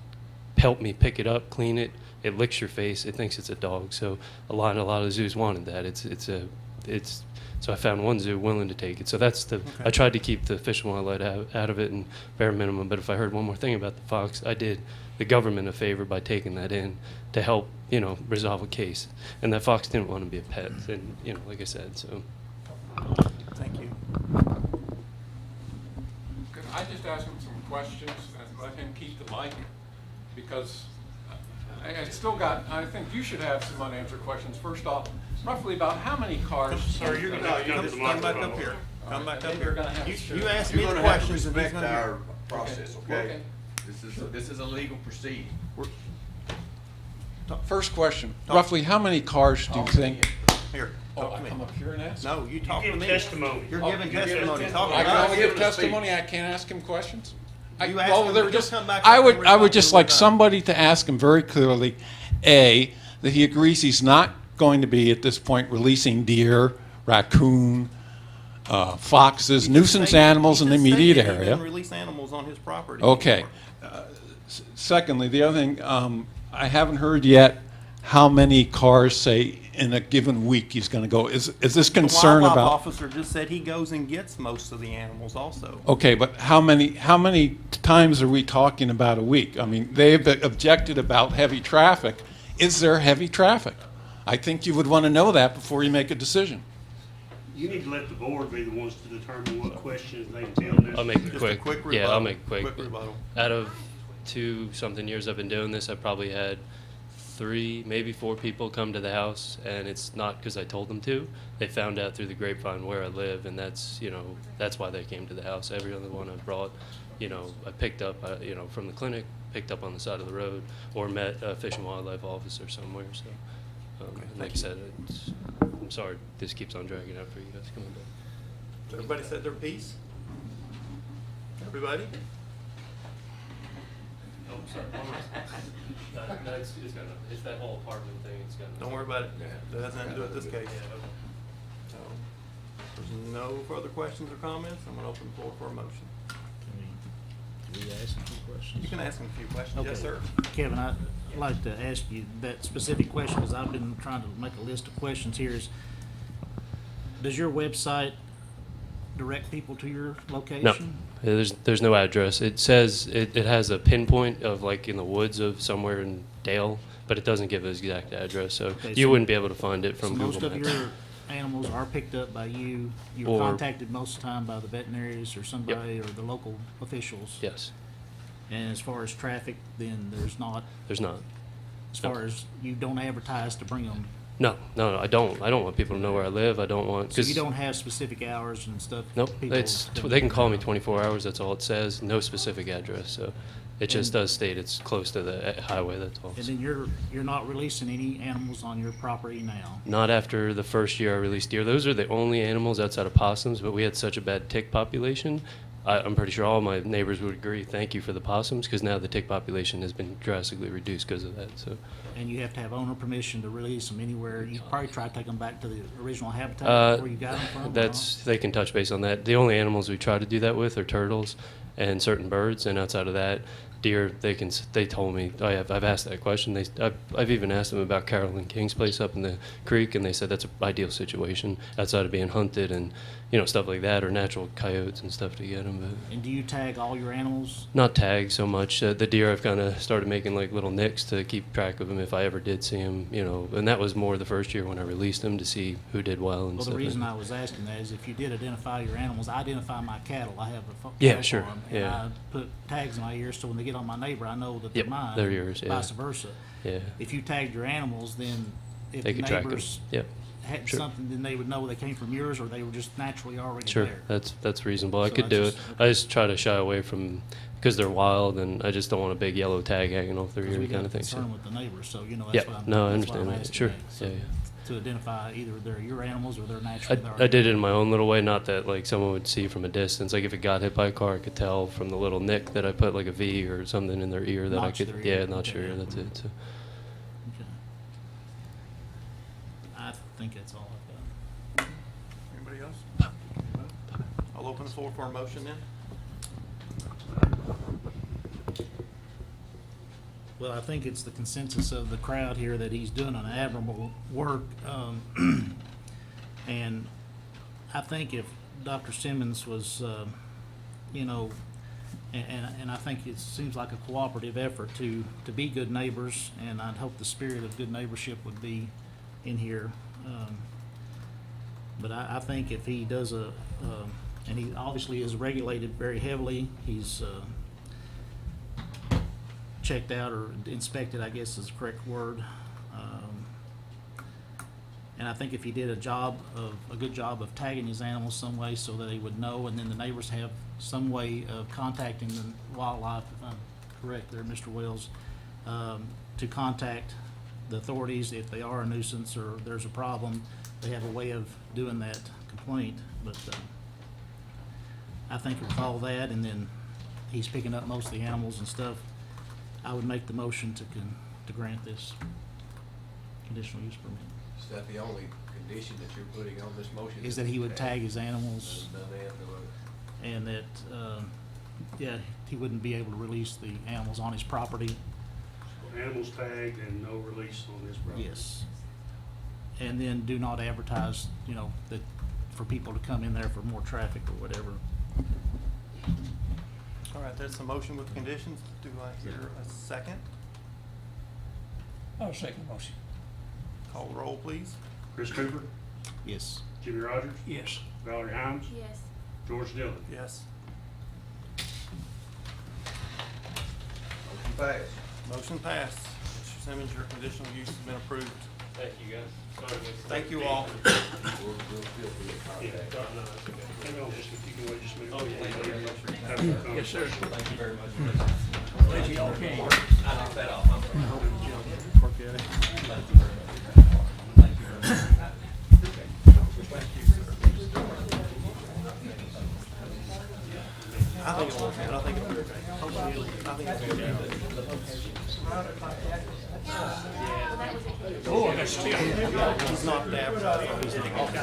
[SPEAKER 11] help me pick it up, clean it. It licks your face. It thinks it's a dog. So a lot of zoos wanted that. It's So I found one zoo willing to take it. So that's the, I tried to keep the Fish and Wildlife out of it and bare minimum. But if I heard one more thing about the fox, I did the government a favor by taking that in to help, you know, resolve a case. And that fox didn't want to be a pet. And, you know, like I said, so.
[SPEAKER 3] Thank you.
[SPEAKER 23] Could I just ask him some questions and let him keep the mic? Because I think you should have some unanswered questions. First off, roughly about how many cars?
[SPEAKER 1] Sir, you're gonna
[SPEAKER 3] Come back up here. Come back up here. You asked me
[SPEAKER 13] You're
[SPEAKER 3] the
[SPEAKER 13] gonna have to
[SPEAKER 3] questions and he's
[SPEAKER 13] respect
[SPEAKER 3] gonna
[SPEAKER 13] our
[SPEAKER 3] hear.
[SPEAKER 13] process, okay? This is a legal proceeding.
[SPEAKER 23] First question, roughly how many cars do you think?
[SPEAKER 3] Here,
[SPEAKER 23] Oh,
[SPEAKER 3] talk to
[SPEAKER 23] I
[SPEAKER 3] me.
[SPEAKER 23] come up here and ask?
[SPEAKER 3] No, you talk to
[SPEAKER 1] give
[SPEAKER 3] me.
[SPEAKER 1] testimony.
[SPEAKER 3] You're
[SPEAKER 1] Oh,
[SPEAKER 3] giving
[SPEAKER 1] you're giving
[SPEAKER 3] testimony.
[SPEAKER 1] testimony.
[SPEAKER 3] Talk
[SPEAKER 23] I
[SPEAKER 3] to
[SPEAKER 23] can
[SPEAKER 3] us.
[SPEAKER 23] only
[SPEAKER 13] give
[SPEAKER 23] give
[SPEAKER 13] a speech.
[SPEAKER 23] testimony, I can't ask him questions?
[SPEAKER 3] You asked him,
[SPEAKER 23] they're
[SPEAKER 3] just
[SPEAKER 23] just,
[SPEAKER 3] come back
[SPEAKER 23] I
[SPEAKER 3] up
[SPEAKER 23] would,
[SPEAKER 3] and
[SPEAKER 23] I would
[SPEAKER 3] respond
[SPEAKER 23] just
[SPEAKER 3] to
[SPEAKER 23] like
[SPEAKER 3] what I-
[SPEAKER 23] somebody to ask him very clearly, A, that he agrees he's not going to be at this point releasing deer, raccoon, foxes, nuisance animals in the immediate
[SPEAKER 3] He
[SPEAKER 23] area.
[SPEAKER 3] didn't release animals on his property.
[SPEAKER 23] Okay. Secondly, the other thing, I haven't heard yet how many cars, say, in a given week he's going to go. Is this concern
[SPEAKER 3] The wildlife
[SPEAKER 23] about?
[SPEAKER 3] officer just said he goes and gets most of the animals also.
[SPEAKER 23] Okay, but how many times are we talking about a week? I mean, they've objected about heavy traffic. Is there heavy traffic? I think you would want to know that before you make a decision.
[SPEAKER 1] You need to let the board be the ones to determine what questions they feel necessary.
[SPEAKER 11] I'll make it
[SPEAKER 3] Just a
[SPEAKER 11] quick.
[SPEAKER 3] quick
[SPEAKER 11] Yeah,
[SPEAKER 3] rebuttal.
[SPEAKER 11] I'll make it quick.
[SPEAKER 3] Quick rebuttal.
[SPEAKER 11] Out of 2-something years I've been doing this, I've probably had 3, maybe 4 people come to the house, and it's not because I told them to. They found out through the grapevine where I live, and that's, you know, that's why they came to the house. Every other one I brought, you know, I picked up, you know, from the clinic, picked up on the side of the road, or met a Fish and Wildlife officer somewhere. So, and like I said, I'm sorry this keeps on dragging out for you guys coming back.
[SPEAKER 3] Everybody said their piece? Everybody?
[SPEAKER 11] Oh, sorry. No, it's that whole apartment thing. It's got.
[SPEAKER 3] Don't worry about it. That has nothing to do with this case. So, there's no further questions or comments. I'm gonna open the floor for a motion.
[SPEAKER 5] Can we ask a few questions?
[SPEAKER 3] You can ask him a few questions. Yes,
[SPEAKER 5] Okay.
[SPEAKER 3] sir.
[SPEAKER 5] Kevin, I'd like to ask you that specific question, because I've been trying to make a list of questions here. Does your website direct people to your location?
[SPEAKER 11] No, there's no address. It says it has a pinpoint of like in the woods of somewhere in Dale, but it doesn't give an exact address. So
[SPEAKER 5] Okay,
[SPEAKER 11] you
[SPEAKER 5] so-
[SPEAKER 11] wouldn't be able to find it from
[SPEAKER 5] So most
[SPEAKER 11] Google
[SPEAKER 5] of
[SPEAKER 11] Maps.
[SPEAKER 5] your animals are picked up by you. You're
[SPEAKER 11] Or-
[SPEAKER 5] contacted most of the time by the veterinaries or somebody or the local officials.
[SPEAKER 11] Yes,
[SPEAKER 5] And as far as traffic, then there's not.
[SPEAKER 11] there's not.
[SPEAKER 5] As
[SPEAKER 11] No.
[SPEAKER 5] far as you don't advertise to bring them.
[SPEAKER 11] No, I don't. I don't want people to know where I live. I don't want.
[SPEAKER 5] So you don't have specific hours and stuff?
[SPEAKER 11] Nope.
[SPEAKER 5] people don't-
[SPEAKER 11] They can call me 24 hours. That's all it says. No specific address. So it just does state it's close to the highway. That's all.
[SPEAKER 5] And then you're not releasing any animals on your property now?
[SPEAKER 11] Not after the first year I released deer. Those are the only animals outside of possums, but we had such a bad tick population. I'm pretty sure all my neighbors would agree. Thank you for the possums, because now the tick population has been drastically reduced because of that. So,
[SPEAKER 5] And you have to have owner permission to release them anywhere? You probably try to take them back to the original habitat where you got them from? or
[SPEAKER 11] that's they can touch base on that. The only animals we try to do that with are turtles and certain birds, and outside of that, deer. They told me I've asked that question. I've even asked them about Carolyn King's place up in the creek, and they said that's an ideal situation outside of being hunted and stuff like that, or natural coyotes and stuff to get them. But
[SPEAKER 5] And do you tag all your animals?
[SPEAKER 11] not tag so much. The deer I've kind of started making like little nicks to keep track of them if I ever did see them. And that was more the first year when I released them to see who did well and
[SPEAKER 5] Well,
[SPEAKER 11] stuff.
[SPEAKER 5] the reason I was asking that is if you did identify your animals, I identify my cattle. I have a
[SPEAKER 11] Yeah,
[SPEAKER 5] cattle
[SPEAKER 11] sure,
[SPEAKER 5] farm,
[SPEAKER 11] yeah.
[SPEAKER 5] And I put tags in my ears so when they get on my neighbor, I know that
[SPEAKER 11] Yep,
[SPEAKER 5] they're mine.
[SPEAKER 11] they're yours, yeah.
[SPEAKER 5] Vice versa.
[SPEAKER 11] Yeah.
[SPEAKER 5] If you tagged your animals, then if
[SPEAKER 11] They
[SPEAKER 5] the
[SPEAKER 11] could track 'em.
[SPEAKER 5] neighbors
[SPEAKER 11] Yep,
[SPEAKER 5] had
[SPEAKER 11] sure.
[SPEAKER 5] something, then they would know they came from yours or they were just naturally already
[SPEAKER 11] Sure,
[SPEAKER 5] there.
[SPEAKER 11] that's reasonable. I
[SPEAKER 5] So
[SPEAKER 11] could do
[SPEAKER 5] that's
[SPEAKER 11] it.
[SPEAKER 5] just-
[SPEAKER 11] I just try to shy away from because they're wild, and I just don't want a big yellow tag hanging off their
[SPEAKER 5] 'Cause
[SPEAKER 11] ear,
[SPEAKER 5] we got
[SPEAKER 11] kind of thing.
[SPEAKER 5] concern
[SPEAKER 11] So.
[SPEAKER 5] with the neighbors, so that's
[SPEAKER 11] Yeah,
[SPEAKER 5] why I'm.
[SPEAKER 11] no, I
[SPEAKER 5] that's why
[SPEAKER 11] understand
[SPEAKER 5] I'm
[SPEAKER 11] that.
[SPEAKER 5] asking
[SPEAKER 11] Sure,
[SPEAKER 5] that. So
[SPEAKER 11] yeah, yeah.
[SPEAKER 5] To identify either they're your animals or they're naturally.
[SPEAKER 11] I did it in my own little way, not that like someone would see from a distance. Like if it got hit by a car, I could tell from the little nick that I put like a V or something in their ear that
[SPEAKER 5] Notch
[SPEAKER 11] I could.
[SPEAKER 5] their
[SPEAKER 11] Yeah,
[SPEAKER 5] ear.
[SPEAKER 11] not
[SPEAKER 5] Okay.
[SPEAKER 11] sure. That's it. So.
[SPEAKER 5] Okay. I think that's all I've got.
[SPEAKER 3] Anybody else? I'll open the floor for a motion then.
[SPEAKER 5] Well, I think it's the consensus of the crowd here that he's doing an admirable work. And I think if Dr. Simmons was, you know, and I think it seems like a cooperative effort to be good neighbors, and I'd hope the spirit of good neighborship would be in here. But I think if he does and he obviously is regulated very heavily, he's checked out or inspected, I guess is the correct word. And I think if he did a good job of tagging his animals some way so that they would know, and then the neighbors have some way of contacting the wildlife, if I'm correct there, Mr. Wells, to contact the authorities if they are a nuisance or there's a problem. They have a way of doing that complaint, but I think with all that, and then he's picking up most of the animals and stuff, I would make the motion to grant this conditional use permit.
[SPEAKER 13] Is that the only condition that you're putting on this motion?
[SPEAKER 5] Is that he would tag his animals,
[SPEAKER 13] None of the
[SPEAKER 5] and that, yeah, he wouldn't be able to release the animals on his property.
[SPEAKER 1] Animals tagged and no release on his property.
[SPEAKER 5] Yes. And then do not advertise, you know, that for people to come in there for more traffic or whatever.
[SPEAKER 3] All right, that's a motion with conditions. Do I hear a second?
[SPEAKER 8] I'll second the motion.
[SPEAKER 3] Call the roll, please.
[SPEAKER 1] Chris Cooper,
[SPEAKER 5] Yes.
[SPEAKER 1] Jimmy Rogers,
[SPEAKER 8] Yes.
[SPEAKER 1] Valerie Hines,
[SPEAKER 4] Yes.
[SPEAKER 1] George Dillon.
[SPEAKER 3] Yes.
[SPEAKER 13] Motion passed.
[SPEAKER 3] Motion passed. Mr. Simmons, your conditional use has been approved.
[SPEAKER 11] Thank you, guys. Sorry, Mr.
[SPEAKER 3] Thank you all.
[SPEAKER 13] We'll feel free to
[SPEAKER 1] Yeah,
[SPEAKER 13] contact.
[SPEAKER 1] no, it's okay. Hang on, just if you can wait just a minute.
[SPEAKER 11] Oh, yeah.
[SPEAKER 1] Thank you very much.
[SPEAKER 8] Yes, sir.
[SPEAKER 13] Thank you very much.
[SPEAKER 8] Glad you all came.
[SPEAKER 13] I knocked that off. I'm sorry.
[SPEAKER 3] Okay.
[SPEAKER 13] Thank you very much. Thank you very much.
[SPEAKER 3] I think it'll work out. I think it'll work out. Hopefully, I think it'll work out.
[SPEAKER 8] Oh, that's still.
[SPEAKER 3] He's not advertising. He's not.